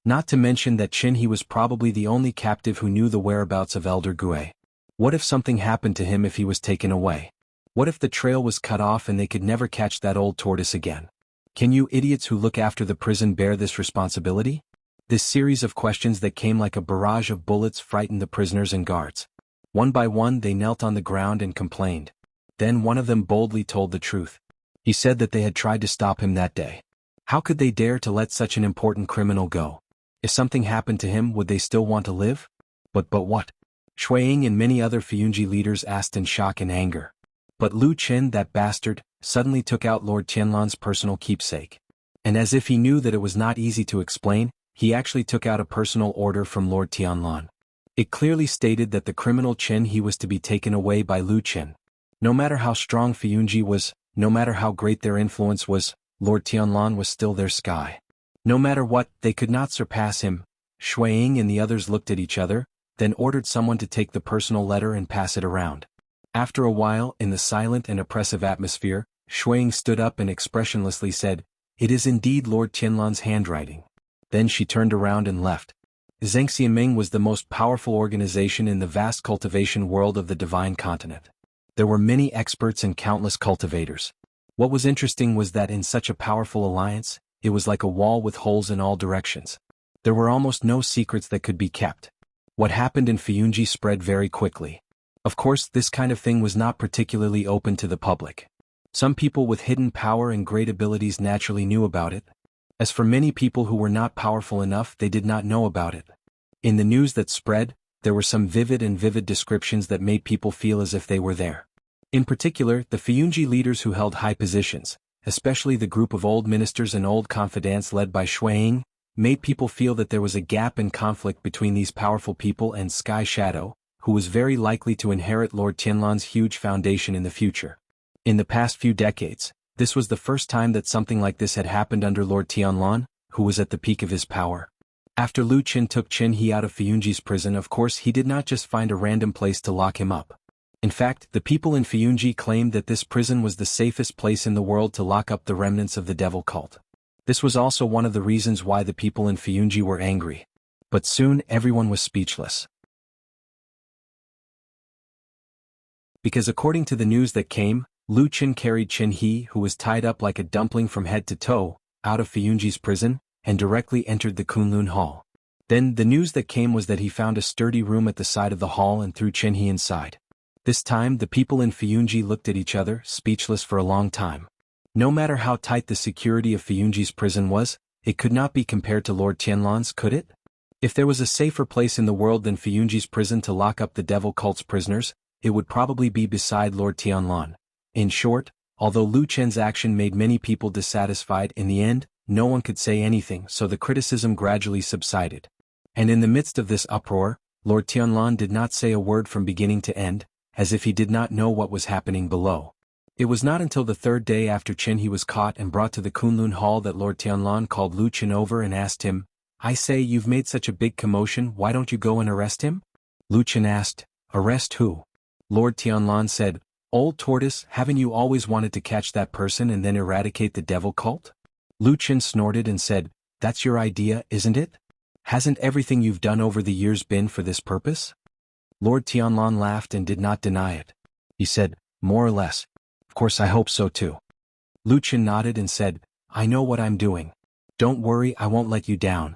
Not to mention that Qin He was probably the only captive who knew the whereabouts of Elder Gue. What if something happened to him if he was taken away? What if the trail was cut off and they could never catch that old tortoise again? Can you idiots who look after the prison bear this responsibility? This series of questions that came like a barrage of bullets frightened the prisoners and guards. One by one they knelt on the ground and complained. Then one of them boldly told the truth. He said that they had tried to stop him that day. How could they dare to let such an important criminal go? If something happened to him, would they still want to live? But what? Xueying and many other Fiyunji leaders asked in shock and anger. But Lu Qin, that bastard, suddenly took out Lord Tianlan's personal keepsake. And as if he knew that it was not easy to explain, he actually took out a personal order from Lord Tianlan. It clearly stated that the criminal Qin He was to be taken away by Lu Qin. No matter how strong Fiyunji was, no matter how great their influence was, Lord Tianlan was still their sky. No matter what, they could not surpass him. Xueying and the others looked at each other, then ordered someone to take the personal letter and pass it around. After a while, in the silent and oppressive atmosphere, Xueying stood up and expressionlessly said, "It is indeed Lord Tianlan's handwriting." Then she turned around and left. Zhangxianmeng was the most powerful organization in the vast cultivation world of the Divine Continent. There were many experts and countless cultivators. What was interesting was that in such a powerful alliance, it was like a wall with holes in all directions. There were almost no secrets that could be kept. What happened in Fiyunji spread very quickly. Of course, this kind of thing was not particularly open to the public. Some people with hidden power and great abilities naturally knew about it. As for many people who were not powerful enough, they did not know about it. In the news that spread, there were some vivid descriptions that made people feel as if they were there. In particular, the Fiyunji leaders who held high positions, especially the group of old ministers and old confidants led by Xueying, made people feel that there was a gap and conflict between these powerful people and Sky Shadow, who was very likely to inherit Lord Tianlan's huge foundation in the future. In the past few decades, this was the first time that something like this had happened under Lord Tianlan, who was at the peak of his power. After Lu Qin took Qin He out of Fiyunji's prison, of course he did not just find a random place to lock him up. In fact, the people in Fiyunji claimed that this prison was the safest place in the world to lock up the remnants of the devil cult. This was also one of the reasons why the people in Fiyunji were angry. But soon everyone was speechless. Because according to the news that came, Lu Qin carried Qin He, who was tied up like a dumpling from head to toe, out of Fiyunji's prison, and directly entered the Kunlun Hall. Then the news that came was that he found a sturdy room at the side of the hall and threw Qin He inside. This time the people in Fiyunji looked at each other, speechless for a long time. No matter how tight the security of Fiyunji's prison was, it could not be compared to Lord Tianlan's, could it? If there was a safer place in the world than Fiyunji's prison to lock up the devil cult's prisoners, it would probably be beside Lord Tianlan. In short, although Lu Chen's action made many people dissatisfied, in the end, no one could say anything, so the criticism gradually subsided. And in the midst of this uproar, Lord Tianlan did not say a word from beginning to end, as if he did not know what was happening below. It was not until the third day after Qin He was caught and brought to the Kunlun Hall that Lord Tianlan called Lu Qin over and asked him, "I say, you've made such a big commotion, why don't you go and arrest him?" Lu Qin asked, "Arrest who?" Lord Tianlan said, "Old tortoise, haven't you always wanted to catch that person and then eradicate the devil cult?" Lu Qin snorted and said, "That's your idea, isn't it? Hasn't everything you've done over the years been for this purpose?" Lord Tianlan laughed and did not deny it. He said, "More or less. Of course I hope so too." Lu Qin nodded and said, "I know what I'm doing. Don't worry, I won't let you down."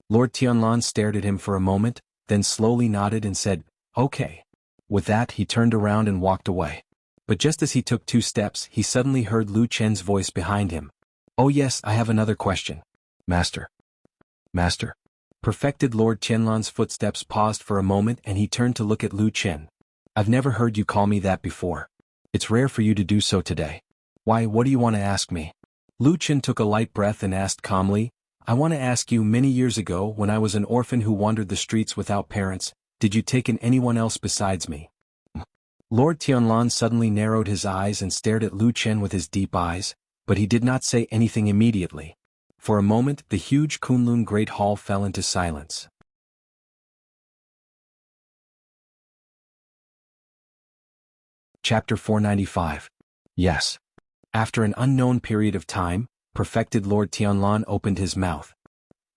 Lord Tianlan stared at him for a moment, then slowly nodded and said, "Okay." With that he turned around and walked away. But just as he took 2 steps, he suddenly heard Lu Chen's voice behind him. "Oh yes, I have another question." "Master." "Master?" Perfected Lord Tianlan's footsteps paused for a moment and he turned to look at Lu Chen. "I've never heard you call me that before. It's rare for you to do so today. Why, what do you want to ask me?" Lu Chen took a light breath and asked calmly, "I want to ask you, many years ago when I was an orphan who wandered the streets without parents, did you take in anyone else besides me?" Lord Tianlan suddenly narrowed his eyes and stared at Lu Chen with his deep eyes, but he did not say anything immediately. For a moment the huge Kunlun Great Hall fell into silence. Chapter 495. Yes. After an unknown period of time, perfected Lord Tianlan opened his mouth.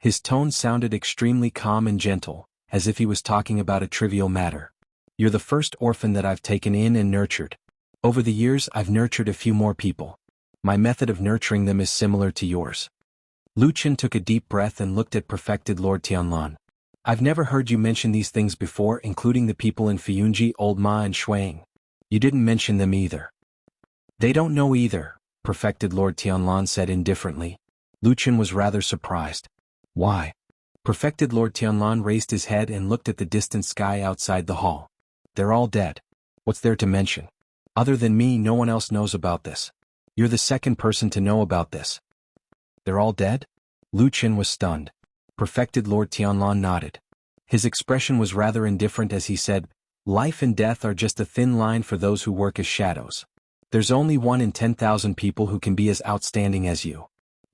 His tone sounded extremely calm and gentle, as if he was talking about a trivial matter. "You're the first orphan that I've taken in and nurtured. Over the years I've nurtured a few more people. My method of nurturing them is similar to yours." Lu Qin took a deep breath and looked at perfected Lord Tianlan. "I've never heard you mention these things before, including the people in Fiyunji, Old Ma and Shuang. You didn't mention them either." "They don't know either," perfected Lord Tianlan said indifferently. Lu Qin was rather surprised. "Why?" Perfected Lord Tianlan raised his head and looked at the distant sky outside the hall. "They're all dead. What's there to mention? Other than me, no one else knows about this. You're the second person to know about this." "They're all dead?" Lu Qin was stunned. Perfected Lord Tianlan nodded. His expression was rather indifferent as he said, "Life and death are just a thin line for those who work as shadows. There's only 1 in 10,000 people who can be as outstanding as you.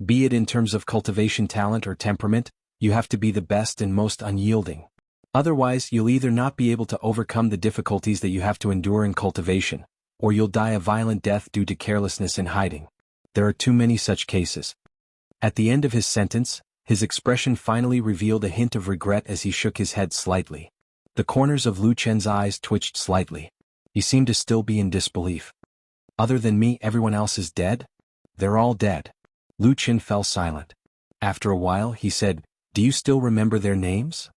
Be it in terms of cultivation talent or temperament, you have to be the best and most unyielding. Otherwise you'll either not be able to overcome the difficulties that you have to endure in cultivation, or you'll die a violent death due to carelessness in hiding. There are too many such cases." At the end of his sentence, his expression finally revealed a hint of regret as he shook his head slightly. The corners of Lu Chen's eyes twitched slightly. He seemed to still be in disbelief. "Other than me, everyone else is dead?" "They're all dead." Lu Chen fell silent. After a while he said, "Do you still remember their names?"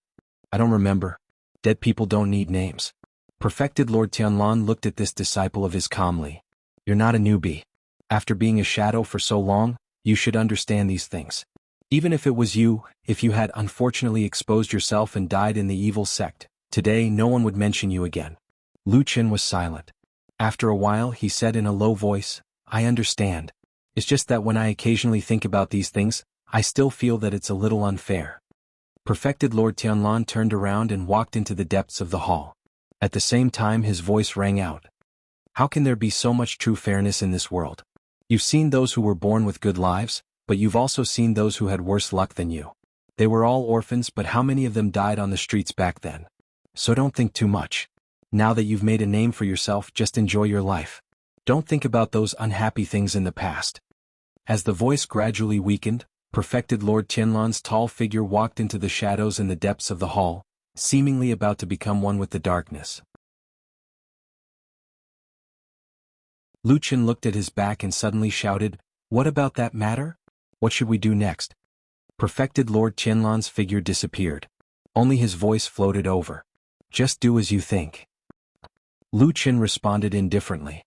"I don't remember. Dead people don't need names." Perfected Lord Tianlan looked at this disciple of his calmly. "You're not a newbie. After being a shadow for so long, you should understand these things. Even if it was you, if you had unfortunately exposed yourself and died in the evil sect, today no one would mention you again." Lu Chen was silent. After a while he said in a low voice, "I understand. It's just that when I occasionally think about these things, I still feel that it's a little unfair." Perfected Lord Tianlan turned around and walked into the depths of the hall. At the same time his voice rang out. "How can there be so much true fairness in this world? You've seen those who were born with good lives, but you've also seen those who had worse luck than you. They were all orphans, but how many of them died on the streets back then? So don't think too much. Now that you've made a name for yourself, just enjoy your life. Don't think about those unhappy things in the past. As the voice gradually weakened, perfected Lord Tianlan's tall figure walked into the shadows in the depths of the hall, seemingly about to become one with the darkness. Lu Qin looked at his back and suddenly shouted, "What about that matter? What should we do next?" Perfected Lord Tianlan's figure disappeared. Only his voice floated over. "Just do as you think." Lu Qin responded indifferently.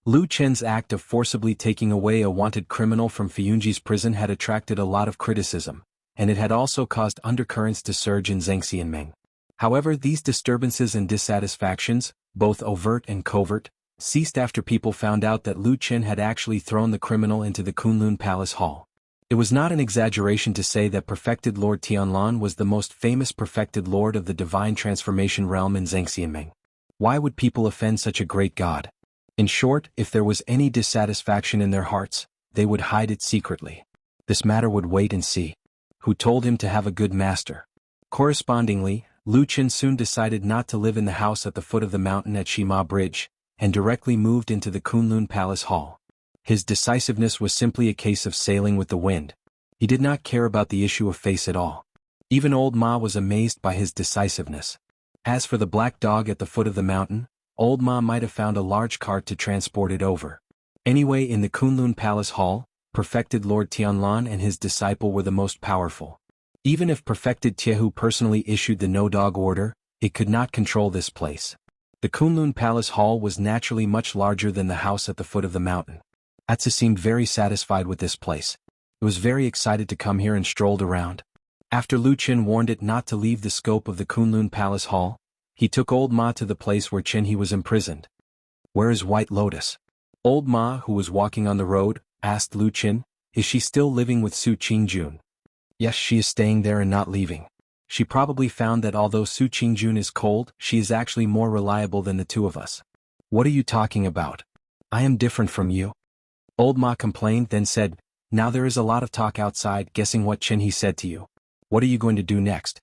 Lu Qin's act of forcibly taking away a wanted criminal from Fiyunji's prison had attracted a lot of criticism, and it had also caused undercurrents to surge in Zhengxianmeng. However, these disturbances and dissatisfactions, both overt and covert, ceased after people found out that Lu Qin had actually thrown the criminal into the Kunlun Palace Hall. It was not an exaggeration to say that perfected Lord Tianlan was the most famous perfected lord of the divine transformation realm in Zhengxianmeng. Why would people offend such a great god? In short, if there was any dissatisfaction in their hearts, they would hide it secretly. This matter would wait and see. Who told him to have a good master? Correspondingly, Lu Qin soon decided not to live in the house at the foot of the mountain at Shima Bridge, and directly moved into the Kunlun Palace Hall. His decisiveness was simply a case of sailing with the wind. He did not care about the issue of face at all. Even old Ma was amazed by his decisiveness. As for the black dog at the foot of the mountain, old Ma might have found a large cart to transport it over. Anyway, in the Kunlun Palace Hall, perfected Lord Tianlan and his disciple were the most powerful. Even if perfected Tiehu personally issued the no-dog order, it could not control this place. The Kunlun Palace Hall was naturally much larger than the house at the foot of the mountain. Atsu seemed very satisfied with this place. It was very excited to come here and strolled around. After Lu Qin warned it not to leave the scope of the Kunlun Palace Hall, he took old Ma to the place where Qin He was imprisoned. "Where is White Lotus?" Old Ma, who was walking on the road, asked Lu Qin, "Is she still living with Su Qingjun?" "Yes, she is staying there and not leaving. She probably found that although Su Qingjun is cold, she is actually more reliable than the two of us." "What are you talking about? I am different from you." Old Ma complained, then said, "Now there is a lot of talk outside guessing what Qin He said to you. What are you going to do next?"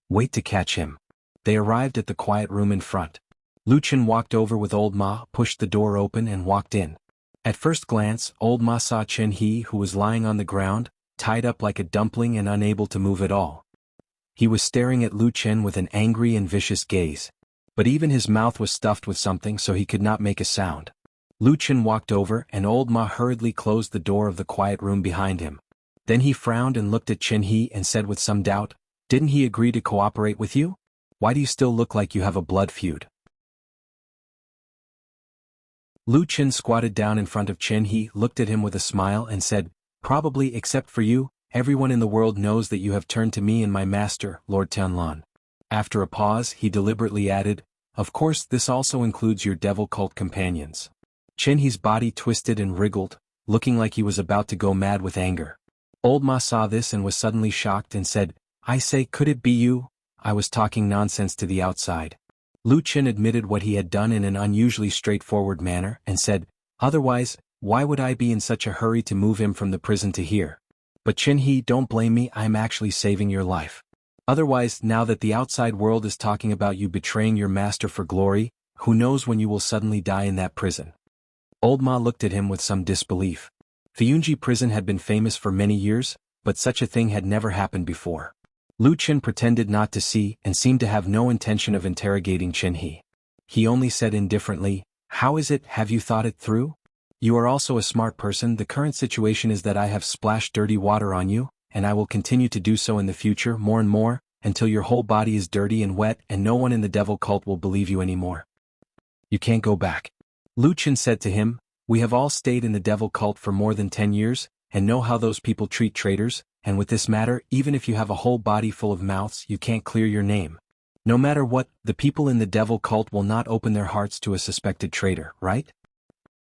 "Wait to catch him." They arrived at the quiet room in front. Lu Qin walked over with old Ma, pushed the door open and walked in. At first glance, old Ma saw Qin He, who was lying on the ground, tied up like a dumpling and unable to move at all. He was staring at Lu Qin with an angry and vicious gaze. But even his mouth was stuffed with something, so he could not make a sound. Lu Qin walked over and old Ma hurriedly closed the door of the quiet room behind him. Then he frowned and looked at Qin He and said with some doubt, "Didn't he agree to cooperate with you? Why do you still look like you have a blood feud?" Lu Qin squatted down in front of Qin He, looked at him with a smile and said, "Probably except for you, everyone in the world knows that you have turned to me and my master, Lord Tianlan." After a pause, he deliberately added, "Of course this also includes your devil cult companions." Qin He's body twisted and wriggled, looking like he was about to go mad with anger. Old Ma saw this and was suddenly shocked and said, "I say, could it be you? I was talking nonsense to the outside." Lu Qin admitted what he had done in an unusually straightforward manner and said, "Otherwise, why would I be in such a hurry to move him from the prison to here? But Qin He, don't blame me, I'm actually saving your life. Otherwise, now that the outside world is talking about you betraying your master for glory, who knows when you will suddenly die in that prison." Old Ma looked at him with some disbelief. Fiyunji prison had been famous for many years, but such a thing had never happened before. Lu Qin pretended not to see and seemed to have no intention of interrogating Qin He. He only said indifferently, "How is it, have you thought it through? You are also a smart person. The current situation is that I have splashed dirty water on you, and I will continue to do so in the future more and more, until your whole body is dirty and wet and no one in the devil cult will believe you anymore. You can't go back." Lu Qin said to him, "We have all stayed in the devil cult for more than 10 years, and know how those people treat traitors, and with this matter, even if you have a whole body full of mouths, you can't clear your name. No matter what, the people in the devil cult will not open their hearts to a suspected traitor, right?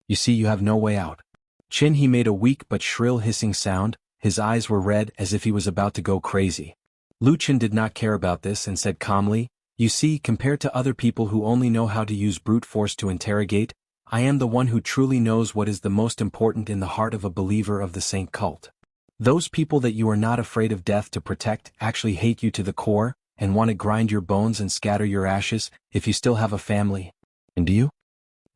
You see, you have no way out." Qin He made a weak but shrill hissing sound, his eyes were red as if he was about to go crazy. Lu Qin did not care about this and said calmly, "You see, compared to other people who only know how to use brute force to interrogate, I am the one who truly knows what is the most important in the heart of a believer of the Saint cult. Those people that you are not afraid of death to protect actually hate you to the core, and want to grind your bones and scatter your ashes, if you still have a family. And do you?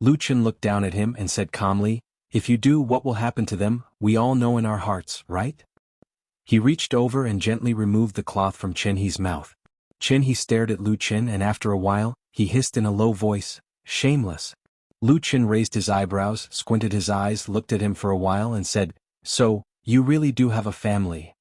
Lu Chen looked down at him and said calmly, if you do, what will happen to them, we all know in our hearts, right? He reached over and gently removed the cloth from Chen He's mouth. Chen He stared at Lu Chen, and after a while, he hissed in a low voice, shameless. Lu Chen raised his eyebrows, squinted his eyes, looked at him for a while and said, so, you really do have a family.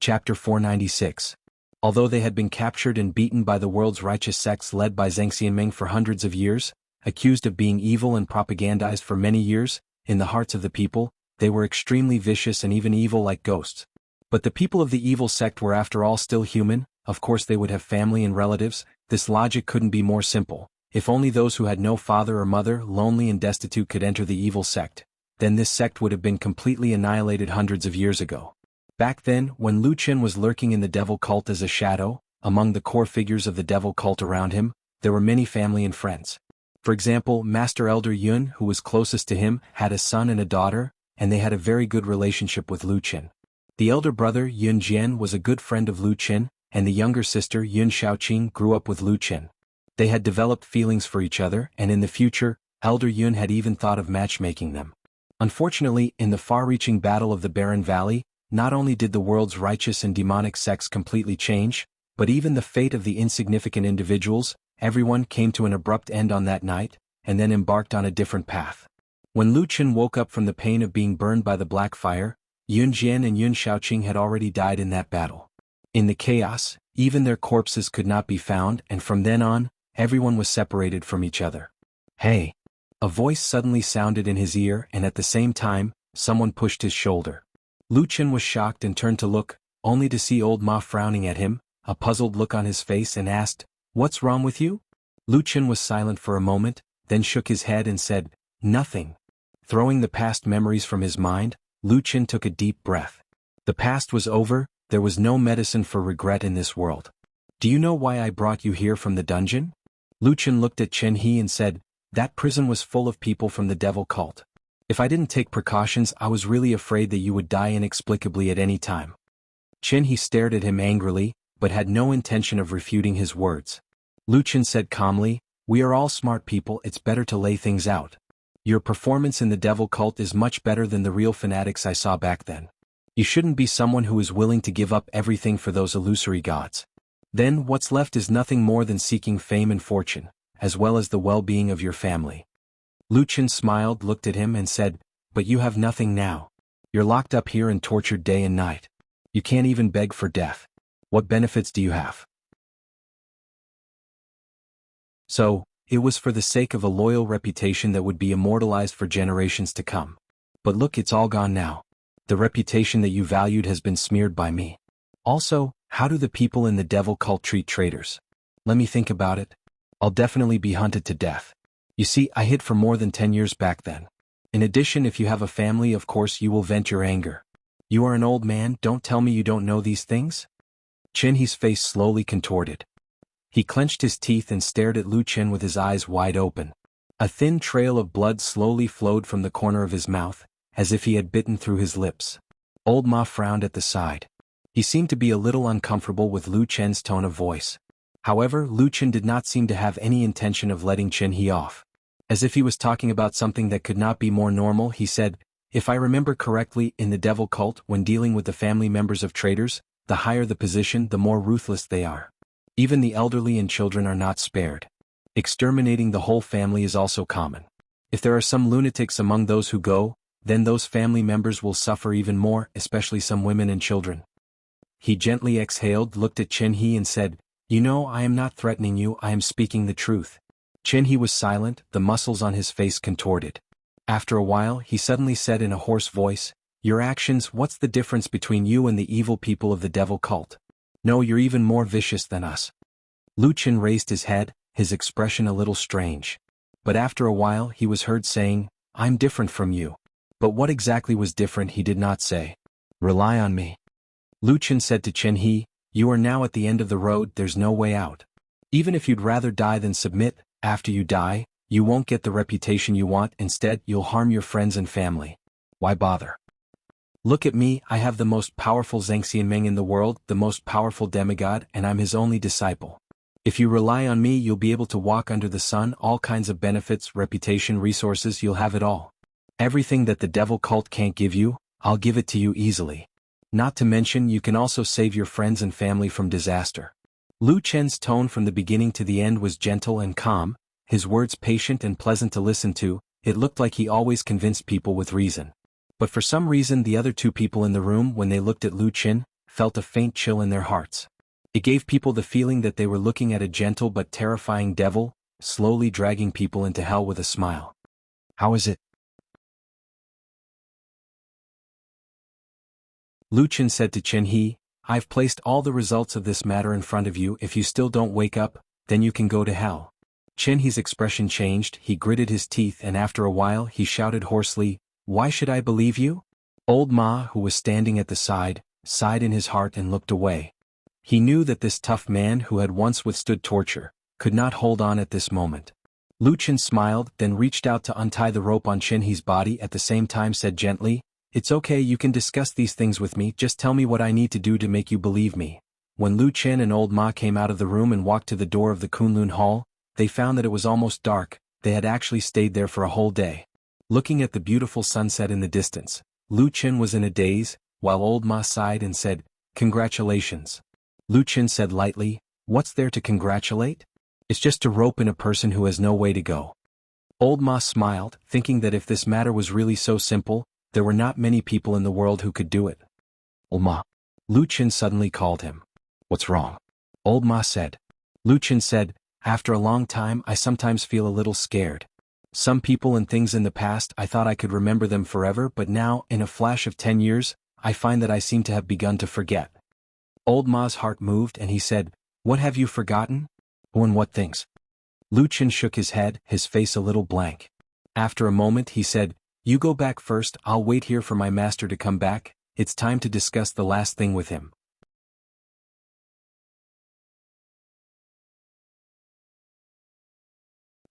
Chapter 496. Although they had been captured and beaten by the world's righteous sects led by Zhang Xianming for hundreds of years, accused of being evil and propagandized for many years, in the hearts of the people, they were extremely vicious and even evil like ghosts. But the people of the evil sect were after all still human, of course they would have family and relatives, this logic couldn't be more simple. If only those who had no father or mother, lonely and destitute, could enter the evil sect, then this sect would have been completely annihilated hundreds of years ago. Back then, when Lu Chen was lurking in the devil cult as a shadow, among the core figures of the devil cult around him, there were many family and friends. For example, Master Elder Yun, who was closest to him, had a son and a daughter, and they had a very good relationship with Lu Chen. The elder brother Yun Jian was a good friend of Lu Chen, and the younger sister Yun Shaoqing grew up with Lu Chen. They had developed feelings for each other, and in the future, Elder Yun had even thought of matchmaking them. Unfortunately, in the far-reaching battle of the Barren Valley, not only did the world's righteous and demonic sects completely change, but even the fate of the insignificant individuals, everyone came to an abrupt end on that night, and then embarked on a different path. When Lu Chen woke up from the pain of being burned by the black fire, Yun Jian and Yun Shaoqing had already died in that battle. In the chaos, even their corpses could not be found, and from then on, everyone was separated from each other. Hey! A voice suddenly sounded in his ear, and at the same time, someone pushed his shoulder. Lu Chen was shocked and turned to look, only to see old Ma frowning at him, a puzzled look on his face, and asked, "What's wrong with you?" Lu Chen was silent for a moment, then shook his head and said, "Nothing." Throwing the past memories from his mind, Lu Chen took a deep breath. The past was over, there was no medicine for regret in this world. "Do you know why I brought you here from the dungeon?" Lu Chen looked at Chen He and said, "That prison was full of people from the devil cult. If I didn't take precautions, I was really afraid that you would die inexplicably at any time." Chen He stared at him angrily, but had no intention of refuting his words. Lu Chen said calmly, "We are all smart people, it's better to lay things out. Your performance in the devil cult is much better than the real fanatics I saw back then. You shouldn't be someone who is willing to give up everything for those illusory gods. Then what's left is nothing more than seeking fame and fortune, as well as the well-being of your family." Lu Chen smiled, looked at him and said, "But you have nothing now. You're locked up here and tortured day and night. You can't even beg for death. What benefits do you have?" So, it was for the sake of a loyal reputation that would be immortalized for generations to come. But look, it's all gone now. The reputation that you valued has been smeared by me. Also, how do the people in the devil cult treat traitors? Let me think about it. I'll definitely be hunted to death. You see, I hid for more than 10 years back then. In addition, if you have a family, of course you will vent your anger. You are an old man, don't tell me you don't know these things? Chen He's face slowly contorted. He clenched his teeth and stared at Lu Chen with his eyes wide open. A thin trail of blood slowly flowed from the corner of his mouth, as if he had bitten through his lips. Old Ma frowned at the side. He seemed to be a little uncomfortable with Lu Chen's tone of voice. However, Lu Chen did not seem to have any intention of letting Chen He off. As if he was talking about something that could not be more normal, he said, "If I remember correctly, in the devil cult, when dealing with the family members of traitors, the higher the position, the more ruthless they are. Even the elderly and children are not spared. Exterminating the whole family is also common. If there are some lunatics among those who go, then those family members will suffer even more, especially some women and children." He gently exhaled, looked at Chen He and said, "You know, I am not threatening you, I am speaking the truth." Chen He was silent, the muscles on his face contorted. After a while, he suddenly said in a hoarse voice, "Your actions, what's the difference between you and the evil people of the devil cult? No, you're even more vicious than us." Lu Chen raised his head, his expression a little strange. But after a while he was heard saying, "I'm different from you." But what exactly was different he did not say. "Rely on me." Lu Chen said to Chen He, "You are now at the end of the road, there's no way out. Even if you'd rather die than submit, after you die, you won't get the reputation you want, instead you'll harm your friends and family. Why bother?" Look at me, I have the most powerful Zhangxianmeng in the world, the most powerful demigod, and I'm his only disciple. If you rely on me, you'll be able to walk under the sun, all kinds of benefits, reputation, resources, you'll have it all. Everything that the devil cult can't give you, I'll give it to you easily. Not to mention you can also save your friends and family from disaster. Lu Chen's tone from the beginning to the end was gentle and calm, his words patient and pleasant to listen to. It looked like he always convinced people with reason. But for some reason the other two people in the room, when they looked at Lu Chen, felt a faint chill in their hearts. It gave people the feeling that they were looking at a gentle but terrifying devil, slowly dragging people into hell with a smile. How is it? Lu Chen said to Chen He, I've placed all the results of this matter in front of you. If you still don't wake up, then you can go to hell. Chen He's expression changed, he gritted his teeth, and after a while he shouted hoarsely, Why should I believe you? Old Ma, who was standing at the side, sighed in his heart and looked away. He knew that this tough man who had once withstood torture, could not hold on at this moment. Lu Chen smiled, then reached out to untie the rope on Chen He's body, at the same time said gently, It's okay, you can discuss these things with me, just tell me what I need to do to make you believe me. When Lu Chen and Old Ma came out of the room and walked to the door of the Kunlun Hall, they found that it was almost dark. They had actually stayed there for a whole day. Looking at the beautiful sunset in the distance, Lu Chen was in a daze, while Old Ma sighed and said, Congratulations. Lu Chen said lightly, What's there to congratulate? It's just a rope in a person who has no way to go. Old Ma smiled, thinking that if this matter was really so simple, there were not many people in the world who could do it. Old Ma. Lu Chen suddenly called him. What's wrong? Old Ma said. Lu Chen said, After a long time I sometimes feel a little scared. Some people and things in the past I thought I could remember them forever, but now, in a flash of 10 years, I find that I seem to have begun to forget. Old Ma's heart moved and he said, What have you forgotten? Oh, and what things? Lu Chen shook his head, his face a little blank. After a moment he said, You go back first, I'll wait here for my master to come back, it's time to discuss the last thing with him.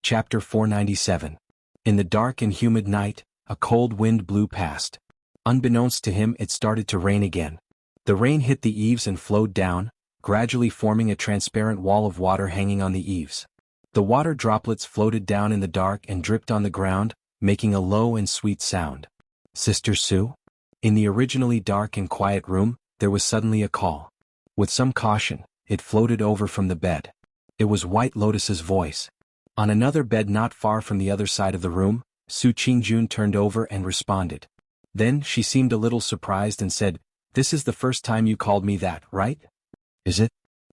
Chapter 497. In the dark and humid night, a cold wind blew past. Unbeknownst to him, it started to rain again. The rain hit the eaves and flowed down, gradually forming a transparent wall of water hanging on the eaves. The water droplets floated down in the dark and dripped on the ground, making a low and sweet sound. Sister Sue? In the originally dark and quiet room, there was suddenly a call. With some caution, it floated over from the bed. It was White Lotus's voice. On another bed not far from the other side of the room, Su Qingjun turned over and responded. Then she seemed a little surprised and said, This is the first time you called me that, right? Is it?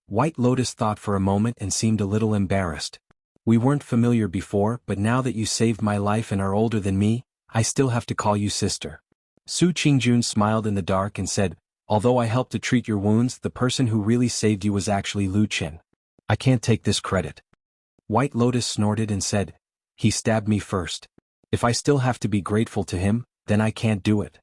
White Lotus thought for a moment and seemed a little embarrassed. We weren't familiar before, but now that you saved my life and are older than me, I still have to call you sister. Su Qingjun smiled in the dark and said, Although I helped to treat your wounds, the person who really saved you was actually Lu Chen. I can't take this credit. White Lotus snorted and said, He stabbed me first. If I still have to be grateful to him, then I can't do it.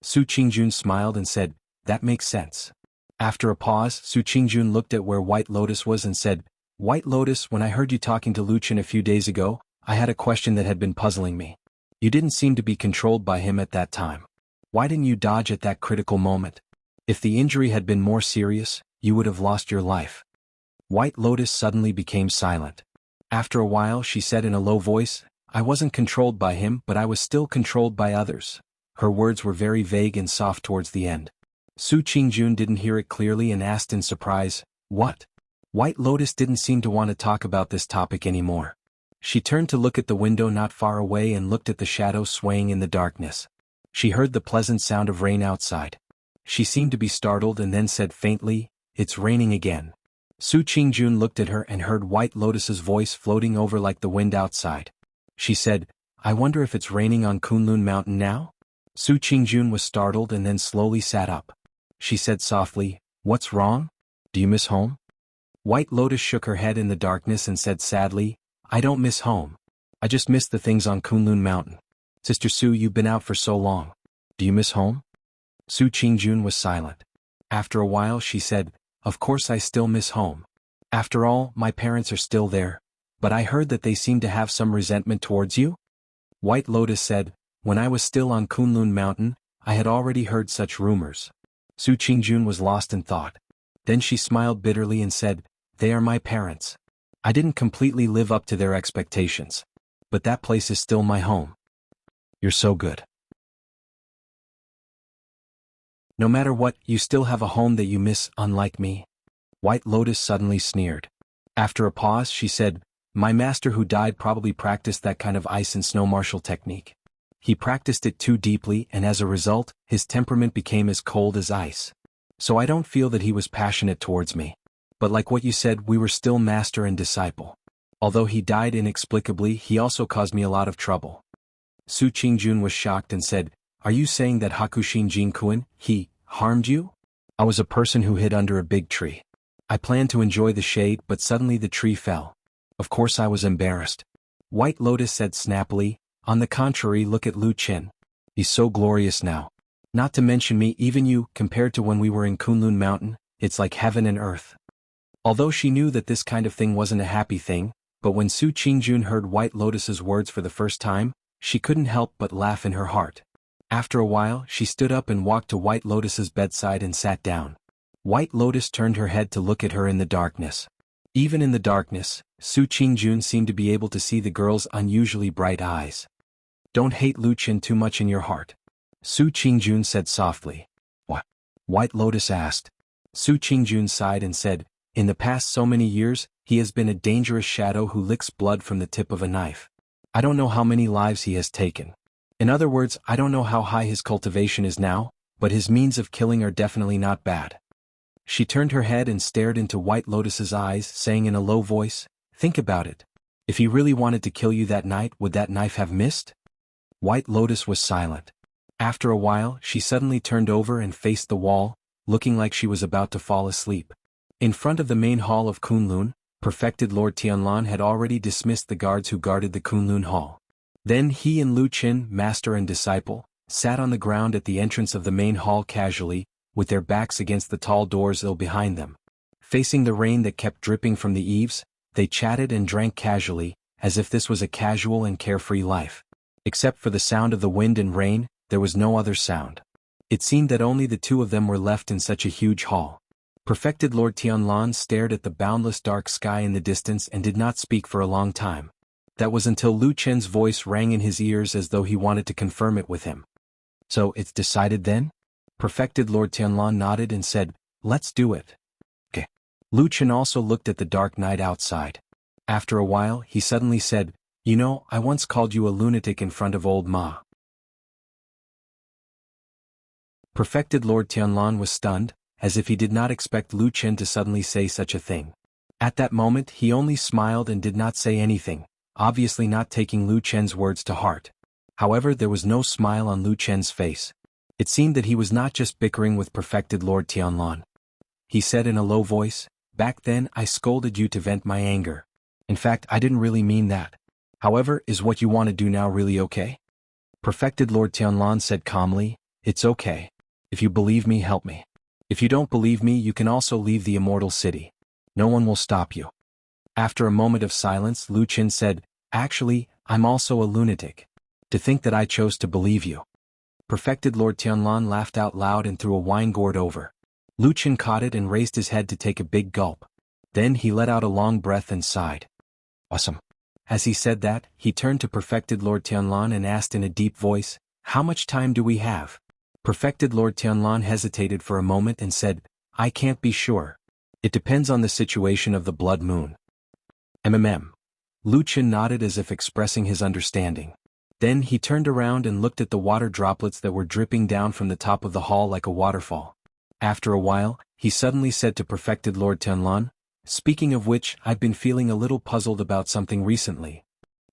Su Qingjun smiled and said, That makes sense. After a pause, Su Qingjun looked at where White Lotus was and said, White Lotus, when I heard you talking to Lu Chen a few days ago, I had a question that had been puzzling me. You didn't seem to be controlled by him at that time. Why didn't you dodge at that critical moment? If the injury had been more serious, you would have lost your life. White Lotus suddenly became silent. After a while she said in a low voice, I wasn't controlled by him, but I was still controlled by others. Her words were very vague and soft towards the end. Su Qingjun didn't hear it clearly and asked in surprise, What? White Lotus didn't seem to want to talk about this topic anymore. She turned to look at the window not far away and looked at the shadow swaying in the darkness. She heard the pleasant sound of rain outside. She seemed to be startled and then said faintly, It's raining again. Su Qingjun looked at her and heard White Lotus's voice floating over like the wind outside. She said, I wonder if it's raining on Kunlun Mountain now? Su Qingjun was startled and then slowly sat up. She said softly, What's wrong? Do you miss home? White Lotus shook her head in the darkness and said sadly, I don't miss home. I just miss the things on Kunlun Mountain. Sister Su, you've been out for so long. Do you miss home? Su Qingjun was silent. After a while she said, Of course I still miss home. After all, my parents are still there. But I heard that they seem to have some resentment towards you? White Lotus said, When I was still on Kunlun Mountain, I had already heard such rumors. Su Qingjun was lost in thought. Then she smiled bitterly and said, "They are my parents. I didn't completely live up to their expectations. But that place is still my home." "You're so good. No matter what, you still have a home that you miss, unlike me." White Lotus suddenly sneered. After a pause she said, "My master who died probably practiced that kind of ice and snow martial technique. He practiced it too deeply and as a result, his temperament became as cold as ice. So I don't feel that he was passionate towards me. But like what you said, we were still master and disciple. Although he died inexplicably, he also caused me a lot of trouble." Su Qingjun was shocked and said, "Are you saying that Hakushin Jinkuin, he, harmed you?" "I was a person who hid under a big tree. I planned to enjoy the shade but suddenly the tree fell. Of course I was embarrassed." White Lotus said snappily, "On the contrary, look at Lu Qin. He's so glorious now. Not to mention me, even you, compared to when we were in Kunlun Mountain, it's like heaven and earth." Although she knew that this kind of thing wasn't a happy thing, but when Su Qingjun heard White Lotus's words for the first time, she couldn't help but laugh in her heart. After a while, she stood up and walked to White Lotus's bedside and sat down. White Lotus turned her head to look at her in the darkness. Even in the darkness, Su Qingjun seemed to be able to see the girl's unusually bright eyes. "Don't hate Lu Qin too much in your heart," Su Qingjun said softly. "What?" White Lotus asked. Su Qingjun sighed and said, "In the past so many years, he has been a dangerous shadow who licks blood from the tip of a knife. I don't know how many lives he has taken. In other words, I don't know how high his cultivation is now, but his means of killing are definitely not bad." She turned her head and stared into White Lotus's eyes, saying in a low voice, "Think about it. If he really wanted to kill you that night, would that knife have missed?" White Lotus was silent. After a while, she suddenly turned over and faced the wall, looking like she was about to fall asleep. In front of the main hall of Kunlun, perfected Lord Tianlan had already dismissed the guards who guarded the Kunlun hall. Then he and Lu Qin, master and disciple, sat on the ground at the entrance of the main hall casually, with their backs against the tall doors behind them. Facing the rain that kept dripping from the eaves, they chatted and drank casually, as if this was a casual and carefree life. Except for the sound of the wind and rain, there was no other sound. It seemed that only the two of them were left in such a huge hall. Perfected Lord Tianlan stared at the boundless dark sky in the distance and did not speak for a long time. That was until Lu Qin's voice rang in his ears as though he wanted to confirm it with him. "So it's decided then?" Perfected Lord Tianlan nodded and said, "Let's do it." "Okay." Lu Qin also looked at the dark night outside. After a while, he suddenly said, "You know, I once called you a lunatic in front of old Ma." Perfected Lord Tianlan was stunned, as if he did not expect Lu Qin to suddenly say such a thing. At that moment he only smiled and did not say anything, obviously not taking Lu Qin's words to heart. However, there was no smile on Lu Qin's face. It seemed that he was not just bickering with perfected Lord Tianlan. He said in a low voice, "Back then I scolded you to vent my anger. In fact, I didn't really mean that. However, is what you want to do now really okay?" Perfected Lord Tianlan said calmly, "It's okay. If you believe me, help me. If you don't believe me, you can also leave the immortal city. No one will stop you." After a moment of silence, Lu Qin said, "Actually, I'm also a lunatic. To think that I chose to believe you." Perfected Lord Tianlan laughed out loud and threw a wine gourd over. Lu Qin caught it and raised his head to take a big gulp. Then he let out a long breath and sighed. "Awesome." As he said that, he turned to Perfected Lord Tianlan and asked in a deep voice, "How much time do we have?" Perfected Lord Tianlan hesitated for a moment and said, "I can't be sure. It depends on the situation of the blood moon." Lu Qin nodded as if expressing his understanding. Then he turned around and looked at the water droplets that were dripping down from the top of the hall like a waterfall. After a while, he suddenly said to Perfected Lord Tianlan, "Speaking of which, I've been feeling a little puzzled about something recently."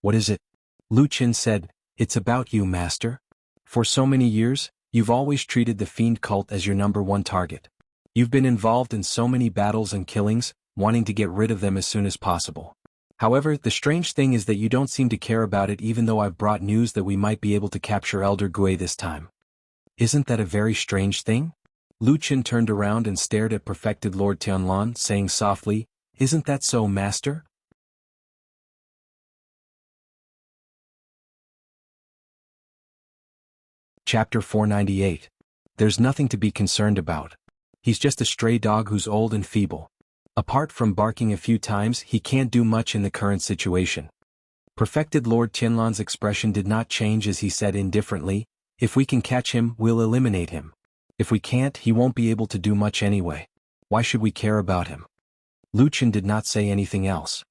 "What is it?" Lu Qin said, "It's about you, Master. For so many years, you've always treated the fiend cult as your #1 target. You've been involved in so many battles and killings, wanting to get rid of them as soon as possible. However, the strange thing is that you don't seem to care about it, even though I've brought news that we might be able to capture Elder Gui this time. Isn't that a very strange thing?" Lu Qin turned around and stared at Perfected Lord Tianlan, saying softly, "Isn't that so, Master?" Chapter 498. There's nothing to be concerned about. He's just a stray dog who's old and feeble. Apart from barking a few times, he can't do much in the current situation. Perfected Lord Tianlan's expression did not change as he said indifferently, if we can catch him, we'll eliminate him. If we can't, he won't be able to do much anyway. Why should we care about him? Lu Chen did not say anything else.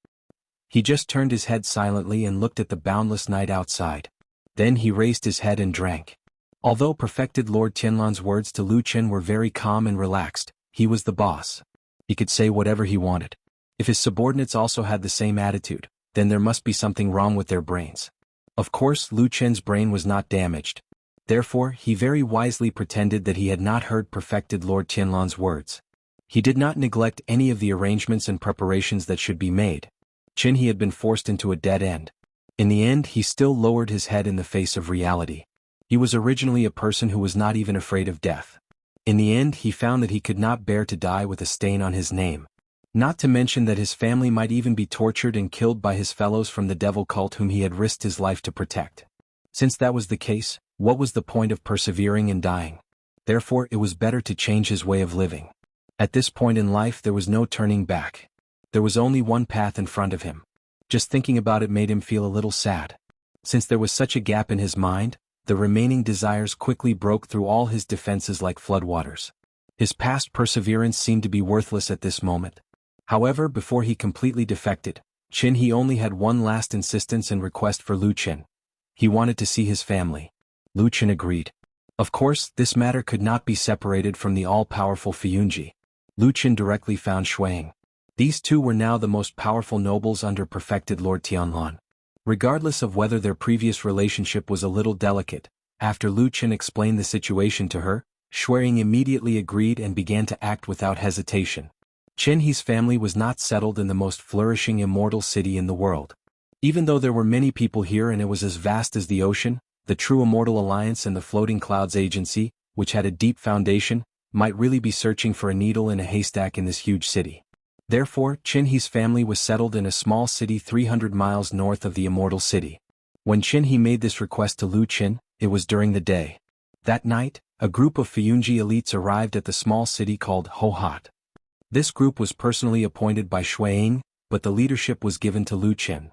He just turned his head silently and looked at the boundless night outside. Then he raised his head and drank. Although Perfected Lord Tianlan's words to Lu Chen were very calm and relaxed, he was the boss. He could say whatever he wanted. If his subordinates also had the same attitude, then there must be something wrong with their brains. Of course, Lu Chen's brain was not damaged. Therefore, he very wisely pretended that he had not heard Perfected Lord Tianlan's words. He did not neglect any of the arrangements and preparations that should be made. He had been forced into a dead end. In the end, he still lowered his head in the face of reality. He was originally a person who was not even afraid of death. In the end, he found that he could not bear to die with a stain on his name. Not to mention that his family might even be tortured and killed by his fellows from the devil cult whom he had risked his life to protect. Since that was the case, what was the point of persevering and dying? Therefore, it was better to change his way of living. At this point in life, there was no turning back. There was only one path in front of him. Just thinking about it made him feel a little sad. Since there was such a gap in his mind, the remaining desires quickly broke through all his defenses like floodwaters. His past perseverance seemed to be worthless at this moment. However, before he completely defected, he only had one last insistence and request for Lu Chen. He wanted to see his family. Lu Chen agreed. Of course, this matter could not be separated from the all-powerful Fiyunji. Lu Chen directly found Shuang. These two were now the most powerful nobles under Perfected Lord Tianlan. Regardless of whether their previous relationship was a little delicate, after Lu Chen explained the situation to her, Shuang immediately agreed and began to act without hesitation. He's family was not settled in the most flourishing immortal city in the world. Even though there were many people here and it was as vast as the ocean, the True Immortal Alliance and the Floating Clouds Agency, which had a deep foundation, might really be searching for a needle in a haystack in this huge city. Therefore, He's family was settled in a small city 300 miles north of the Immortal City. When He made this request to Lu Chen, it was during the day. That night, a group of Fiyunji elites arrived at the small city called Hohat. This group was personally appointed by Shuang, but the leadership was given to Lu Chen.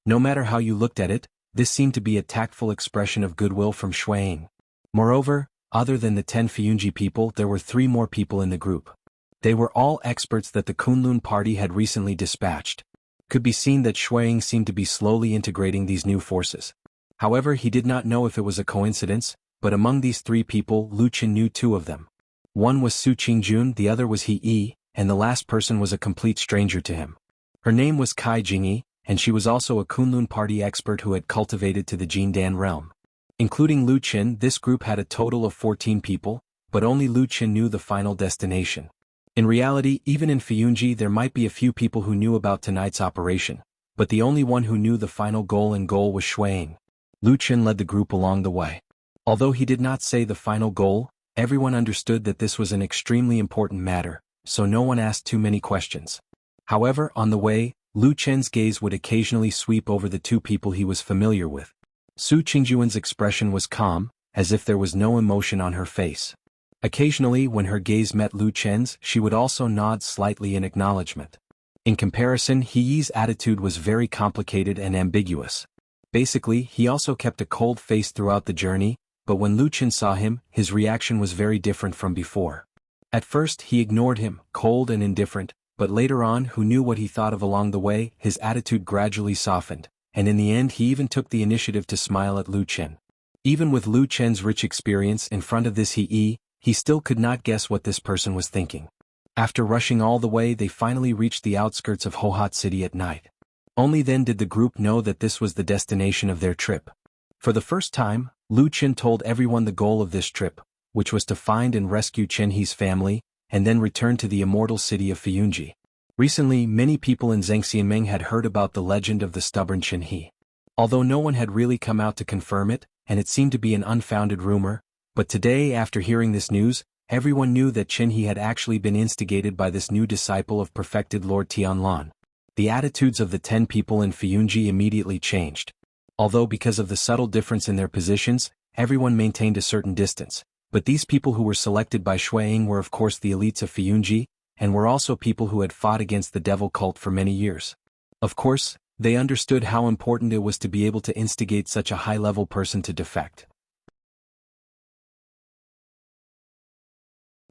No matter how you looked at it, this seemed to be a tactful expression of goodwill from Shuang. Moreover, other than the 10 Fiyunji people, there were 3 more people in the group. They were all experts that the Kunlun party had recently dispatched. Could be seen that Shuang seemed to be slowly integrating these new forces. However, he did not know if it was a coincidence, but among these 3 people, Lu Chen knew 2 of them. One was Su Qingjun, the other was He Yi, and the last person was a complete stranger to him. Her name was Kai Jingyi, and she was also a Kunlun party expert who had cultivated to the Jindan realm. Including Lu Chen, this group had a total of 14 people, but only Lu Chen knew the final destination. In reality, even in Fiyunji there might be a few people who knew about tonight's operation, but the only one who knew the final goal was Shuang. Lu Chen led the group along the way. Although he did not say the final goal, everyone understood that this was an extremely important matter, so no one asked too many questions. However, on the way, Lu Chen's gaze would occasionally sweep over the 2 people he was familiar with. Su Qingjuan's expression was calm, as if there was no emotion on her face. Occasionally, when her gaze met Lu Chen's, she would also nod slightly in acknowledgement. In comparison, He Yi's attitude was very complicated and ambiguous. Basically, he also kept a cold face throughout the journey, but when Lu Chen saw him, his reaction was very different from before. At first, he ignored him, cold and indifferent, but later on, who knew what he thought of along the way, his attitude gradually softened, and in the end he even took the initiative to smile at Lu Chen. Even with Lu Chen's rich experience in front of this He Yi, he still could not guess what this person was thinking. After rushing all the way, they finally reached the outskirts of Hohat City at night. Only then did the group know that this was the destination of their trip. For the first time, Lu Chen told everyone the goal of this trip, which was to find and rescue He's family, and then return to the immortal city of Fiyunji. Recently, many people in Zhangxianmeng had heard about the legend of the stubborn He. Although no one had really come out to confirm it, and it seemed to be an unfounded rumor, but today, after hearing this news, everyone knew that He had actually been instigated by this new disciple of Perfected Lord Tianlan. The attitudes of the 10 people in Fiyunji immediately changed. Although because of the subtle difference in their positions, everyone maintained a certain distance. But these people who were selected by Shui Ying were of course the elites of Fiyunji, and were also people who had fought against the devil cult for many years. Of course, they understood how important it was to be able to instigate such a high-level person to defect.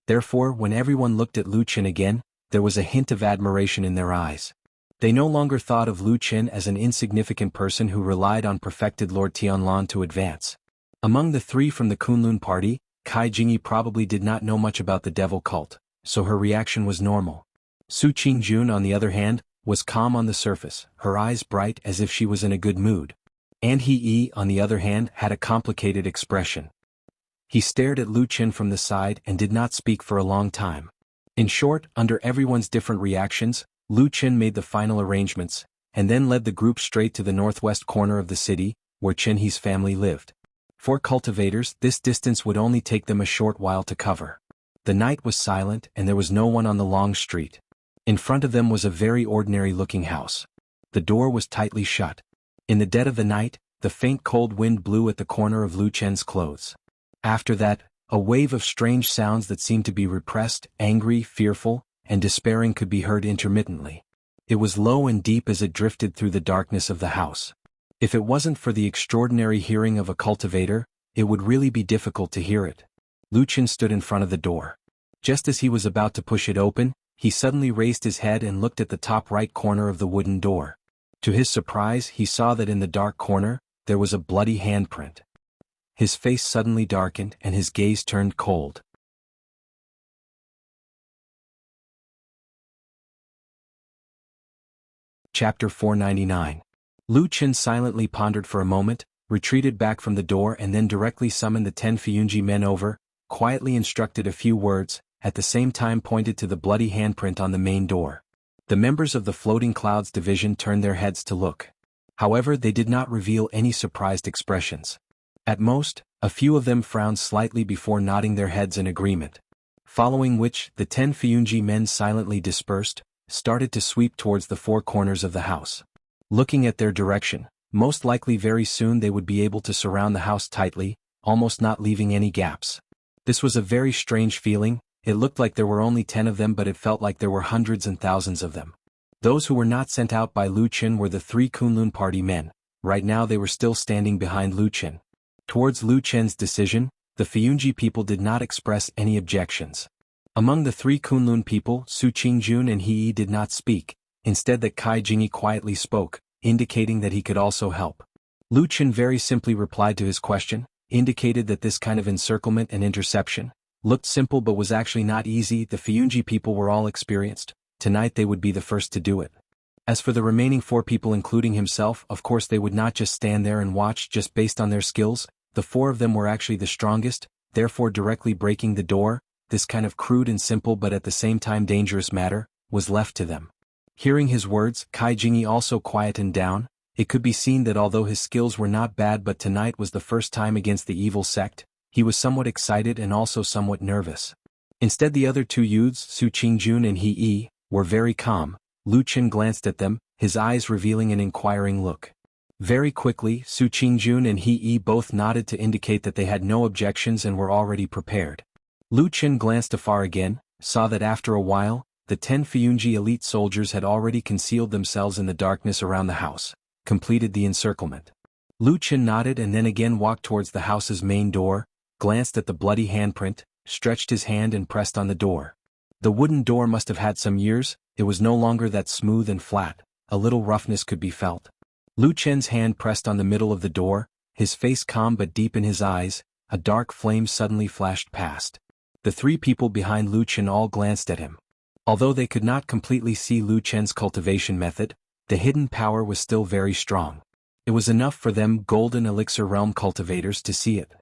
Therefore, when everyone looked at Lu Qin again, there was a hint of admiration in their eyes. They no longer thought of Lu Qin as an insignificant person who relied on perfected Lord Tianlan to advance. Among the three from the Kunlun party, Kai Jingyi probably did not know much about the devil cult, so her reaction was normal. Su Qingjun, on the other hand, was calm on the surface, her eyes bright as if she was in a good mood. And He Yi, on the other hand, had a complicated expression. He stared at Lu Qin from the side and did not speak for a long time. In short, under everyone's different reactions, Lu Qin made the final arrangements, and then led the group straight to the northwest corner of the city, where Qin He's family lived. For cultivators, this distance would only take them a short while to cover. The night was silent and there was no one on the long street. In front of them was a very ordinary-looking house. The door was tightly shut. In the dead of the night, the faint cold wind blew at the corner of Lu Chen's clothes. After that, a wave of strange sounds that seemed to be repressed, angry, fearful, and despairing could be heard intermittently. It was low and deep as it drifted through the darkness of the house. If it wasn't for the extraordinary hearing of a cultivator, it would really be difficult to hear it. Lu Qin stood in front of the door. Just as he was about to push it open, he suddenly raised his head and looked at the top right corner of the wooden door. To his surprise, he saw that in the dark corner, there was a bloody handprint. His face suddenly darkened and his gaze turned cold. Chapter 499. Lu Qin silently pondered for a moment, retreated back from the door and then directly summoned the 10 Fiyunji men over, quietly instructed a few words, at the same time pointed to the bloody handprint on the main door. The members of the Floating Clouds division turned their heads to look. However, they did not reveal any surprised expressions. At most, a few of them frowned slightly before nodding their heads in agreement. Following which, the 10 Fiyunji men silently dispersed, started to sweep towards the four corners of the house. Looking at their direction, most likely very soon they would be able to surround the house tightly, almost not leaving any gaps. This was a very strange feeling. It looked like there were only 10 of them, but it felt like there were hundreds and thousands of them. Those who were not sent out by Lu Qin were the 3 Kunlun party men. Right now they were still standing behind Lu Qin. Towards Lu Qin's decision, the Fiyunji people did not express any objections. Among the 3 Kunlun people, Su Qingjun and He Yi did not speak, instead that Kai Jingyi quietly spoke, indicating that he could also help. Lu Qin very simply replied to his question, indicated that this kind of encirclement and interception looked simple but was actually not easy. The Fiyunji people were all experienced. Tonight they would be the first to do it. As for the remaining 4 people including himself, of course they would not just stand there and watch just based on their skills. The 4 of them were actually the strongest, therefore directly breaking the door, this kind of crude and simple but at the same time dangerous matter, was left to them. Hearing his words, Kai Jingyi also quietened down. It could be seen that although his skills were not bad, but tonight was the first time against the evil sect, he was somewhat excited and also somewhat nervous. Instead, the other 2 youths, Su Qingjun and He Yi, were very calm. Lu Qin glanced at them, his eyes revealing an inquiring look. Very quickly, Su Qingjun and He Yi both nodded to indicate that they had no objections and were already prepared. Lu Qin glanced afar again, saw that after a while, the 10 Fiyunji elite soldiers had already concealed themselves in the darkness around the house, completed the encirclement. Lu Qin nodded and then again walked towards the house's main door, glanced at the bloody handprint, stretched his hand and pressed on the door. The wooden door must have had some years. It was no longer that smooth and flat, a little roughness could be felt. Lu Qin's hand pressed on the middle of the door, his face calm but deep in his eyes, a dark flame suddenly flashed past. The 3 people behind Lu Qin all glanced at him. Although they could not completely see Lu Qin's cultivation method, the hidden power was still very strong. It was enough for them Golden Elixir Realm cultivators to see it.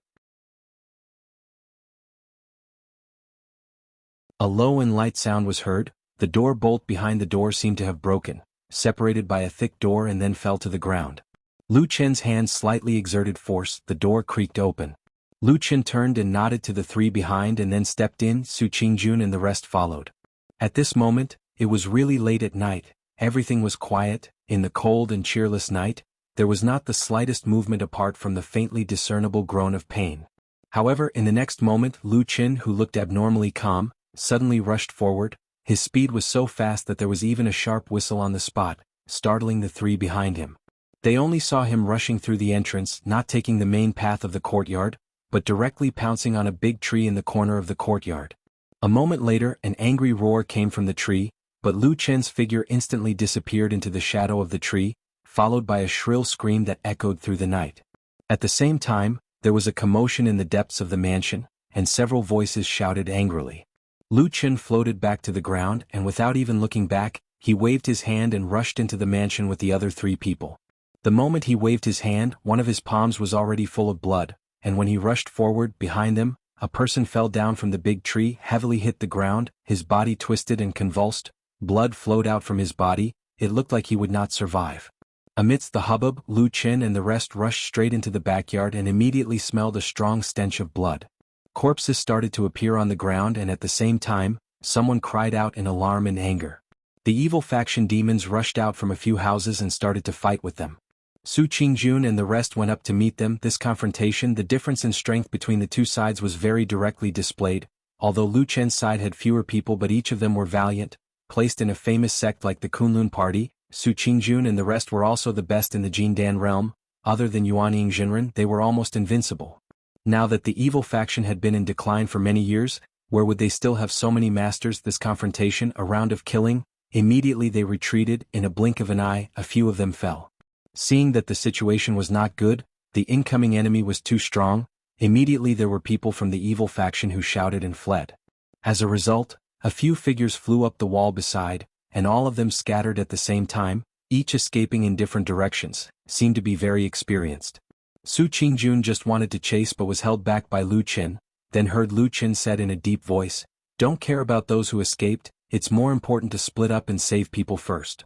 A low and light sound was heard. The door bolt behind the door seemed to have broken, separated by a thick door and then fell to the ground. Lu Qin's hand slightly exerted force, the door creaked open. Lu Qin turned and nodded to the 3 behind and then stepped in. Su Qingjun and the rest followed. At this moment, it was really late at night, everything was quiet. In the cold and cheerless night, there was not the slightest movement apart from the faintly discernible groan of pain. However, in the next moment Lu Qin, who looked abnormally calm, suddenly rushed forward. His speed was so fast that there was even a sharp whistle on the spot, startling the three behind him. They only saw him rushing through the entrance, not taking the main path of the courtyard, but directly pouncing on a big tree in the corner of the courtyard. A moment later, an angry roar came from the tree, but Lu Chen's figure instantly disappeared into the shadow of the tree, followed by a shrill scream that echoed through the night. At the same time, there was a commotion in the depths of the mansion, and several voices shouted angrily. Lu Chen floated back to the ground, and without even looking back, he waved his hand and rushed into the mansion with the other three people. The moment he waved his hand, one of his palms was already full of blood, and when he rushed forward, behind them, a person fell down from the big tree, heavily hit the ground, his body twisted and convulsed, blood flowed out from his body, it looked like he would not survive. Amidst the hubbub, Lu Chen and the rest rushed straight into the backyard and immediately smelled a strong stench of blood. Corpses started to appear on the ground, and at the same time, someone cried out in alarm and anger. The evil faction demons rushed out from a few houses and started to fight with them. Su Qingjun and the rest went up to meet them. This confrontation, the difference in strength between the two sides was very directly displayed, although Lu Chen's side had fewer people but each of them were valiant, placed in a famous sect like the Kunlun Party. Su Qingjun and the rest were also the best in the Jindan realm. Other than Yuanying Jinren, they were almost invincible. Now that the evil faction had been in decline for many years, where would they still have so many masters? This confrontation, a round of killing, immediately they retreated. In a blink of an eye, a few of them fell. Seeing that the situation was not good, the incoming enemy was too strong, immediately there were people from the evil faction who shouted and fled. As a result, a few figures flew up the wall beside, and all of them scattered at the same time, each escaping in different directions, seemed to be very experienced. Su Qingjun just wanted to chase but was held back by Lu Qin, then heard Lu Qin said in a deep voice, "Don't care about those who escaped, it's more important to split up and save people first."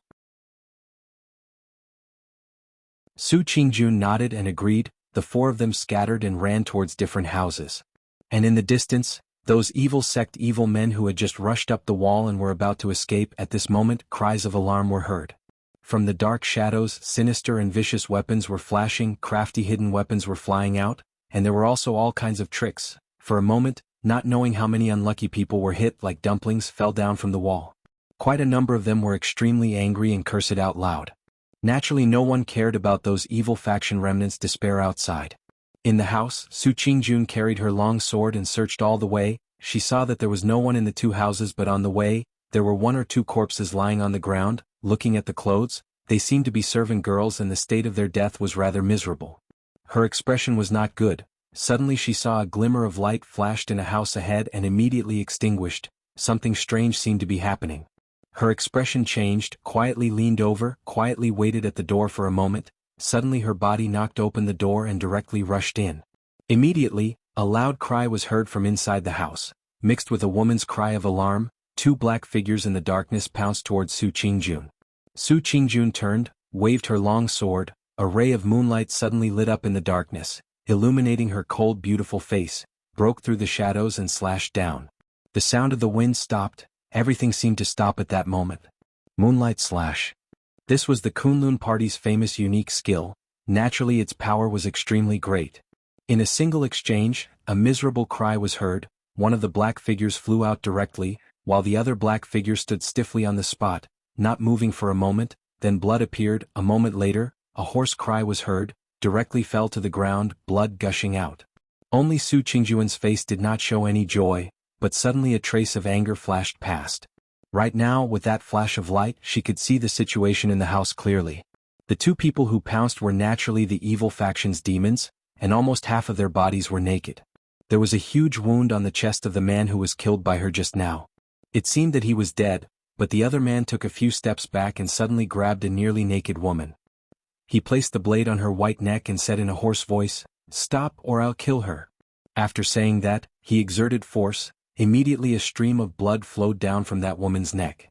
Su Qingjun nodded and agreed. The four of them scattered and ran towards different houses. And in the distance, those evil sect evil men who had just rushed up the wall and were about to escape. At this moment, cries of alarm were heard. From the dark shadows, sinister and vicious weapons were flashing, crafty hidden weapons were flying out, and there were also all kinds of tricks. For a moment, not knowing how many unlucky people were hit like dumplings fell down from the wall. Quite a number of them were extremely angry and cursed out loud. Naturally, no one cared about those evil faction remnants' despair outside. In the house, Su Qingjun carried her long sword and searched all the way. She saw that there was no one in the two houses, but on the way, there were one or two corpses lying on the ground. Looking at the clothes, they seemed to be servant girls and the state of their death was rather miserable. Her expression was not good. Suddenly she saw a glimmer of light flashed in a house ahead and immediately extinguished. Something strange seemed to be happening. Her expression changed, quietly leaned over, quietly waited at the door for a moment. Suddenly her body knocked open the door and directly rushed in. Immediately, a loud cry was heard from inside the house. Mixed with a woman's cry of alarm, two black figures in the darkness pounced towards Su Qingjun. Su Qingjun turned, waved her long sword. A ray of moonlight suddenly lit up in the darkness, illuminating her cold beautiful face, broke through the shadows and slashed down. The sound of the wind stopped. Everything seemed to stop at that moment. Moonlight slash. This was the Kunlun Party's famous unique skill. Naturally its power was extremely great. In a single exchange, a miserable cry was heard. One of the black figures flew out directly, while the other black figure stood stiffly on the spot, not moving for a moment. Then blood appeared. A moment later, a hoarse cry was heard, directly fell to the ground, blood gushing out. Only Su Qingjun's face did not show any joy, but suddenly a trace of anger flashed past. Right now, with that flash of light, she could see the situation in the house clearly. The two people who pounced were naturally the evil faction's demons, and almost half of their bodies were naked. There was a huge wound on the chest of the man who was killed by her just now. It seemed that he was dead, but the other man took a few steps back and suddenly grabbed a nearly naked woman. He placed the blade on her white neck and said in a hoarse voice, "Stop or I'll kill her." After saying that, he exerted force. Immediately a stream of blood flowed down from that woman's neck.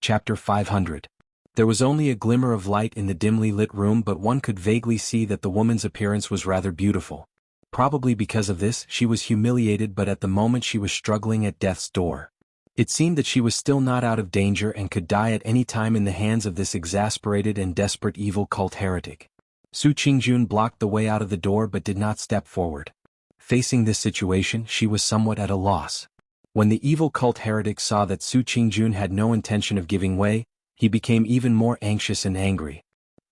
Chapter 500. There was only a glimmer of light in the dimly lit room, but one could vaguely see that the woman's appearance was rather beautiful. Probably because of this, she was humiliated, but at the moment she was struggling at death's door. It seemed that she was still not out of danger and could die at any time in the hands of this exasperated and desperate evil cult heretic. Su Qingjun blocked the way out of the door but did not step forward. Facing this situation, she was somewhat at a loss. When the evil cult heretic saw that Su Qingjun had no intention of giving way, he became even more anxious and angry.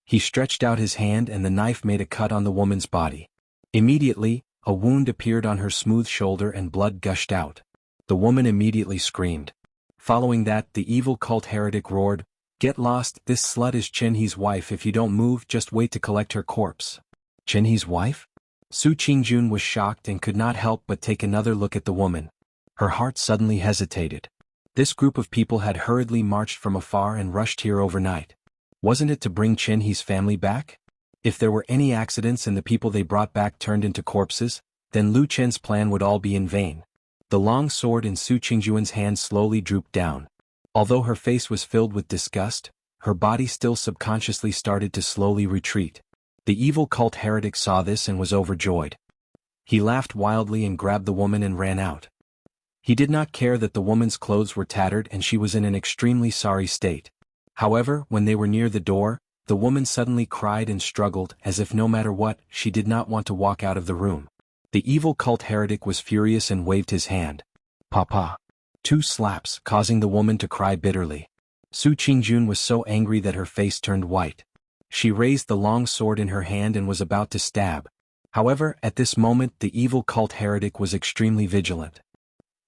He stretched out his hand and the knife made a cut on the woman's body. Immediately, a wound appeared on her smooth shoulder and blood gushed out. The woman immediately screamed. Following that, the evil cult heretic roared, "Get lost, this slut is Chenhe's wife. If you don't move, just wait to collect her corpse." Chenhe's wife? Su Qingjun was shocked and could not help but take another look at the woman. Her heart suddenly hesitated. This group of people had hurriedly marched from afar and rushed here overnight. Wasn't it to bring Chenhe's family back? If there were any accidents and the people they brought back turned into corpses, then Lu Chen's plan would all be in vain. The long sword in Su Qingjun's hand slowly drooped down. Although her face was filled with disgust, her body still subconsciously started to slowly retreat. The evil cult heretic saw this and was overjoyed. He laughed wildly and grabbed the woman and ran out. He did not care that the woman's clothes were tattered and she was in an extremely sorry state. However, when they were near the door, the woman suddenly cried and struggled as if no matter what, she did not want to walk out of the room. The evil cult heretic was furious and waved his hand. "Papa." 2 slaps, causing the woman to cry bitterly. Su Qingjun was so angry that her face turned white. She raised the long sword in her hand and was about to stab. However, at this moment the evil cult heretic was extremely vigilant.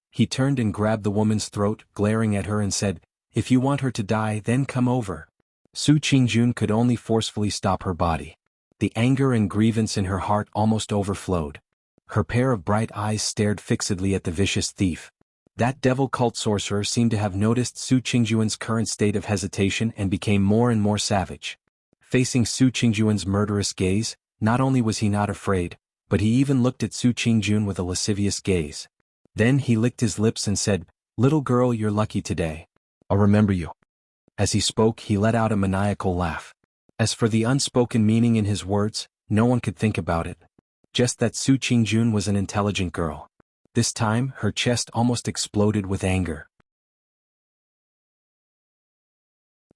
He turned and grabbed the woman's throat, glaring at her and said, "If you want her to die, then come over." Su Qingjun could only forcefully stop her body. The anger and grievance in her heart almost overflowed. Her pair of bright eyes stared fixedly at the vicious thief. That devil cult sorcerer seemed to have noticed Su Qingjun's current state of hesitation and became more and more savage. Facing Su Qingjun's murderous gaze, not only was he not afraid, but he even looked at Su Qingjun with a lascivious gaze. Then he licked his lips and said, "Little girl, you're lucky today. I'll remember you." As he spoke, he let out a maniacal laugh. As for the unspoken meaning in his words, no one could think about it. Just that Su Qingjun was an intelligent girl. This time, her chest almost exploded with anger.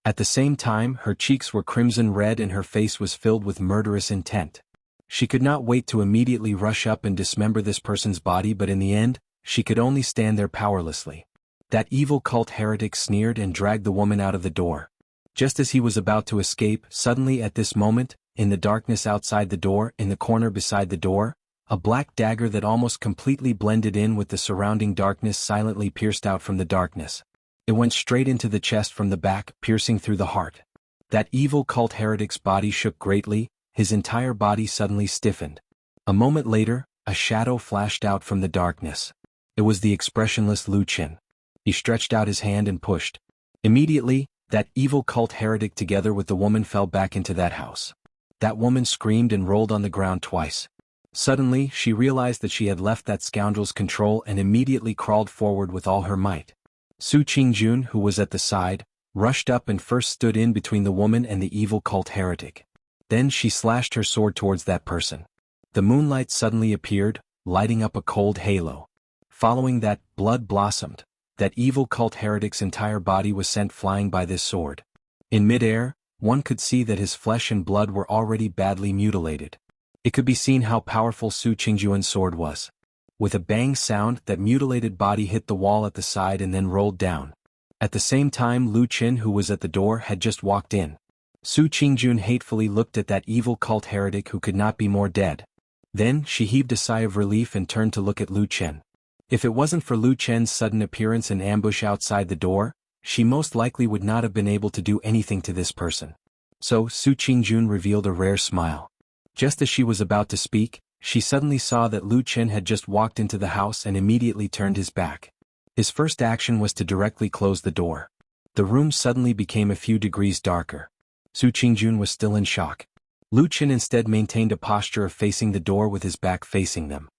At the same time, her cheeks were crimson red and her face was filled with murderous intent. She could not wait to immediately rush up and dismember this person's body, but in the end, she could only stand there powerlessly. That evil cult heretic sneered and dragged the woman out of the door. Just as he was about to escape, suddenly at this moment, in the darkness outside the door, in the corner beside the door, a black dagger that almost completely blended in with the surrounding darkness silently pierced out from the darkness. It went straight into the chest from the back, piercing through the heart. That evil cult heretic's body shook greatly, his entire body suddenly stiffened. A moment later, a shadow flashed out from the darkness. It was the expressionless Lu Chen. He stretched out his hand and pushed. Immediately, that evil cult heretic together with the woman fell back into that house. That woman screamed and rolled on the ground twice. Suddenly, she realized that she had left that scoundrel's control and immediately crawled forward with all her might. Su Qingjun, who was at the side, rushed up and first stood in between the woman and the evil cult heretic. Then she slashed her sword towards that person. The moonlight suddenly appeared, lighting up a cold halo. Following that, blood blossomed. That evil cult heretic's entire body was sent flying by this sword. In midair, one could see that his flesh and blood were already badly mutilated. It could be seen how powerful Su Qingjun's sword was. With a bang sound, that mutilated body hit the wall at the side and then rolled down. At the same time, Lu Chen, who was at the door, had just walked in. Su Qingjun hatefully looked at that evil cult heretic who could not be more dead. Then, she heaved a sigh of relief and turned to look at Lu Chen. If it wasn't for Lu Chen's sudden appearance and ambush outside the door, she most likely would not have been able to do anything to this person. So, Su Qingjun revealed a rare smile. Just as she was about to speak, she suddenly saw that Lu Chen had just walked into the house and immediately turned his back. His first action was to directly close the door. The room suddenly became a few degrees darker. Su Qingjun was still in shock. Lu Chen instead maintained a posture of facing the door with his back facing them.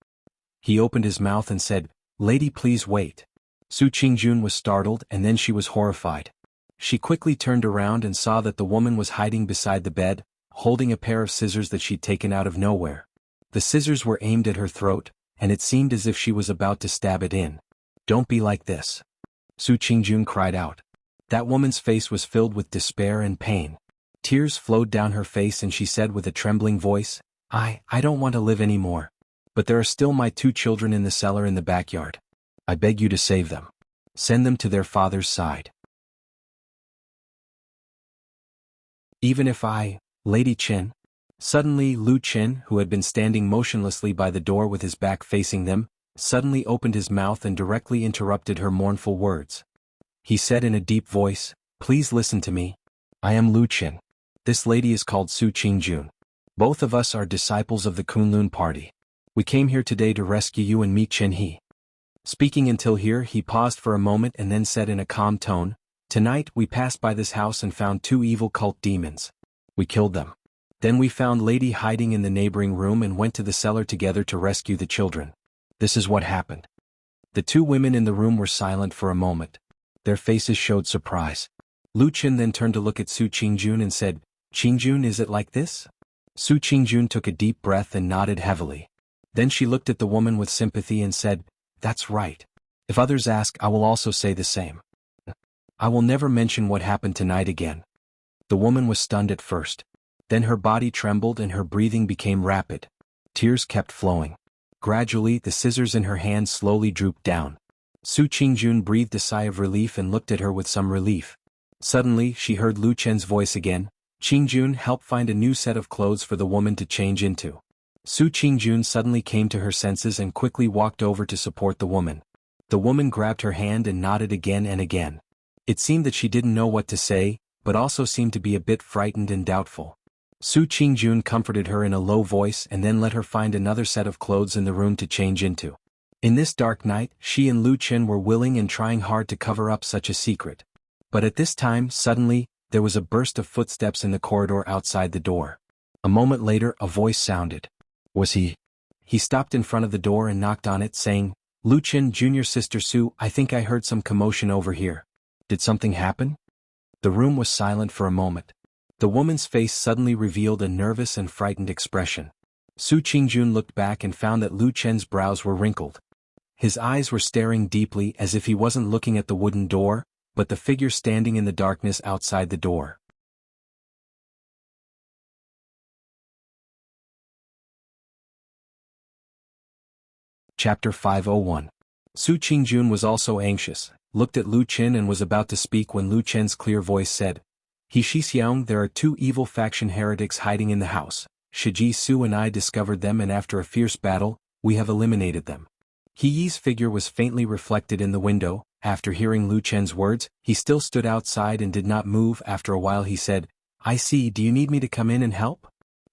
He opened his mouth and said, "Lady, please wait." Su Qingjun was startled and then she was horrified. She quickly turned around and saw that the woman was hiding beside the bed, holding a pair of scissors that she'd taken out of nowhere. The scissors were aimed at her throat, and it seemed as if she was about to stab it in. "Don't be like this." Su Qingjun cried out. That woman's face was filled with despair and pain. Tears flowed down her face and she said with a trembling voice, I don't want to live anymore. But there are still my 2 children in the cellar in the backyard. I beg you to save them. Send them to their father's side. Even if Lady Qin. Suddenly Lu Qin, who had been standing motionlessly by the door with his back facing them, suddenly opened his mouth and directly interrupted her mournful words. He said in a deep voice, Please listen to me. I am Lu Qin. This lady is called Su Qingjun. Both of us are disciples of the Kunlun party. We came here today to rescue you and meet Qin He. Speaking until here, he paused for a moment and then said in a calm tone, Tonight we passed by this house and found 2 evil cult demons. We killed them. Then we found Lady hiding in the neighboring room and went to the cellar together to rescue the children. This is what happened. The 2 women in the room were silent for a moment. Their faces showed surprise. Lu Qin then turned to look at Su Qingjun and said, Qingjun, is it like this? Su Qingjun took a deep breath and nodded heavily. Then she looked at the woman with sympathy and said, That's right. If others ask, I will also say the same. I will never mention what happened tonight again. The woman was stunned at first. Then her body trembled and her breathing became rapid. Tears kept flowing. Gradually, the scissors in her hand slowly drooped down. Su Qingjun breathed a sigh of relief and looked at her with some relief. Suddenly, she heard Lu Chen's voice again, Qingjun, help find a new set of clothes for the woman to change into. Su Qingjun suddenly came to her senses and quickly walked over to support the woman. The woman grabbed her hand and nodded again and again. It seemed that she didn't know what to say, but also seemed to be a bit frightened and doubtful. Su Qingjun comforted her in a low voice and then let her find another set of clothes in the room to change into. In this dark night, she and Lu Qin were willing and trying hard to cover up such a secret. But at this time, suddenly, there was a burst of footsteps in the corridor outside the door. A moment later, a voice sounded. Was he? He stopped in front of the door and knocked on it, saying, Lu Qin, junior sister Su, I think I heard some commotion over here. Did something happen? The room was silent for a moment. The woman's face suddenly revealed a nervous and frightened expression. Su Qingjun looked back and found that Lu Chen's brows were wrinkled. His eyes were staring deeply as if he wasn't looking at the wooden door, but the figure standing in the darkness outside the door. Chapter 501. Su Qingjun was also anxious, looked at Lu Qin and was about to speak when Lu Chen's clear voice said, He Shixiang, there are 2 evil faction heretics hiding in the house. Shiji Su and I discovered them and after a fierce battle, we have eliminated them. He Yi's figure was faintly reflected in the window. After hearing Lu Chen's words, he still stood outside and did not move. After a while he said, I see, do you need me to come in and help?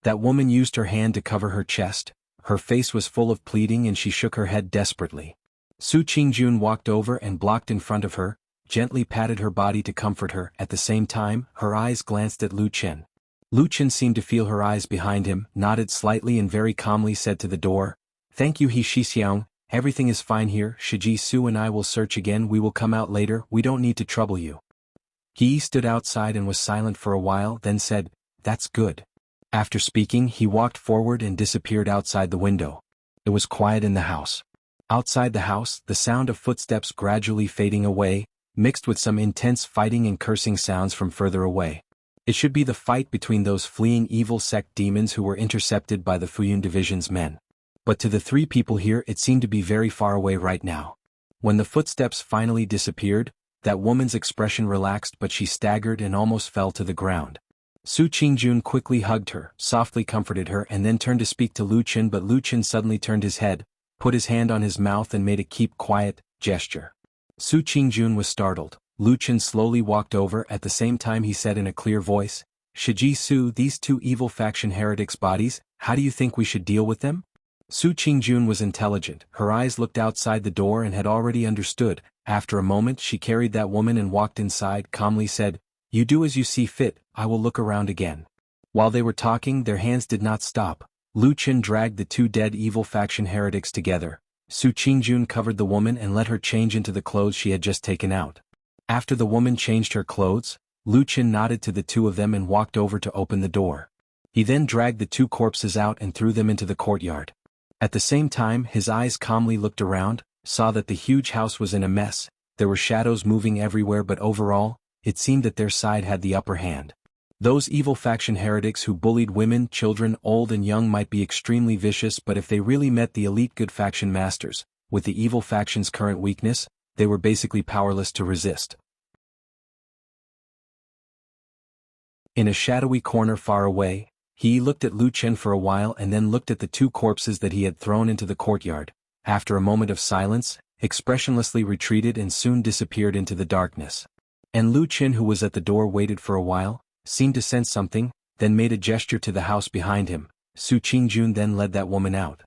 That woman used her hand to cover her chest. Her face was full of pleading and she shook her head desperately. Su Qingjun walked over and blocked in front of her, gently patted her body to comfort her. At the same time, her eyes glanced at Lu Qin. Lu Qin seemed to feel her eyes behind him, nodded slightly and very calmly said to the door, Thank you He Shixiang, everything is fine here. Shiji Su and I will search again. We will come out later, we don't need to trouble you. He stood outside and was silent for a while, then said, That's good. After speaking, he walked forward and disappeared outside the window. It was quiet in the house. Outside the house, the sound of footsteps gradually fading away, mixed with some intense fighting and cursing sounds from further away. It should be the fight between those fleeing evil sect demons who were intercepted by the Fuyun Division's men. But to the 3 people here it seemed to be very far away right now. When the footsteps finally disappeared, that woman's expression relaxed but she staggered and almost fell to the ground. Su Qingjun quickly hugged her, softly comforted her and then turned to speak to Lu Qin, but Lu Qin suddenly turned his head, put his hand on his mouth and made a keep quiet gesture. Su Qingjun was startled. Lu Qin slowly walked over. At the same time he said in a clear voice, Shiji Su, these 2 evil faction heretics' bodies, how do you think we should deal with them? Su Qingjun was intelligent, her eyes looked outside the door and had already understood. After a moment she carried that woman and walked inside, calmly said, You do as you see fit, I will look around again. While they were talking their hands did not stop. Lu Qin dragged the 2 dead evil faction heretics together. Su Qingjun covered the woman and let her change into the clothes she had just taken out. After the woman changed her clothes, Lu Qin nodded to the 2 of them and walked over to open the door. He then dragged the 2 corpses out and threw them into the courtyard. At the same time his eyes calmly looked around, saw that the huge house was in a mess, there were shadows moving everywhere, but overall, it seemed that their side had the upper hand. Those evil faction heretics who bullied women, children, old and young might be extremely vicious, but if they really met the elite good faction masters, with the evil faction's current weakness, they were basically powerless to resist. In a shadowy corner far away, he looked at Lu Chen for a while and then looked at the two corpses that he had thrown into the courtyard. After a moment of silence, expressionlessly retreated and soon disappeared into the darkness. And Lu Chen, who was at the door, waited for a while, seemed to sense something, then made a gesture to the house behind him. Su Qingjun then led that woman out.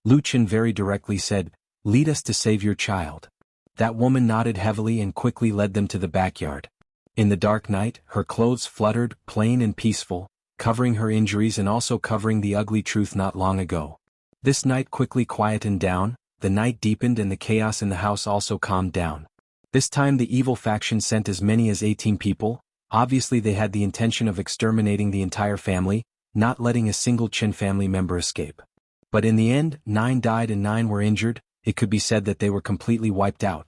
Lu Chen very directly said, "Lead us to save your child." That woman nodded heavily and quickly led them to the backyard. In the dark night, her clothes fluttered, plain and peaceful, covering her injuries and also covering the ugly truth not long ago. This night quickly quietened down, the night deepened and the chaos in the house also calmed down. This time the evil faction sent as many as 18 people. Obviously they had the intention of exterminating the entire family, not letting a single Qin family member escape. But in the end, 9 died and 9 were injured. It could be said that they were completely wiped out.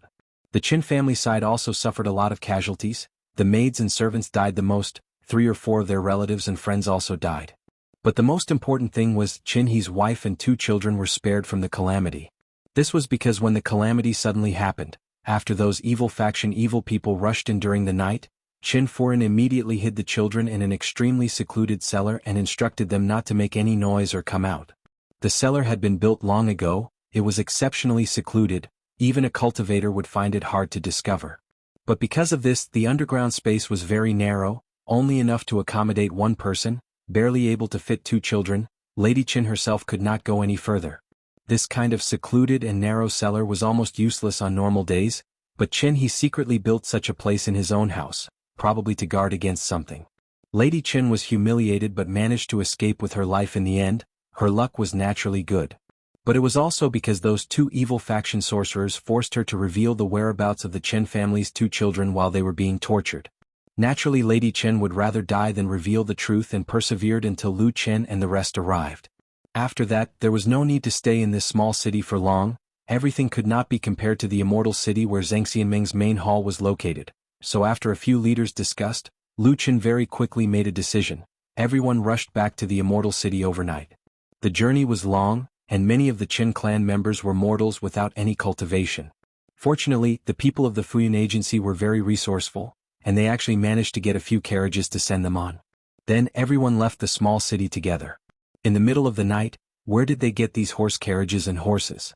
The Qin family side also suffered a lot of casualties. The maids and servants died the most, 3 or 4 of their relatives and friends also died. But the most important thing was Qin He's wife and 2 children were spared from the calamity. This was because when the calamity suddenly happened, after those evil faction evil people rushed in during the night, Qin Furen immediately hid the children in an extremely secluded cellar and instructed them not to make any noise or come out. The cellar had been built long ago, it was exceptionally secluded, even a cultivator would find it hard to discover. But because of this, the underground space was very narrow, only enough to accommodate 1 person, barely able to fit 2 children. Lady Qin herself could not go any further. This kind of secluded and narrow cellar was almost useless on normal days, but Qin He secretly built such a place in his own house, probably to guard against something. Lady Qin was humiliated but managed to escape with her life in the end. Her luck was naturally good. But it was also because those 2 evil faction sorcerers forced her to reveal the whereabouts of the Qin family's 2 children while they were being tortured. Naturally Lady Qin would rather die than reveal the truth and persevered until Lu Chen and the rest arrived. After that, there was no need to stay in this small city for long. Everything could not be compared to the immortal city where Zhang Xianming's main hall was located. So after a few leaders discussed, Lu Chen very quickly made a decision. Everyone rushed back to the immortal city overnight. The journey was long, and many of the Qin clan members were mortals without any cultivation. Fortunately, the people of the Fuyun agency were very resourceful, and they actually managed to get a few carriages to send them on. Then everyone left the small city together. In the middle of the night, where did they get these horse carriages and horses?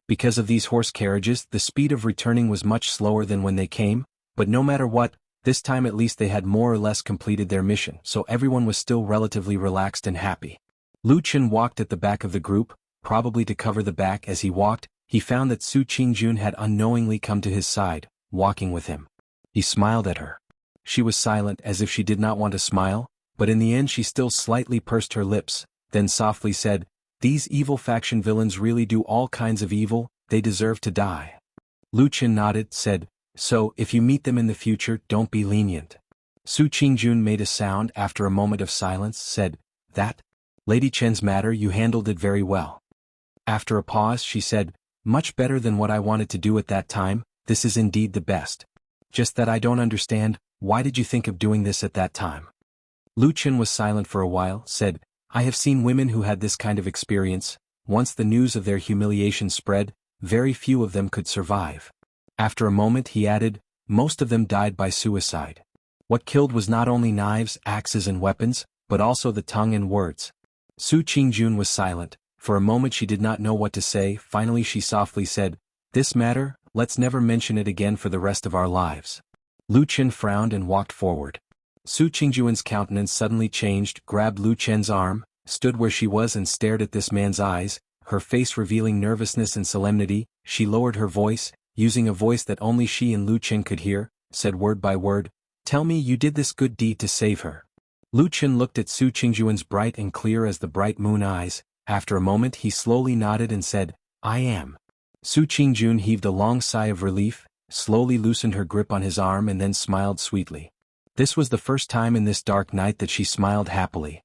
Because of these horse carriages, the speed of returning was much slower than when they came, but no matter what, this time at least they had more or less completed their mission, so everyone was still relatively relaxed and happy. Lu Chen walked at the back of the group, probably to cover the back. As he walked, he found that Su Qingjun had unknowingly come to his side, walking with him. He smiled at her. She was silent as if she did not want to smile, but in the end she still slightly pursed her lips, then softly said, "These evil faction villains really do all kinds of evil, they deserve to die." Lu Chen nodded, said, "So, if you meet them in the future, don't be lenient." Su Qingjun made a sound after a moment of silence, said, "That? Lady Chen's matter, you handled it very well." After a pause she said, "Much better than what I wanted to do at that time, this is indeed the best. Just that I don't understand, why did you think of doing this at that time?" Lu Chen was silent for a while, said, "I have seen women who had this kind of experience. Once the news of their humiliation spread, very few of them could survive." After a moment he added, "Most of them died by suicide. What killed was not only knives, axes and weapons, but also the tongue and words." Su Qingjun was silent. For a moment she did not know what to say. Finally she softly said, "This matter, let's never mention it again for the rest of our lives." Lu Chen frowned and walked forward. Su Qingjun's countenance suddenly changed, grabbed Lu Chen's arm, stood where she was and stared at this man's eyes, her face revealing nervousness and solemnity. She lowered her voice, using a voice that only she and Lu Chen could hear, said word by word, "Tell me you did this good deed to save her." Lu Chen looked at Su Qingjun's bright and clear as the bright moon eyes. After a moment he slowly nodded and said, "I am." Su Qingjun heaved a long sigh of relief, slowly loosened her grip on his arm and then smiled sweetly. This was the first time in this dark night that she smiled happily.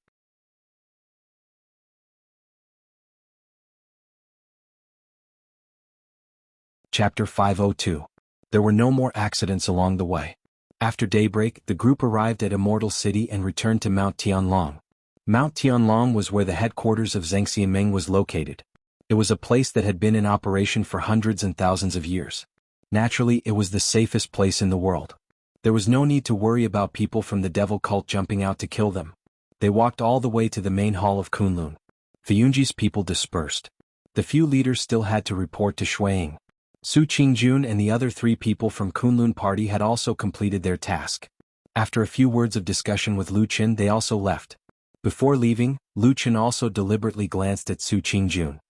Chapter 502. There were no more accidents along the way. After daybreak, the group arrived at Immortality and returned to Mount Tianlong. Mount Tianlong was where the headquarters of Zhengxiameng was located. It was a place that had been in operation for hundreds and thousands of years. Naturally, it was the safest place in the world. There was no need to worry about people from the devil cult jumping out to kill them. They walked all the way to the main hall of Kunlun. Fiyunji's people dispersed. The few leaders still had to report to Shuiying. Su Qingjun and the other 3 people from Kunlun party had also completed their task. After a few words of discussion with Lu Qin, they also left. Before leaving, Lu Qin also deliberately glanced at Su Qingjun.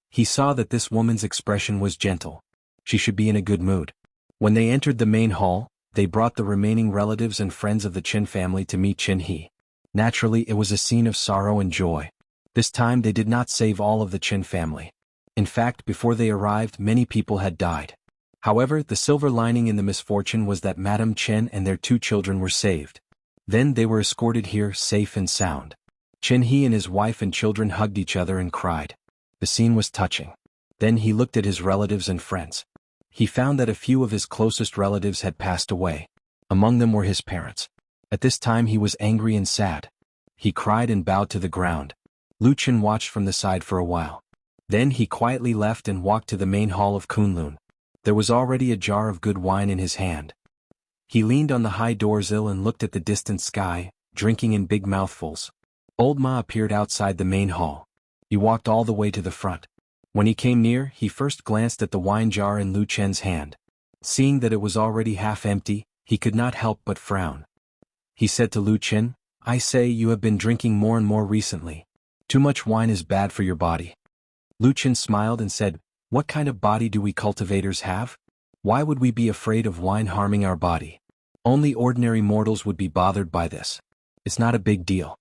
He saw that this woman's expression was gentle. She should be in a good mood. When they entered the main hall, they brought the remaining relatives and friends of the Qin family to meet Qin He. Naturally, it was a scene of sorrow and joy. This time they did not save all of the Qin family. In fact, before they arrived, many people had died. However, the silver lining in the misfortune was that Madame Qin and their 2 children were saved. Then they were escorted here safe and sound. Qin He and his wife and children hugged each other and cried. The scene was touching. Then he looked at his relatives and friends. He found that a few of his closest relatives had passed away. Among them were his parents. At this time he was angry and sad. He cried and bowed to the ground. Lu Qin watched from the side for a while. Then he quietly left and walked to the main hall of Kunlun. There was already a jar of good wine in his hand. He leaned on the high doorsill and looked at the distant sky, drinking in big mouthfuls. Old Ma appeared outside the main hall. He walked all the way to the front. When he came near, he first glanced at the wine jar in Lu Chen's hand. Seeing that it was already half empty, he could not help but frown. He said to Lu Chen, "I say you have been drinking more and more recently. Too much wine is bad for your body." Lu Chen smiled and said, "What kind of body do we cultivators have? Why would we be afraid of wine harming our body? Only ordinary mortals would be bothered by this. It's not a big deal."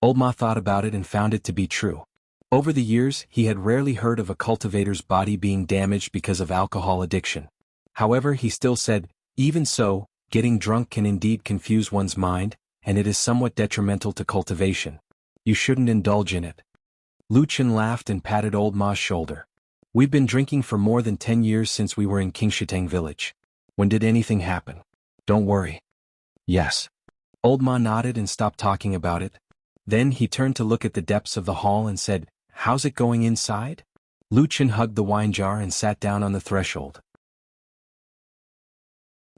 Old Ma thought about it and found it to be true. Over the years, he had rarely heard of a cultivator's body being damaged because of alcohol addiction. However, he still said, "Even so, getting drunk can indeed confuse one's mind, and it is somewhat detrimental to cultivation. You shouldn't indulge in it." Lu Chen laughed and patted Old Ma's shoulder. "We've been drinking for more than 10 years since we were in Qingshitang village. When did anything happen? Don't worry." "Yes." Old Ma nodded and stopped talking about it. Then he turned to look at the depths of the hall and said, "How's it going inside?" Lu Chen hugged the wine jar and sat down on the threshold.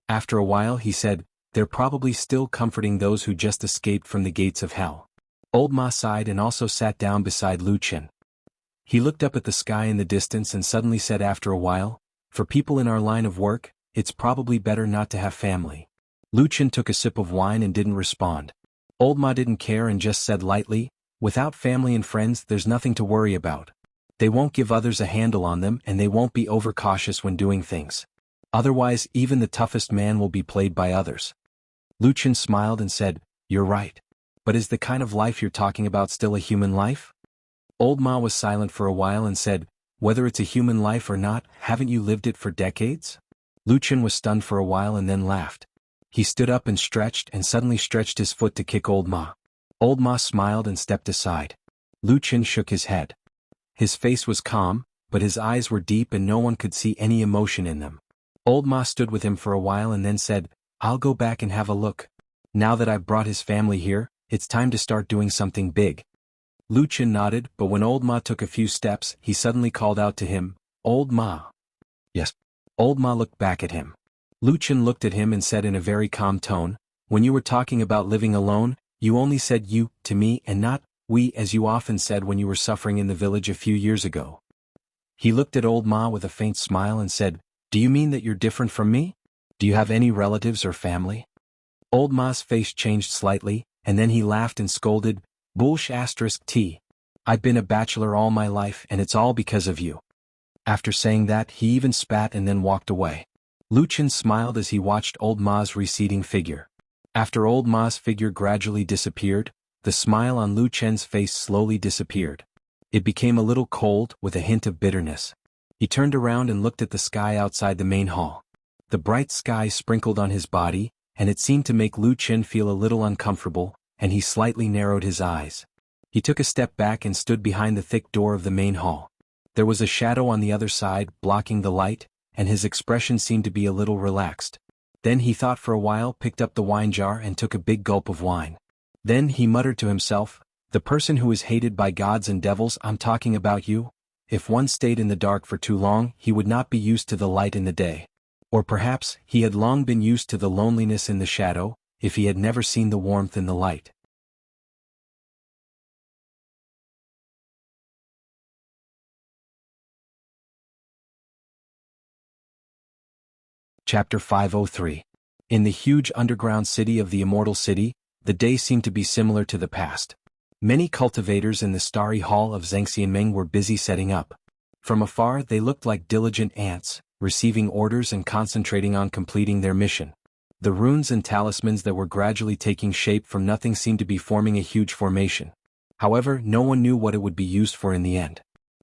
After a while he said, "They're probably still comforting those who just escaped from the gates of hell." Old Ma sighed and also sat down beside Lu Chen. He looked up at the sky in the distance and suddenly said after a while, "For people in our line of work, it's probably better not to have family." Lu Chen took a sip of wine and didn't respond. Old Ma didn't care and just said lightly, "Without family and friends there's nothing to worry about. They won't give others a handle on them and they won't be overcautious when doing things. Otherwise even the toughest man will be played by others." Lu Chen smiled and said, "You're right. But is the kind of life you're talking about still a human life?" Old Ma was silent for a while and said, "Whether it's a human life or not, haven't you lived it for decades?" Lu Chen was stunned for a while and then laughed. He stood up and suddenly stretched his foot to kick Old Ma. Old Ma smiled and stepped aside. Lu Chen shook his head. His face was calm, but his eyes were deep and no one could see any emotion in them. Old Ma stood with him for a while and then said, "I'll go back and have a look. Now that I've brought his family here, it's time to start doing something big." Lu Chen nodded, but when Old Ma took a few steps, he suddenly called out to him, "Old Ma." "Yes." Old Ma looked back at him. Lu Chen looked at him and said in a very calm tone, "When you were talking about living alone, you only said you to me and not we as you often said when you were suffering in the village a few years ago." He looked at Old Ma with a faint smile and said, "Do you mean that you're different from me? Do you have any relatives or family?" Old Ma's face changed slightly, and then he laughed and scolded, "Bullsh*t. I've been a bachelor all my life and it's all because of you." After saying that, he even spat and then walked away. Lu Chen smiled as he watched Old Ma's receding figure. After Old Ma's figure gradually disappeared, the smile on Lu Chen's face slowly disappeared. It became a little cold, with a hint of bitterness. He turned around and looked at the sky outside the main hall. The bright sky sprinkled on his body, and it seemed to make Lu Chen feel a little uncomfortable, and he slightly narrowed his eyes. He took a step back and stood behind the thick door of the main hall. There was a shadow on the other side, blocking the light, and his expression seemed to be a little relaxed. Then he thought for a while, picked up the wine jar and took a big gulp of wine. Then he muttered to himself, "The person who is hated by gods and devils, I'm talking about you. If one stayed in the dark for too long, he would not be used to the light in the day. Or perhaps, he had long been used to the loneliness in the shadow, if he had never seen the warmth in the light." Chapter 503. In the huge underground city of the Immortal City, the day seemed to be similar to the past. Many cultivators in the starry hall of Zhengxianming were busy setting up. From afar they looked like diligent ants, receiving orders and concentrating on completing their mission. The runes and talismans that were gradually taking shape from nothing seemed to be forming a huge formation. However, no one knew what it would be used for in the end.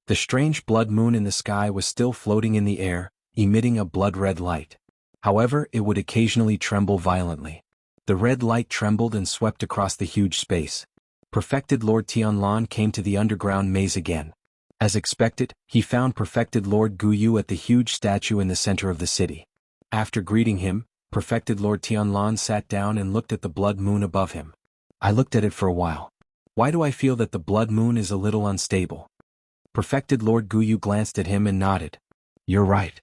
The strange blood moon in the sky was still floating in the air, emitting a blood-red light. However, it would occasionally tremble violently. The red light trembled and swept across the huge space. Perfected Lord Tianlan came to the underground maze again. As expected, he found Perfected Lord Guyu at the huge statue in the center of the city. After greeting him, Perfected Lord Tianlan sat down and looked at the blood moon above him. I looked at it for a while. Why do I feel that the blood moon is a little unstable? Perfected Lord Guyu glanced at him and nodded. You're right.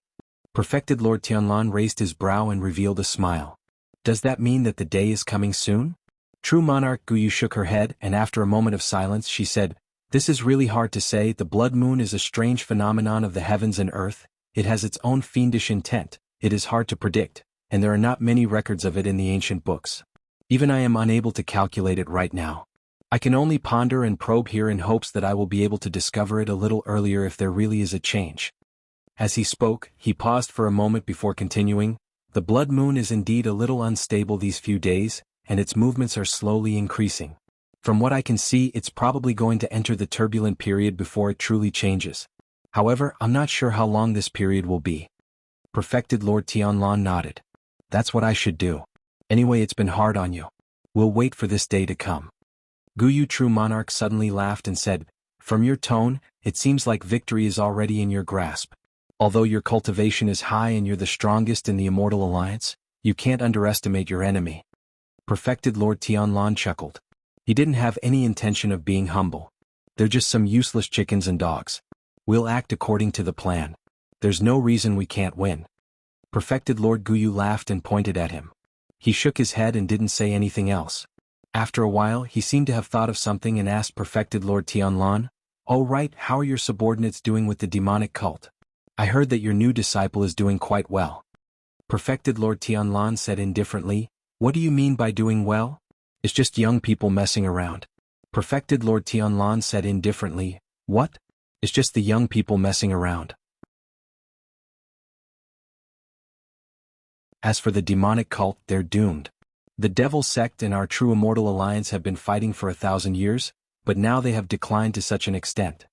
Perfected Lord Tianlan raised his brow and revealed a smile. Does that mean that the day is coming soon? True Monarch Guyu shook her head, and after a moment of silence she said, "This is really hard to say. The blood moon is a strange phenomenon of the heavens and earth. It has its own fiendish intent. It is hard to predict, and there are not many records of it in the ancient books. Even I am unable to calculate it right now. I can only ponder and probe here in hopes that I will be able to discover it a little earlier if there really is a change." As he spoke, he paused for a moment before continuing, "The blood moon is indeed a little unstable these few days, and its movements are slowly increasing. From what I can see, it's probably going to enter the turbulent period before it truly changes. However, I'm not sure how long this period will be." Perfected Lord Tianlan nodded. "That's what I should do. Anyway, it's been hard on you. We'll wait for this day to come." Guyu True Monarch suddenly laughed and said, "From your tone, it seems like victory is already in your grasp. Although your cultivation is high and you're the strongest in the Immortal Alliance, you can't underestimate your enemy." Perfected Lord Tianlan chuckled. He didn't have any intention of being humble. They're just some useless chickens and dogs. We'll act according to the plan. There's no reason we can't win. Perfected Lord Guyu laughed and pointed at him. He shook his head and didn't say anything else. After a while, he seemed to have thought of something and asked Perfected Lord Tianlan, "Oh right, how are your subordinates doing with the demonic cult? I heard that your new disciple is doing quite well." Perfected Lord Tianlan said indifferently, "What do you mean by doing well? It's just young people messing around." Perfected Lord Tianlan said indifferently, "What? It's just the young people messing around." As for the demonic cult, they're doomed. The Devil Sect and our true Immortal Alliance have been fighting for 1,000 years, but now they have declined to such an extent.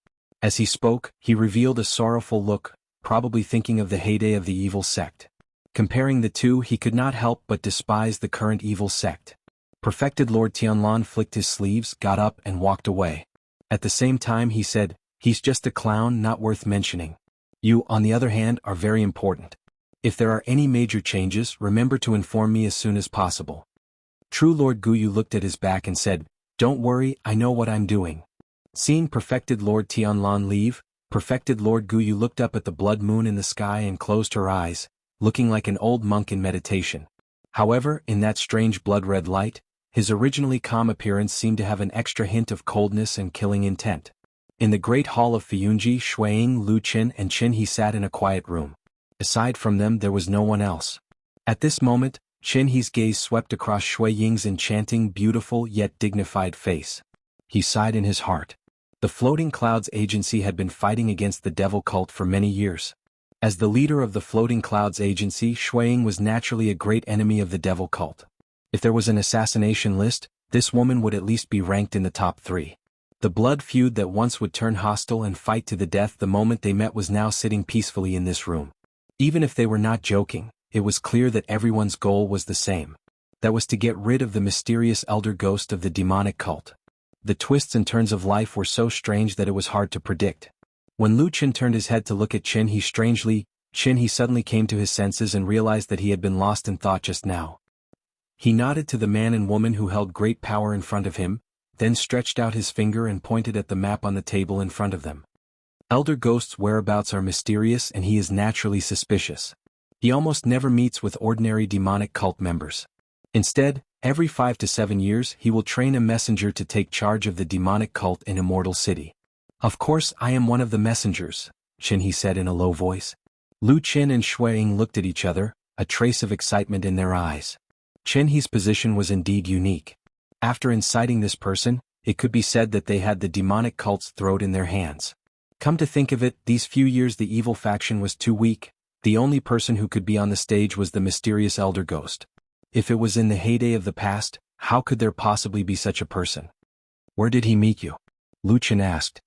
As he spoke, he revealed a sorrowful look, probably thinking of the heyday of the evil sect. Comparing the two, he could not help but despise the current evil sect. Perfected Lord Tianlan flicked his sleeves, got up and walked away. At the same time he said, "He's just a clown, not worth mentioning. You, on the other hand, are very important. If there are any major changes, remember to inform me as soon as possible." True Lord Guyu looked at his back and said, "Don't worry, I know what I'm doing." Seeing Perfected Lord Tianlan leave, Perfected Lord Guyu looked up at the blood moon in the sky and closed her eyes, looking like an old monk in meditation. However, in that strange blood-red light, his originally calm appearance seemed to have an extra hint of coldness and killing intent. In the great hall of Fiyunji, Xueying, Lu Qin and Qin he sat in a quiet room. Aside from them there was no one else. At this moment, Qin He's gaze swept across Shui Ying's enchanting, beautiful yet dignified face. He sighed in his heart. The Floating Clouds Agency had been fighting against the devil cult for many years. As the leader of the Floating Clouds Agency, Shui Ying was naturally a great enemy of the devil cult. If there was an assassination list, this woman would at least be ranked in the top 3. The blood feud that once would turn hostile and fight to the death the moment they met was now sitting peacefully in this room. Even if they were not joking, it was clear that everyone's goal was the same. That was to get rid of the mysterious elder ghost of the demonic cult. The twists and turns of life were so strange that it was hard to predict. When Lu Qin turned his head to look at Qin, he strangely, Qin He suddenly came to his senses and realized that he had been lost in thought just now. He nodded to the man and woman who held great power in front of him, then stretched out his finger and pointed at the map on the table in front of them. Elder Ghost's whereabouts are mysterious and he is naturally suspicious. He almost never meets with ordinary demonic cult members. Instead, every 5 to 7 years he will train a messenger to take charge of the demonic cult in Immortal City. Of course I am one of the messengers, Qin He said in a low voice. Lu Qin and Shui Ying looked at each other, a trace of excitement in their eyes. Qin He's position was indeed unique. After inciting this person, it could be said that they had the demonic cult's throat in their hands. Come to think of it, these few years the evil faction was too weak. The only person who could be on the stage was the mysterious Elder Ghost. If it was in the heyday of the past, how could there possibly be such a person? Where did he meet you? Lu Qin asked.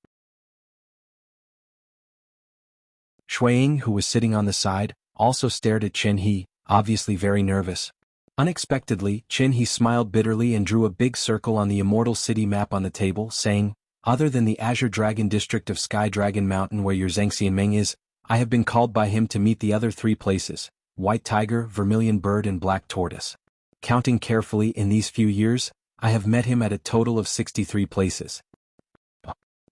Shui Ying, who was sitting on the side, also stared at Qin He, obviously very nervous. Unexpectedly, Qin He smiled bitterly and drew a big circle on the Immortal City map on the table, saying, "Other than the Azure Dragon district of Sky Dragon Mountain where your Zhangxianmeng is, I have been called by him to meet the other 3 places, White Tiger, Vermilion Bird and Black Tortoise. Counting carefully in these few years, I have met him at a total of 63 places."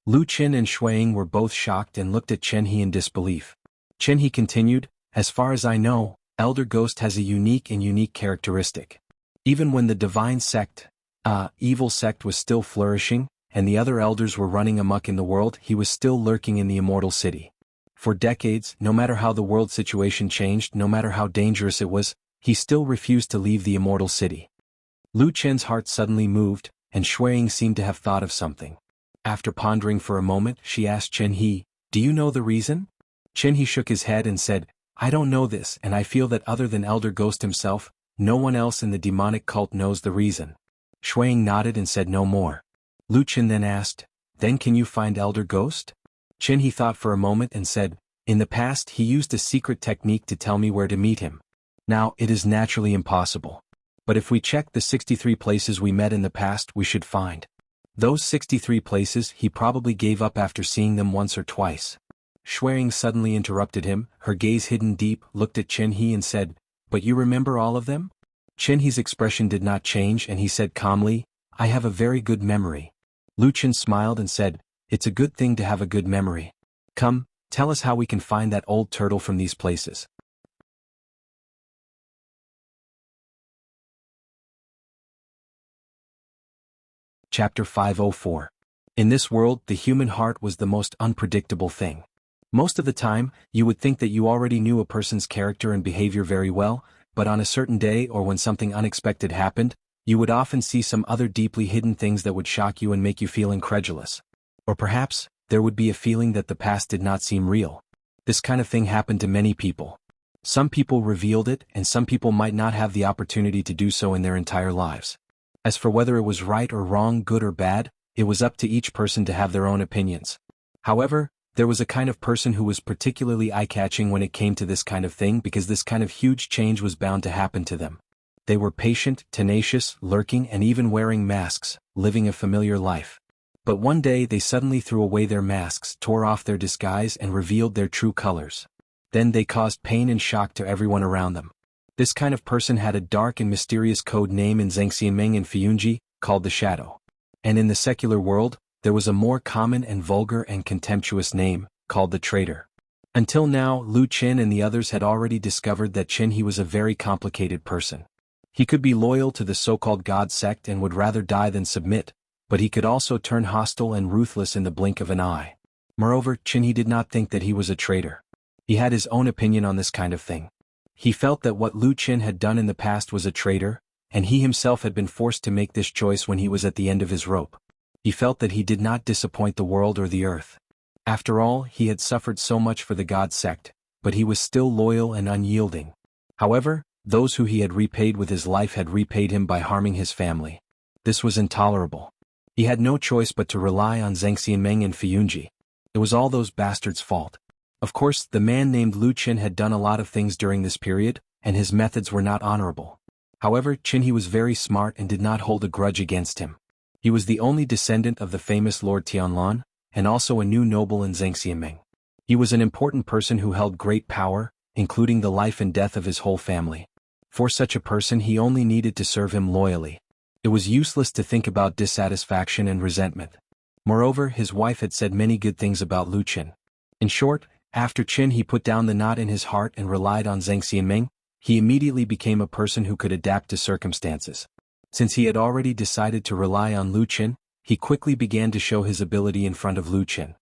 Lu Qin and Shui Ying were both shocked and looked at Qin He in disbelief. Qin He continued, "As far as I know, Elder Ghost has a unique characteristic. Even when the divine sect, evil sect was still flourishing, and the other elders were running amok in the world, he was still lurking in the Immortal City. For decades, no matter how the world situation changed, no matter how dangerous it was, he still refused to leave the Immortal City." Lu Qin's heart suddenly moved, and Shui Ying seemed to have thought of something. After pondering for a moment, she asked Qin He, "Do you know the reason?" Qin He shook his head and said, "I don't know this, and I feel that other than Elder Ghost himself, no one else in the demonic cult knows the reason." Shui Ying nodded and said no more. Lu Qin then asked, "Then can you find Elder Ghost?" Qin He thought for a moment and said, "In the past he used a secret technique to tell me where to meet him. Now it is naturally impossible. But if we check the 63 places we met in the past, we should find. Those 63 places he probably gave up after seeing them once or twice." Shui Ying suddenly interrupted him, her gaze hidden deep, looked at Qin He and said, "But you remember all of them?" Qin He's expression did not change and he said calmly, "I have a very good memory." Lu Qin smiled and said, "It's a good thing to have a good memory. Come, tell us how we can find that old turtle from these places." Chapter 504. In this world, the human heart was the most unpredictable thing. Most of the time, you would think that you already knew a person's character and behavior very well, but on a certain day or when something unexpected happened, you would often see some other deeply hidden things that would shock you and make you feel incredulous. Or perhaps, there would be a feeling that the past did not seem real. This kind of thing happened to many people. Some people revealed it, and some people might not have the opportunity to do so in their entire lives. As for whether it was right or wrong, good or bad, it was up to each person to have their own opinions. However, there was a kind of person who was particularly eye-catching when it came to this kind of thing because this kind of huge change was bound to happen to them. They were patient, tenacious, lurking and even wearing masks, living a familiar life. But one day they suddenly threw away their masks, tore off their disguise and revealed their true colors. Then they caused pain and shock to everyone around them. This kind of person had a dark and mysterious code name in Zhangxianmeng and Fiyunji, called the Shadow. And in the secular world, there was a more common and vulgar and contemptuous name, called the Traitor. Until now, Lu Qin and the others had already discovered that Qin He was a very complicated person. He could be loyal to the so-called God sect and would rather die than submit, but he could also turn hostile and ruthless in the blink of an eye. Moreover, Qin He did not think that he was a traitor. He had his own opinion on this kind of thing. He felt that what Lu Qin had done in the past was a traitor, and he himself had been forced to make this choice when he was at the end of his rope. He felt that he did not disappoint the world or the earth. After all, he had suffered so much for the God sect, but he was still loyal and unyielding. However, those who he had repaid with his life had repaid him by harming his family. This was intolerable. He had no choice but to rely on Zhangxianmeng and Fiyunji. It was all those bastards' fault. Of course, the man named Lu Qin had done a lot of things during this period, and his methods were not honorable. However, Qin He was very smart and did not hold a grudge against him. He was the only descendant of the famous Lord Tianlan, and also a new noble in Zhangxianmeng. He was an important person who held great power, including the life and death of his whole family. For such a person he only needed to serve him loyally. It was useless to think about dissatisfaction and resentment. Moreover, his wife had said many good things about Lu Qin. In short, after Qin he put down the knot in his heart and relied on Zhang Xianming, he immediately became a person who could adapt to circumstances. Since he had already decided to rely on Lu Qin, he quickly began to show his ability in front of Lu Qin.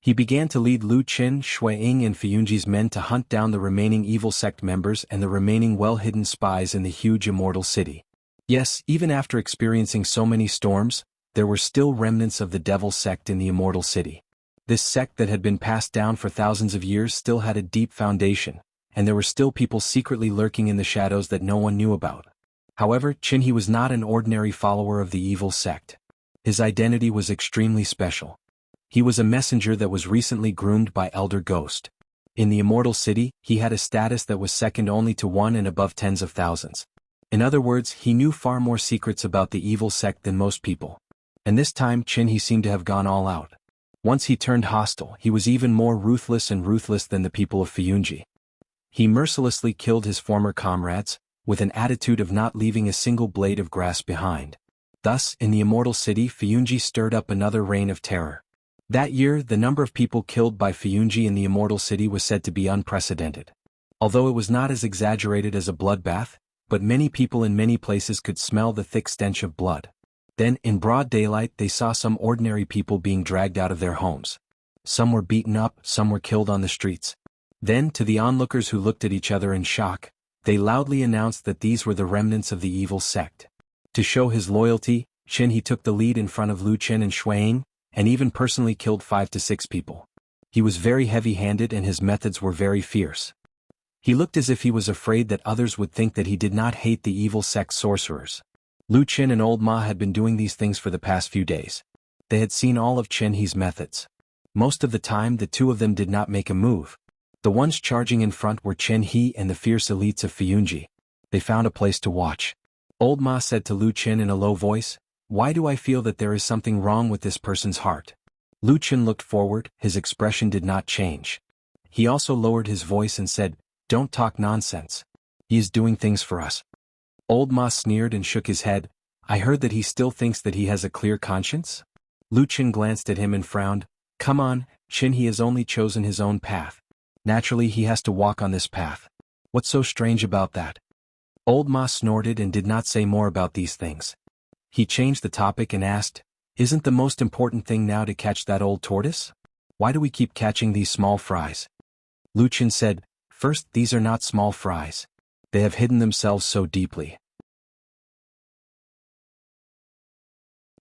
He began to lead Lu Qin, Shui Ying and Fiyunji's men to hunt down the remaining evil sect members and the remaining well-hidden spies in the huge immortal city. Yes, even after experiencing so many storms, there were still remnants of the devil sect in the immortal city. This sect that had been passed down for thousands of years still had a deep foundation, and there were still people secretly lurking in the shadows that no one knew about. However, Qin He was not an ordinary follower of the evil sect. His identity was extremely special. He was a messenger that was recently groomed by Elder Ghost. In the immortal city, he had a status that was second only to one and above tens of thousands. In other words, he knew far more secrets about the evil sect than most people. And this time Qin He seemed to have gone all out. Once he turned hostile, he was even more ruthless than the people of Fiyunji. He mercilessly killed his former comrades, with an attitude of not leaving a single blade of grass behind. Thus, in the immortal city Fiyunji stirred up another reign of terror. That year, the number of people killed by Fiyunji in the immortal city was said to be unprecedented. Although it was not as exaggerated as a bloodbath, but many people in many places could smell the thick stench of blood. Then, in broad daylight, they saw some ordinary people being dragged out of their homes. Some were beaten up, some were killed on the streets. Then, to the onlookers who looked at each other in shock, they loudly announced that these were the remnants of the evil sect. To show his loyalty, Qin He took the lead in front of Lu Qin and Shui Ying, and even personally killed 5 to 6 people. He was very heavy-handed and his methods were very fierce. He looked as if he was afraid that others would think that he did not hate the evil sect sorcerers. Lu Qin and Old Ma had been doing these things for the past few days. They had seen all of Qin He's methods. Most of the time the two of them did not make a move. The ones charging in front were Qin He and the fierce elites of Fiyunji. They found a place to watch. Old Ma said to Lu Qin in a low voice, "Why do I feel that there is something wrong with this person's heart?" Lu Qin looked forward, his expression did not change. He also lowered his voice and said, "Don't talk nonsense. He is doing things for us." Old Ma sneered and shook his head. "I heard that he still thinks that he has a clear conscience?" Lu Qin glanced at him and frowned. "Come on, Qin He has only chosen his own path. Naturally he has to walk on this path. What's so strange about that?" Old Ma snorted and did not say more about these things. He changed the topic and asked, "Isn't the most important thing now to catch that old tortoise? Why do we keep catching these small fries?" Lu Qin said, "First, these are not small fries. They have hidden themselves so deeply.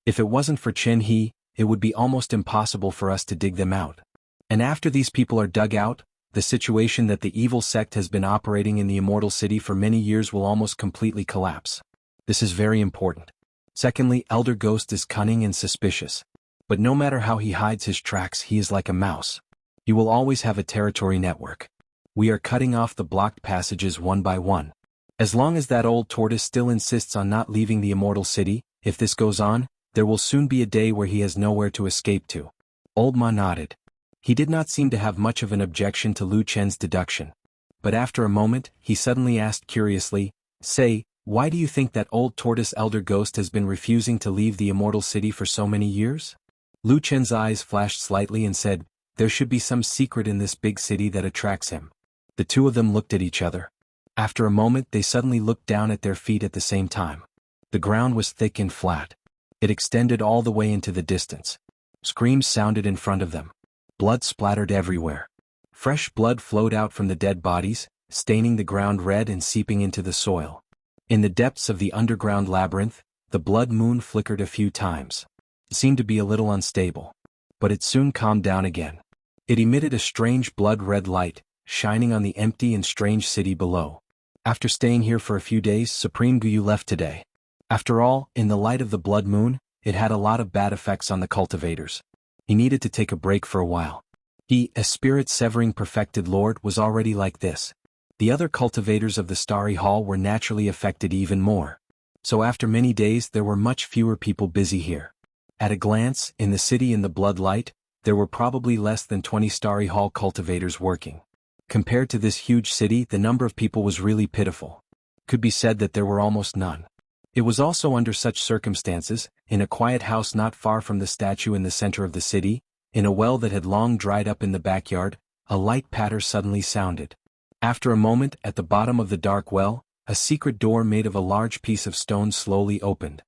If it wasn't for Qin He, it would be almost impossible for us to dig them out. And after these people are dug out, the situation that the evil sect has been operating in the immortal city for many years will almost completely collapse. This is very important. Secondly, Elder Ghost is cunning and suspicious. But no matter how he hides his tracks, he is like a mouse. He will always have a territory network. We are cutting off the blocked passages one by one. As long as that old tortoise still insists on not leaving the immortal city, if this goes on, there will soon be a day where he has nowhere to escape to." Old Ma nodded. He did not seem to have much of an objection to Lu Qin's deduction. But after a moment, he suddenly asked curiously, "Say, why do you think that old tortoise Elder Ghost has been refusing to leave the immortal city for so many years?" Lu Qin's eyes flashed slightly and said, "There should be some secret in this big city that attracts him." The two of them looked at each other. After a moment they suddenly looked down at their feet at the same time. The ground was thick and flat. It extended all the way into the distance. Screams sounded in front of them. Blood splattered everywhere. Fresh blood flowed out from the dead bodies, staining the ground red and seeping into the soil. In the depths of the underground labyrinth, the blood moon flickered a few times. It seemed to be a little unstable. But it soon calmed down again. It emitted a strange blood-red light, shining on the empty and strange city below. After staying here for a few days, Supreme Guyu left today. After all, in the light of the blood moon, it had a lot of bad effects on the cultivators. He needed to take a break for a while. He, a spirit-severing perfected lord, was already like this. The other cultivators of the Starry Hall were naturally affected even more. So after many days there were much fewer people busy here. At a glance, in the city in the blood light, there were probably less than 20 Starry Hall cultivators working. Compared to this huge city, the number of people was really pitiful. Could be said that there were almost none. It was also under such circumstances, in a quiet house not far from the statue in the center of the city, in a well that had long dried up in the backyard, a light patter suddenly sounded. After a moment, at the bottom of the dark well, a secret door made of a large piece of stone slowly opened.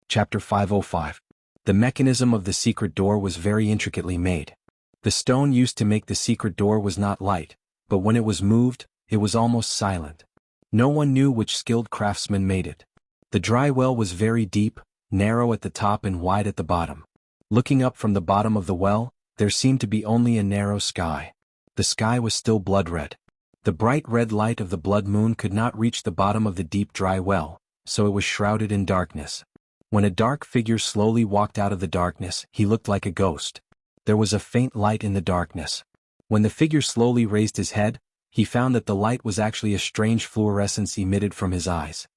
Chapter 505. The mechanism of the secret door was very intricately made. The stone used to make the secret door was not light, but when it was moved, it was almost silent. No one knew which skilled craftsman made it. The dry well was very deep, narrow at the top and wide at the bottom. Looking up from the bottom of the well, there seemed to be only a narrow sky. The sky was still blood-red. The bright red light of the blood moon could not reach the bottom of the deep dry well, so it was shrouded in darkness. When a dark figure slowly walked out of the darkness, he looked like a ghost. There was a faint light in the darkness. When the figure slowly raised his head, he found that the light was actually a strange fluorescence emitted from his eyes.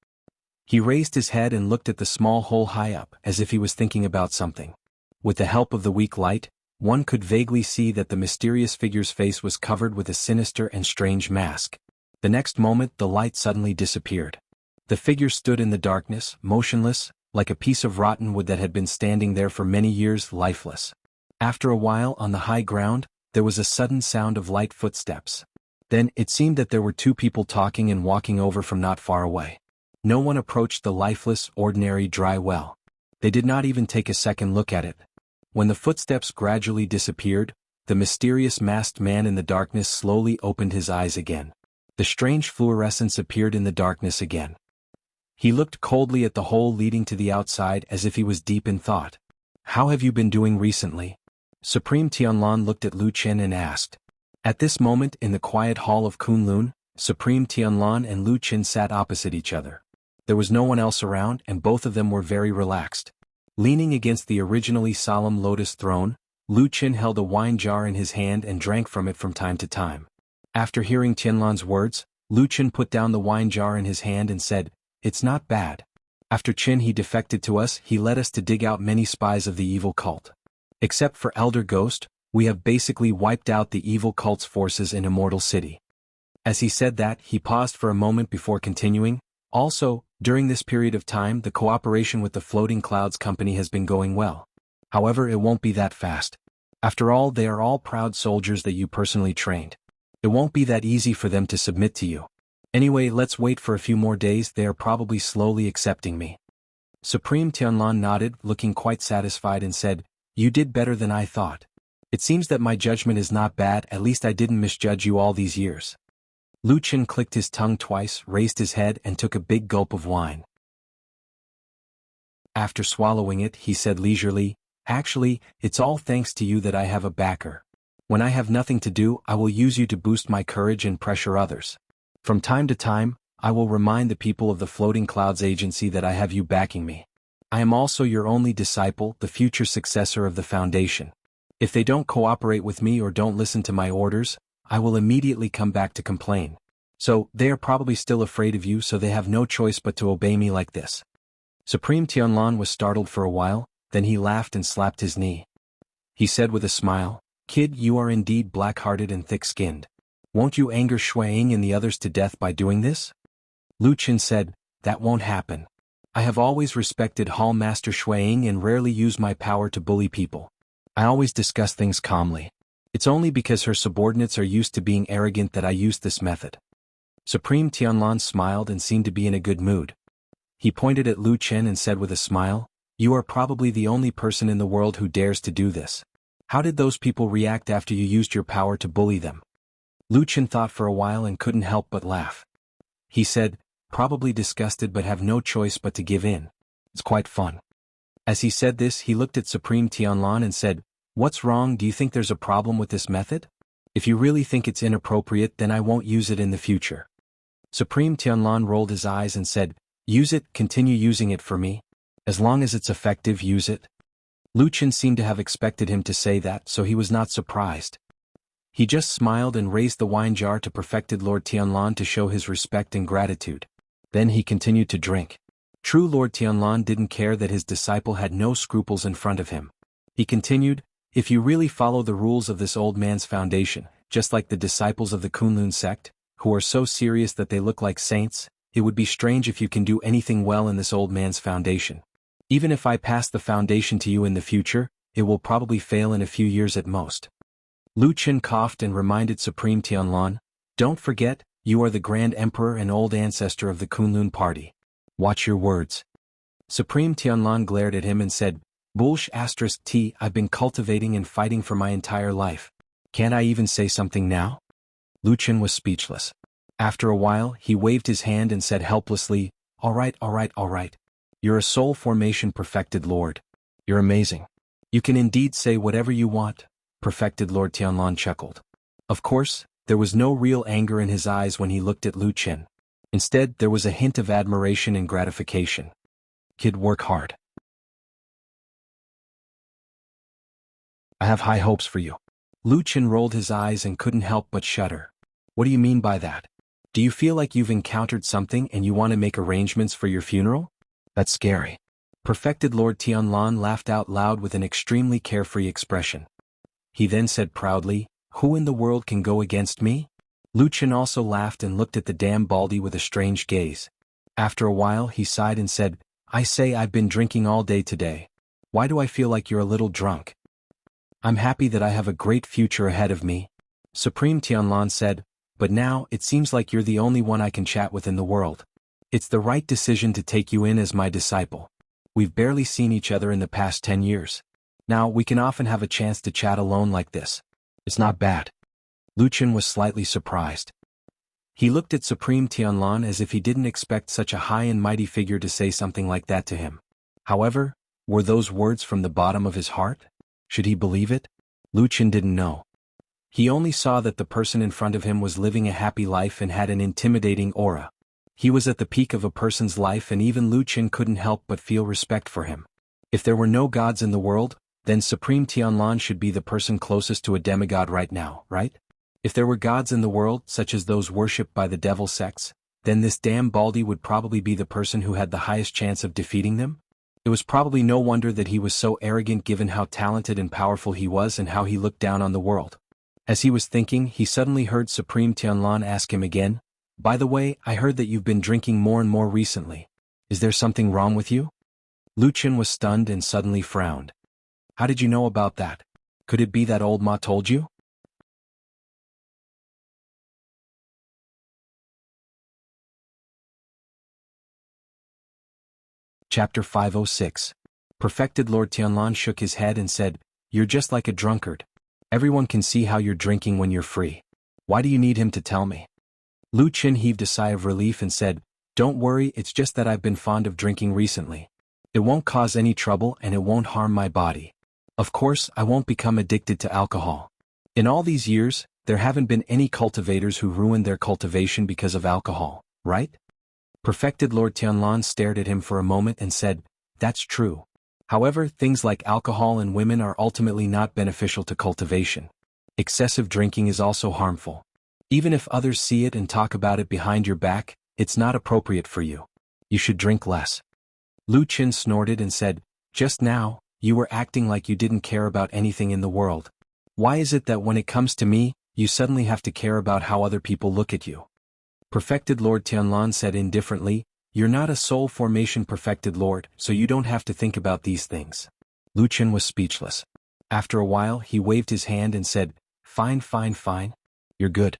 He raised his head and looked at the small hole high up, as if he was thinking about something. With the help of the weak light, one could vaguely see that the mysterious figure's face was covered with a sinister and strange mask. The next moment the light suddenly disappeared. The figure stood in the darkness, motionless, like a piece of rotten wood that had been standing there for many years, lifeless. After a while, on the high ground, there was a sudden sound of light footsteps. Then, it seemed that there were two people talking and walking over from not far away. No one approached the lifeless, ordinary dry well. They did not even take a second look at it. When the footsteps gradually disappeared, the mysterious masked man in the darkness slowly opened his eyes again. The strange fluorescence appeared in the darkness again. He looked coldly at the hole leading to the outside as if he was deep in thought. "How have you been doing recently?" Supreme Tianlan looked at Lu Chen and asked. At this moment in the quiet hall of Kunlun, Supreme Tianlan and Lu Chen sat opposite each other. There was no one else around and both of them were very relaxed. Leaning against the originally solemn lotus throne, Lu Chen held a wine jar in his hand and drank from it from time to time. After hearing Tianlan's words, Lu Chen put down the wine jar in his hand and said, "It's not bad. After Chen he defected to us, he led us to dig out many spies of the evil cult. Except for Elder Ghost, we have basically wiped out the evil cult's forces in Immortal City." As he said that, he paused for a moment before continuing. "Also, during this period of time the cooperation with the Floating Clouds Company has been going well. However, it won't be that fast. After all, they are all proud soldiers that you personally trained. It won't be that easy for them to submit to you. Anyway, let's wait for a few more days, they are probably slowly accepting me." Supreme Tianlan nodded, looking quite satisfied and said, "You did better than I thought. It seems that my judgment is not bad, at least I didn't misjudge you all these years." Lu Chen clicked his tongue twice, raised his head and took a big gulp of wine. After swallowing it, he said leisurely, "Actually, it's all thanks to you that I have a backer. When I have nothing to do, I will use you to boost my courage and pressure others. From time to time, I will remind the people of the Floating Clouds Agency that I have you backing me. I am also your only disciple, the future successor of the Foundation. If they don't cooperate with me or don't listen to my orders, I will immediately come back to complain. So, they are probably still afraid of you, so they have no choice but to obey me like this." Supreme Tianlan was startled for a while, then he laughed and slapped his knee. He said with a smile, "Kid, you are indeed black-hearted and thick-skinned. Won't you anger Shuaying and the others to death by doing this?" Lu Chen said, "That won't happen. I have always respected Hall Master Shuaying and rarely use my power to bully people. I always discuss things calmly. It's only because her subordinates are used to being arrogant that I use this method." Supreme Tianlan smiled and seemed to be in a good mood. He pointed at Lu Chen and said with a smile, "You are probably the only person in the world who dares to do this. How did those people react after you used your power to bully them?" Lu Chen thought for a while and couldn't help but laugh. He said, "Probably disgusted but have no choice but to give in. It's quite fun." As he said this, he looked at Supreme Tianlan and said, "What's wrong? Do you think there's a problem with this method? If you really think it's inappropriate, then I won't use it in the future." Supreme Tianlan rolled his eyes and said, "Use it, continue using it for me. As long as it's effective, use it." Lu Chen seemed to have expected him to say that, so he was not surprised. He just smiled and raised the wine jar to perfected Lord Tianlan to show his respect and gratitude. Then he continued to drink. True Lord Tianlan didn't care that his disciple had no scruples in front of him. He continued, if you really follow the rules of this old man's foundation, just like the disciples of the Kunlun sect, who are so serious that they look like saints, it would be strange if you can do anything well in this old man's foundation. Even if I pass the foundation to you in the future, it will probably fail in a few years at most. Lu Qin coughed and reminded Supreme Tianlan, don't forget, you are the Grand Emperor and old ancestor of the Kunlun party. Watch your words. Supreme Tianlan glared at him and said, Bullsh *T, I've been cultivating and fighting for my entire life. Can't I even say something now? Lu Qin was speechless. After a while, he waved his hand and said helplessly, all right. You're a soul formation perfected lord. You're amazing. You can indeed say whatever you want, perfected Lord Tianlan chuckled. Of course, there was no real anger in his eyes when he looked at Lu Qin. Instead, there was a hint of admiration and gratification. Kid, work hard. I have high hopes for you. Lu Qin rolled his eyes and couldn't help but shudder. What do you mean by that? Do you feel like you've encountered something and you want to make arrangements for your funeral? That's scary. Perfected Lord Tianlan laughed out loud with an extremely carefree expression. He then said proudly, who in the world can go against me? Lu Qin also laughed and looked at the damn baldy with a strange gaze. After a while he sighed and said, I say I've been drinking all day today. Why do I feel like you're a little drunk? I'm happy that I have a great future ahead of me. Supreme Tianlan said, but now it seems like you're the only one I can chat with in the world. It's the right decision to take you in as my disciple. We've barely seen each other in the past 10 years. Now we can often have a chance to chat alone like this. It's not bad. Lu Qin was slightly surprised. He looked at Supreme Tianlan as if he didn't expect such a high and mighty figure to say something like that to him. However, were those words from the bottom of his heart? Should he believe it? Lu Qin didn't know. He only saw that the person in front of him was living a happy life and had an intimidating aura. He was at the peak of a person's life and even Lu Qin couldn't help but feel respect for him. If there were no gods in the world, then Supreme Tianlan should be the person closest to a demigod right now, right? If there were gods in the world, such as those worshipped by the devil sects, then this damn baldy would probably be the person who had the highest chance of defeating them? It was probably no wonder that he was so arrogant given how talented and powerful he was and how he looked down on the world. As he was thinking, he suddenly heard Supreme Tianlan ask him again, by the way, I heard that you've been drinking more and more recently. Is there something wrong with you? Lu Qin was stunned and suddenly frowned. How did you know about that? Could it be that old Ma told you? Chapter 506. Perfected Lord Tianlan shook his head and said, you're just like a drunkard. Everyone can see how you're drinking when you're free. Why do you need him to tell me? Lu Qin heaved a sigh of relief and said, don't worry, it's just that I've been fond of drinking recently. It won't cause any trouble and it won't harm my body. Of course, I won't become addicted to alcohol. In all these years, there haven't been any cultivators who ruined their cultivation because of alcohol, right? Perfected Lord Tianlan stared at him for a moment and said, that's true. However, things like alcohol and women are ultimately not beneficial to cultivation. Excessive drinking is also harmful. Even if others see it and talk about it behind your back, it's not appropriate for you. You should drink less. Lu Qin snorted and said, just now, you were acting like you didn't care about anything in the world. Why is it that when it comes to me, you suddenly have to care about how other people look at you? Perfected Lord Tianlan said indifferently, you're not a soul formation perfected lord, so you don't have to think about these things. Lu Qin was speechless. After a while he waved his hand and said, fine. You're good.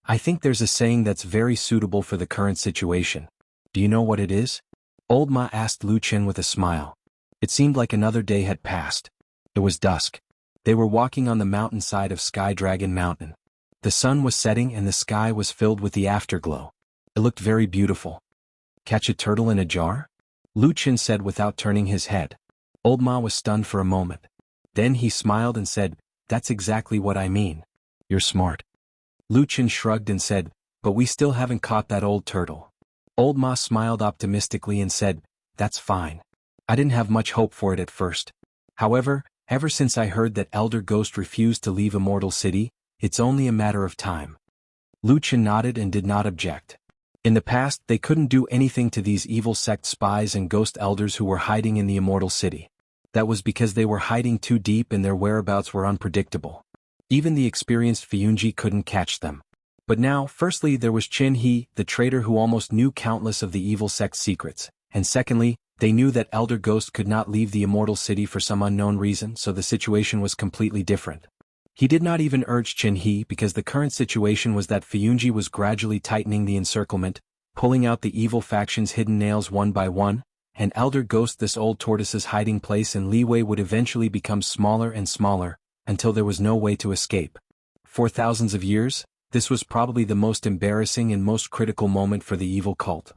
I think there's a saying that's very suitable for the current situation. Do you know what it is? Old Ma asked Lu Qin with a smile. It seemed like another day had passed. It was dusk. They were walking on the mountainside of Sky Dragon Mountain. The sun was setting and the sky was filled with the afterglow. It looked very beautiful. Catch a turtle in a jar? Lu Qin said without turning his head. Old Ma was stunned for a moment. Then he smiled and said, that's exactly what I mean. You're smart. Lu Qin shrugged and said, but we still haven't caught that old turtle. Old Ma smiled optimistically and said, that's fine. I didn't have much hope for it at first. However, ever since I heard that Elder Ghost refused to leave Immortal City, it's only a matter of time. Lu Qin nodded and did not object. In the past they couldn't do anything to these evil sect spies and ghost elders who were hiding in the Immortal City. That was because they were hiding too deep and their whereabouts were unpredictable. Even the experienced Fiyunji couldn't catch them. But now, firstly there was Qin He, the traitor who almost knew countless of the evil sect's secrets, and secondly, they knew that Elder Ghost could not leave the Immortal City for some unknown reason, so the situation was completely different. He did not even urge Qin He because the current situation was that Fiyunji was gradually tightening the encirclement, pulling out the evil faction's hidden nails one by one, and Elder Ghost, this old tortoise's hiding place and leeway, would eventually become smaller and smaller, until there was no way to escape. For thousands of years, this was probably the most embarrassing and most critical moment for the evil cult.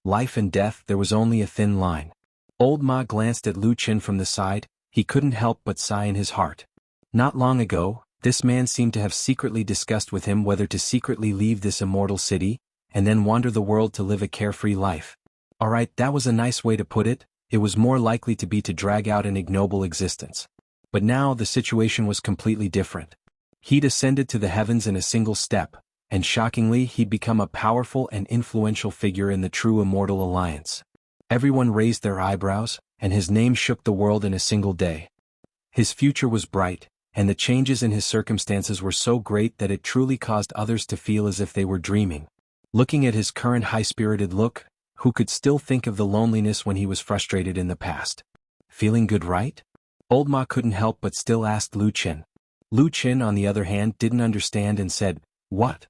Life and death, there was only a thin line. Old Ma glanced at Lu Qin from the side. He couldn't help but sigh in his heart. Not long ago, this man seemed to have secretly discussed with him whether to secretly leave this immortal city, and then wander the world to live a carefree life. Alright, that was a nice way to put it. It was more likely to be to drag out an ignoble existence. But now the situation was completely different. He'd ascended to the heavens in a single step, and shockingly he'd become a powerful and influential figure in the true Immortal Alliance. Everyone raised their eyebrows, and his name shook the world in a single day. His future was bright, and the changes in his circumstances were so great that it truly caused others to feel as if they were dreaming. Looking at his current high-spirited look, who could still think of the loneliness when he was frustrated in the past? Feeling good, right? Old Ma couldn't help but still ask Lu Qin. Lu Qin, on the other hand, didn't understand and said, "What?"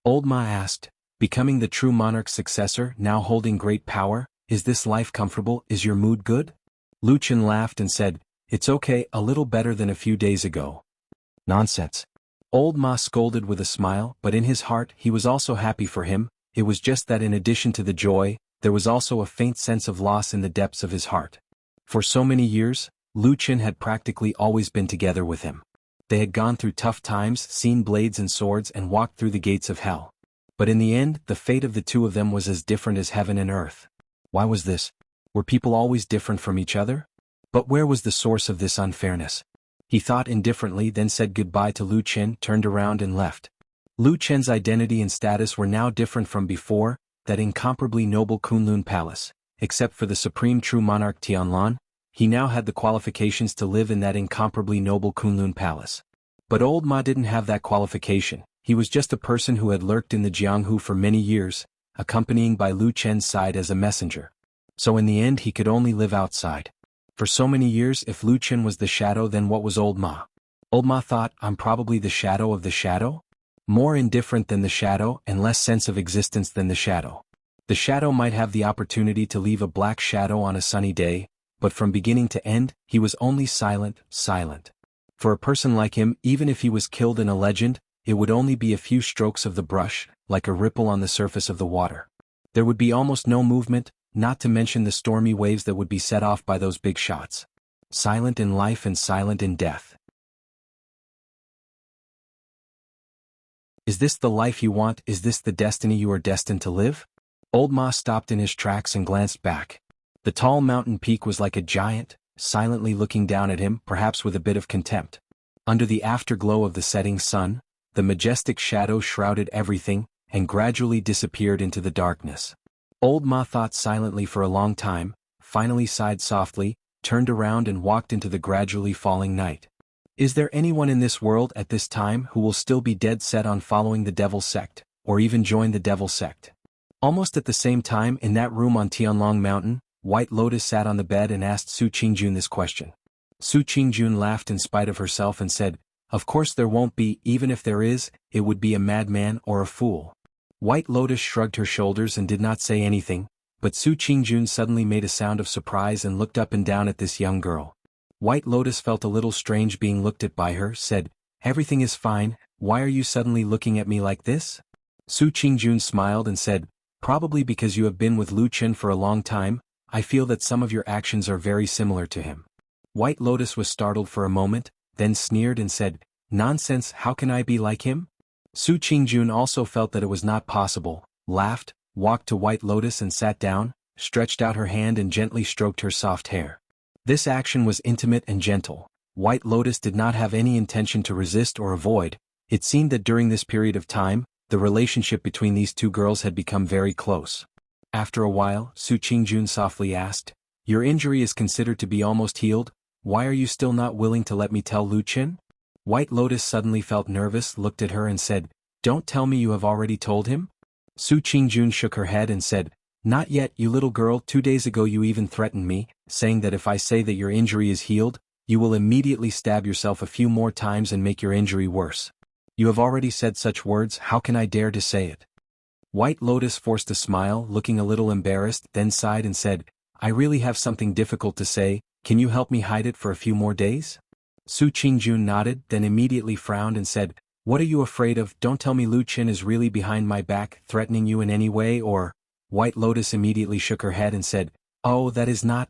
Old Ma asked, "Becoming the true monarch's successor, now holding great power, is this life comfortable? Is your mood good?" Lu Qin laughed and said, "It's okay, a little better than a few days ago." "Nonsense." Old Ma scolded with a smile, but in his heart he was also happy for him. It was just that in addition to the joy, there was also a faint sense of loss in the depths of his heart. For so many years, Lu Qin had practically always been together with him. They had gone through tough times, seen blades and swords, and walked through the gates of hell. But in the end, the fate of the two of them was as different as heaven and earth. Why was this? Were people always different from each other? But where was the source of this unfairness? He thought indifferently, then said goodbye to Lu Qin, turned around and left. Lu Qin's identity and status were now different from before, that incomparably noble Kunlun Palace. Except for the supreme true monarch Tianlan, he now had the qualifications to live in that incomparably noble Kunlun Palace. But old Ma didn't have that qualification. He was just a person who had lurked in the Jianghu for many years, accompanying by Lu Qin's side as a messenger. So in the end he could only live outside. For so many years, if Lu Qin was the shadow, then what was old Ma? Old Ma thought, I'm probably the shadow of the shadow? More indifferent than the shadow and less sense of existence than the shadow. The shadow might have the opportunity to leave a black shadow on a sunny day, but from beginning to end, he was only silent, silent. For a person like him, even if he was killed in a legend, it would only be a few strokes of the brush, like a ripple on the surface of the water. There would be almost no movement, not to mention the stormy waves that would be set off by those big shots. Silent in life and silent in death. Is this the life you want? Is this the destiny you are destined to live? Old Ma stopped in his tracks and glanced back. The tall mountain peak was like a giant, silently looking down at him, perhaps with a bit of contempt. Under the afterglow of the setting sun, the majestic shadow shrouded everything, and gradually disappeared into the darkness. Old Ma thought silently for a long time, finally sighed softly, turned around and walked into the gradually falling night. Is there anyone in this world at this time who will still be dead set on following the devil sect, or even join the devil sect? Almost at the same time, in that room on Tianlong Mountain, White Lotus sat on the bed and asked Su Qingjun this question. Su Qingjun laughed in spite of herself and said, "Of course there won't be, even if there is, it would be a madman or a fool." White Lotus shrugged her shoulders and did not say anything, but Su Qingjun suddenly made a sound of surprise and looked up and down at this young girl. White Lotus felt a little strange being looked at by her, said, "Everything is fine, why are you suddenly looking at me like this?" Su Qingjun smiled and said, "Probably because you have been with Lu Qin for a long time, I feel that some of your actions are very similar to him." White Lotus was startled for a moment, then sneered and said, "Nonsense, how can I be like him?" Su Qingjun also felt that it was not possible, laughed, walked to White Lotus and sat down, stretched out her hand and gently stroked her soft hair. This action was intimate and gentle. White Lotus did not have any intention to resist or avoid. It seemed that during this period of time, the relationship between these two girls had become very close. After a while, Su Qingjun softly asked, "Your injury is considered to be almost healed, why are you still not willing to let me tell Lu Qin?" White Lotus suddenly felt nervous, looked at her and said, "Don't tell me you have already told him?" Su Qingjun shook her head and said, "Not yet, you little girl. 2 days ago you even threatened me, saying that if I say that your injury is healed, you will immediately stab yourself a few more times and make your injury worse. You have already said such words, how can I dare to say it?" White Lotus forced a smile, looking a little embarrassed, then sighed and said, "I really have something difficult to say, can you help me hide it for a few more days?" Su Qingjun nodded, then immediately frowned and said, "What are you afraid of? Don't tell me Lu Qin is really behind my back, threatening you in any way, or—" White Lotus immediately shook her head and said, "Oh, that is not,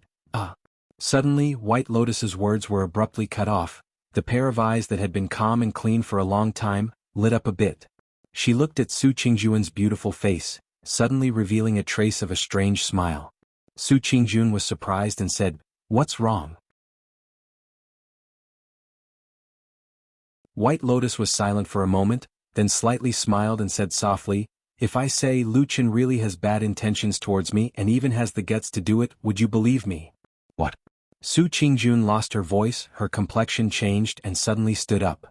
Suddenly, White Lotus's words were abruptly cut off. The pair of eyes that had been calm and clean for a long time, lit up a bit. She looked at Su Qingjun's beautiful face, suddenly revealing a trace of a strange smile. Su Qingjun was surprised and said, "What's wrong?" White Lotus was silent for a moment, then slightly smiled and said softly, "If I say Lu Qin really has bad intentions towards me and even has the guts to do it, would you believe me?" "What?" Su Qingjun lost her voice, her complexion changed and suddenly stood up.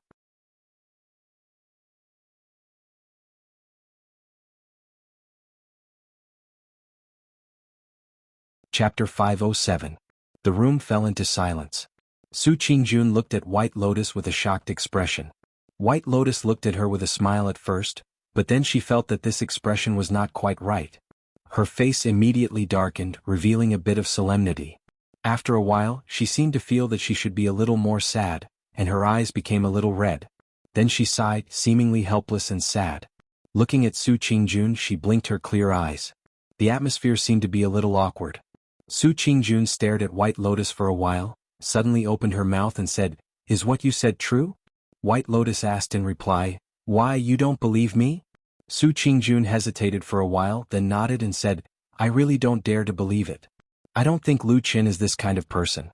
Chapter 507. The room fell into silence. Su Qingjun looked at White Lotus with a shocked expression. White Lotus looked at her with a smile at first, but then she felt that this expression was not quite right. Her face immediately darkened, revealing a bit of solemnity. After a while, she seemed to feel that she should be a little more sad, and her eyes became a little red. Then she sighed, seemingly helpless and sad. Looking at Su Qingjun, she blinked her clear eyes. The atmosphere seemed to be a little awkward. Su Qingjun stared at White Lotus for a while, suddenly opened her mouth and said, "Is what you said true?" White Lotus asked in reply, "Why, you don't believe me?" Su Qingjun hesitated for a while, then nodded and said, "I really don't dare to believe it. I don't think Lu Qin is this kind of person."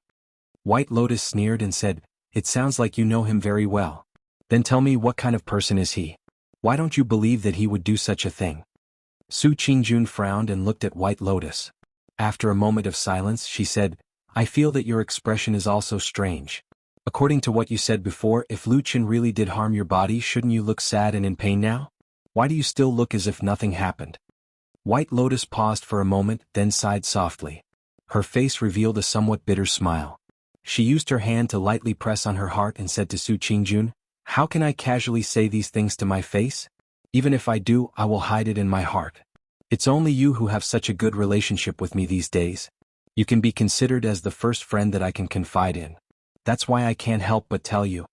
White Lotus sneered and said, "It sounds like you know him very well. Then tell me, what kind of person is he? Why don't you believe that he would do such a thing?" Su Qingjun frowned and looked at White Lotus. After a moment of silence, she said, "I feel that your expression is also strange. According to what you said before, if Lu Qin really did harm your body, shouldn't you look sad and in pain now? Why do you still look as if nothing happened?" White Lotus paused for a moment, then sighed softly. Her face revealed a somewhat bitter smile. She used her hand to lightly press on her heart and said to Su Qingjun, "How can I casually say these things to my face? Even if I do, I will hide it in my heart. It's only you who have such a good relationship with me these days. You can be considered as the first friend that I can confide in. That's why I can't help but tell you."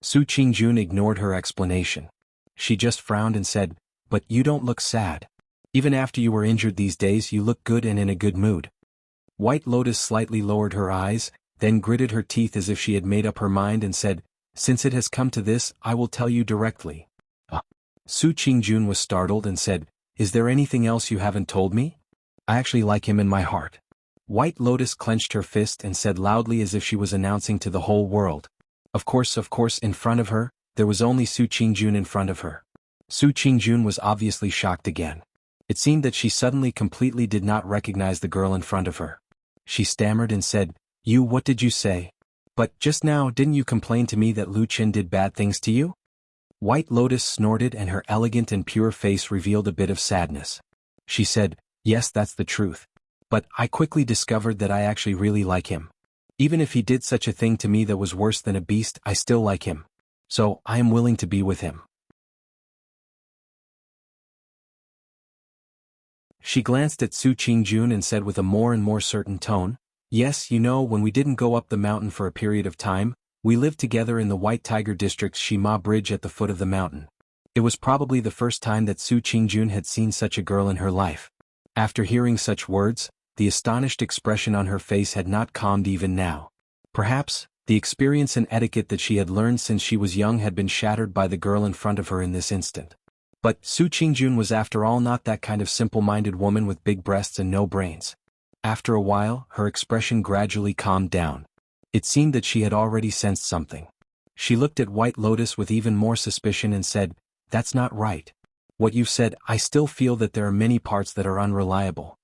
Su Qingjun ignored her explanation. She just frowned and said, "But you don't look sad. Even after you were injured these days, you look good and in a good mood." White Lotus slightly lowered her eyes, then gritted her teeth as if she had made up her mind and said, "Since it has come to this, I will tell you directly." Su Qingjun was startled and said, "Is there anything else you haven't told me? I actually like him in my heart." White Lotus clenched her fist and said loudly as if she was announcing to the whole world. Of course, in front of her, there was only Su Qingjun in front of her. Su Qingjun was obviously shocked again. It seemed that she suddenly completely did not recognize the girl in front of her. She stammered and said, What did you say? But just now, didn't you complain to me that Lu Qin did bad things to you?" White Lotus snorted and her elegant and pure face revealed a bit of sadness. She said, "Yes, that's the truth. But I quickly discovered that I actually really like him. Even if he did such a thing to me that was worse than a beast, I still like him. So, I am willing to be with him." She glanced at Su Qingjun and said with a more and more certain tone, "Yes, you know, when we didn't go up the mountain for a period of time, we lived together in the White Tiger District's Shima Bridge at the foot of the mountain." It was probably the first time that Su Qingjun had seen such a girl in her life. After hearing such words, the astonished expression on her face had not calmed even now. Perhaps, the experience and etiquette that she had learned since she was young had been shattered by the girl in front of her in this instant. But Su Qingjun was after all not that kind of simple-minded woman with big breasts and no brains. After a while, her expression gradually calmed down. It seemed that she had already sensed something. She looked at White Lotus with even more suspicion and said, "That's not right. What you've said, I still feel that there are many parts that are unreliable."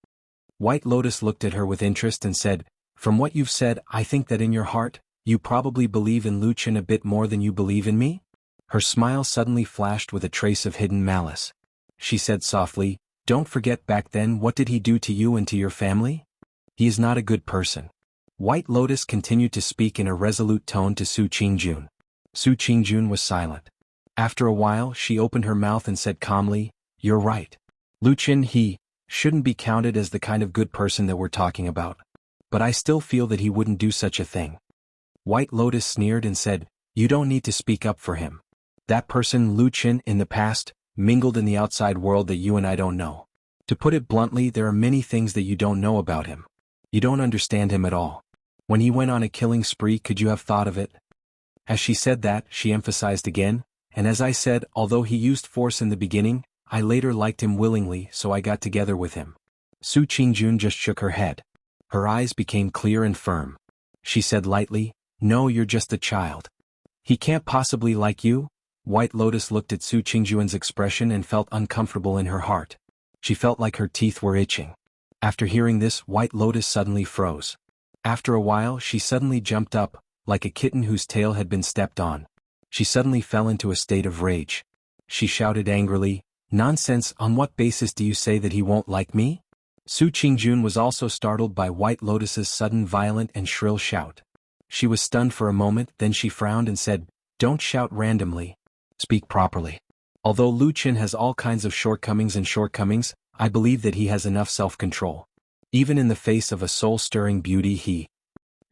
White Lotus looked at her with interest and said, "From what you've said, I think that in your heart, you probably believe in Luchin a bit more than you believe in me?" Her smile suddenly flashed with a trace of hidden malice. She said softly, "Don't forget back then, what did he do to you and to your family? He is not a good person." White Lotus continued to speak in a resolute tone to Su Qingjun. Su Qingjun was silent. After a while she opened her mouth and said calmly, "You're right. Luchin, he shouldn't be counted as the kind of good person that we're talking about. But I still feel that he wouldn't do such a thing." White Lotus sneered and said, "You don't need to speak up for him. That person, Luchin, in the past, mingled in the outside world that you and I don't know. To put it bluntly, there are many things that you don't know about him. You don't understand him at all. When he went on a killing spree, could you have thought of it?" As she said that, she emphasized again, "And as I said, although he used force in the beginning, I later liked him willingly, so I got together with him." Su Qingjun just shook her head. Her eyes became clear and firm. She said lightly, "No, you're just a child. He can't possibly like you." White Lotus looked at Su Qingjun's expression and felt uncomfortable in her heart. She felt like her teeth were itching. After hearing this, White Lotus suddenly froze. After a while she suddenly jumped up, like a kitten whose tail had been stepped on. She suddenly fell into a state of rage. She shouted angrily, "Nonsense, on what basis do you say that he won't like me?" Su Qingjun was also startled by White Lotus's sudden violent and shrill shout. She was stunned for a moment, then she frowned and said, "Don't shout randomly. Speak properly. Although Luchin has all kinds of shortcomings, I believe that he has enough self-control. Even in the face of a soul-stirring beauty he—"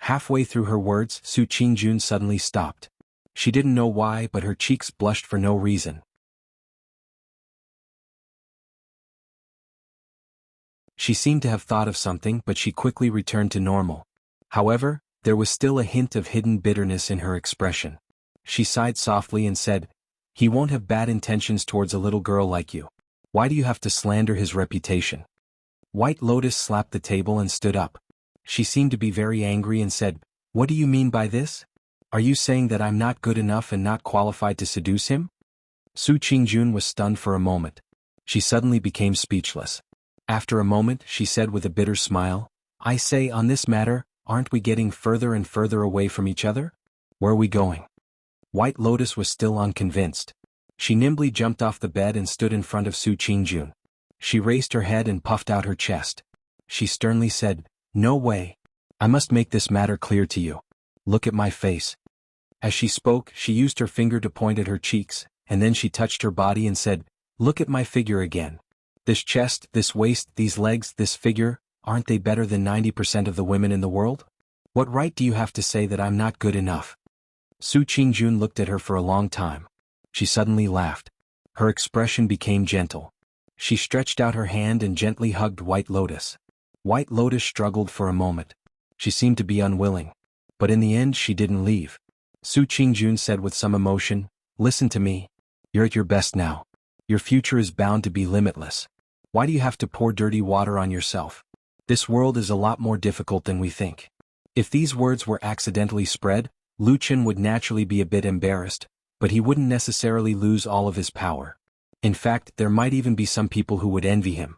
Halfway through her words, Su Qingjun suddenly stopped. She didn't know why, but her cheeks blushed for no reason. She seemed to have thought of something, but she quickly returned to normal. However, there was still a hint of hidden bitterness in her expression. She sighed softly and said, "He won't have bad intentions towards a little girl like you. Why do you have to slander his reputation?" White Lotus slapped the table and stood up. She seemed to be very angry and said, "What do you mean by this? Are you saying that I'm not good enough and not qualified to seduce him?" Su Qingjun was stunned for a moment. She suddenly became speechless. After a moment she said with a bitter smile, "I say, on this matter, aren't we getting further and further away from each other? Where are we going?" White Lotus was still unconvinced. She nimbly jumped off the bed and stood in front of Su Qingjun. She raised her head and puffed out her chest. She sternly said, "No way. I must make this matter clear to you. Look at my face." As she spoke, she used her finger to point at her cheeks, and then she touched her body and said, "Look at my figure again. This chest, this waist, these legs, this figure, aren't they better than 90% of the women in the world? What right do you have to say that I'm not good enough?" Su Qingjun looked at her for a long time. She suddenly laughed. Her expression became gentle. She stretched out her hand and gently hugged White Lotus. White Lotus struggled for a moment. She seemed to be unwilling. But in the end she didn't leave. Su Qingjun said with some emotion, "Listen to me. You're at your best now. Your future is bound to be limitless. Why do you have to pour dirty water on yourself? This world is a lot more difficult than we think." If these words were accidentally spread, Luchin would naturally be a bit embarrassed, but he wouldn't necessarily lose all of his power. In fact, there might even be some people who would envy him.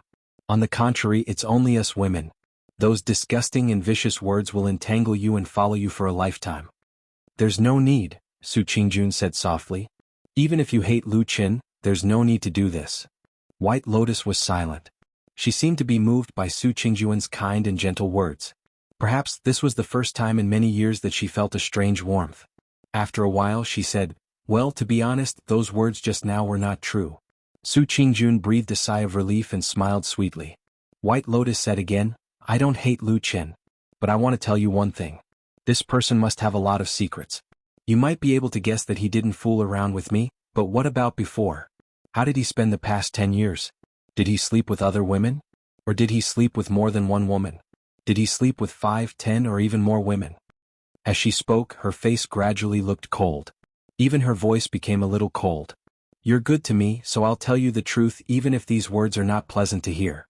On the contrary, it's only us women. Those disgusting and vicious words will entangle you and follow you for a lifetime. "There's no need," Su Qingjun said softly. "Even if you hate Luchin, there's no need to do this." White Lotus was silent. She seemed to be moved by Su Qingjun's kind and gentle words. Perhaps this was the first time in many years that she felt a strange warmth. After a while she said, "Well, to be honest, those words just now were not true." Su Qingjun breathed a sigh of relief and smiled sweetly. White Lotus said again, "I don't hate Luchin. But I want to tell you one thing. This person must have a lot of secrets. You might be able to guess that he didn't fool around with me, but what about before? How did he spend the past 10 years? Did he sleep with other women? Or did he sleep with more than one woman? Did he sleep with 5, 10, or even more women?" As she spoke, her face gradually looked cold. Even her voice became a little cold. "You're good to me, so I'll tell you the truth even if these words are not pleasant to hear.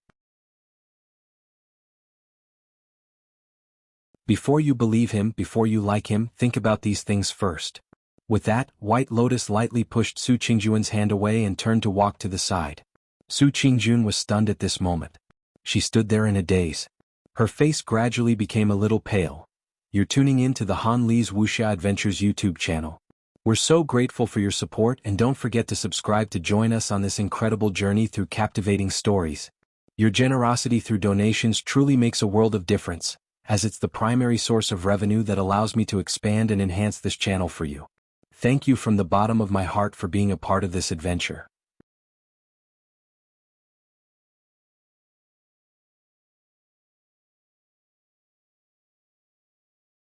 Before you believe him, before you like him, think about these things first. With that, White Lotus lightly pushed Su Qingjun's hand away and turned to walk to the side. Su Qingjun was stunned at this moment. She stood there in a daze. Her face gradually became a little pale. You're tuning in to the Han Li's Wuxia Adventures YouTube channel. We're so grateful for your support, and don't forget to subscribe to join us on this incredible journey through captivating stories. Your generosity through donations truly makes a world of difference, as it's the primary source of revenue that allows me to expand and enhance this channel for you. Thank you from the bottom of my heart for being a part of this adventure.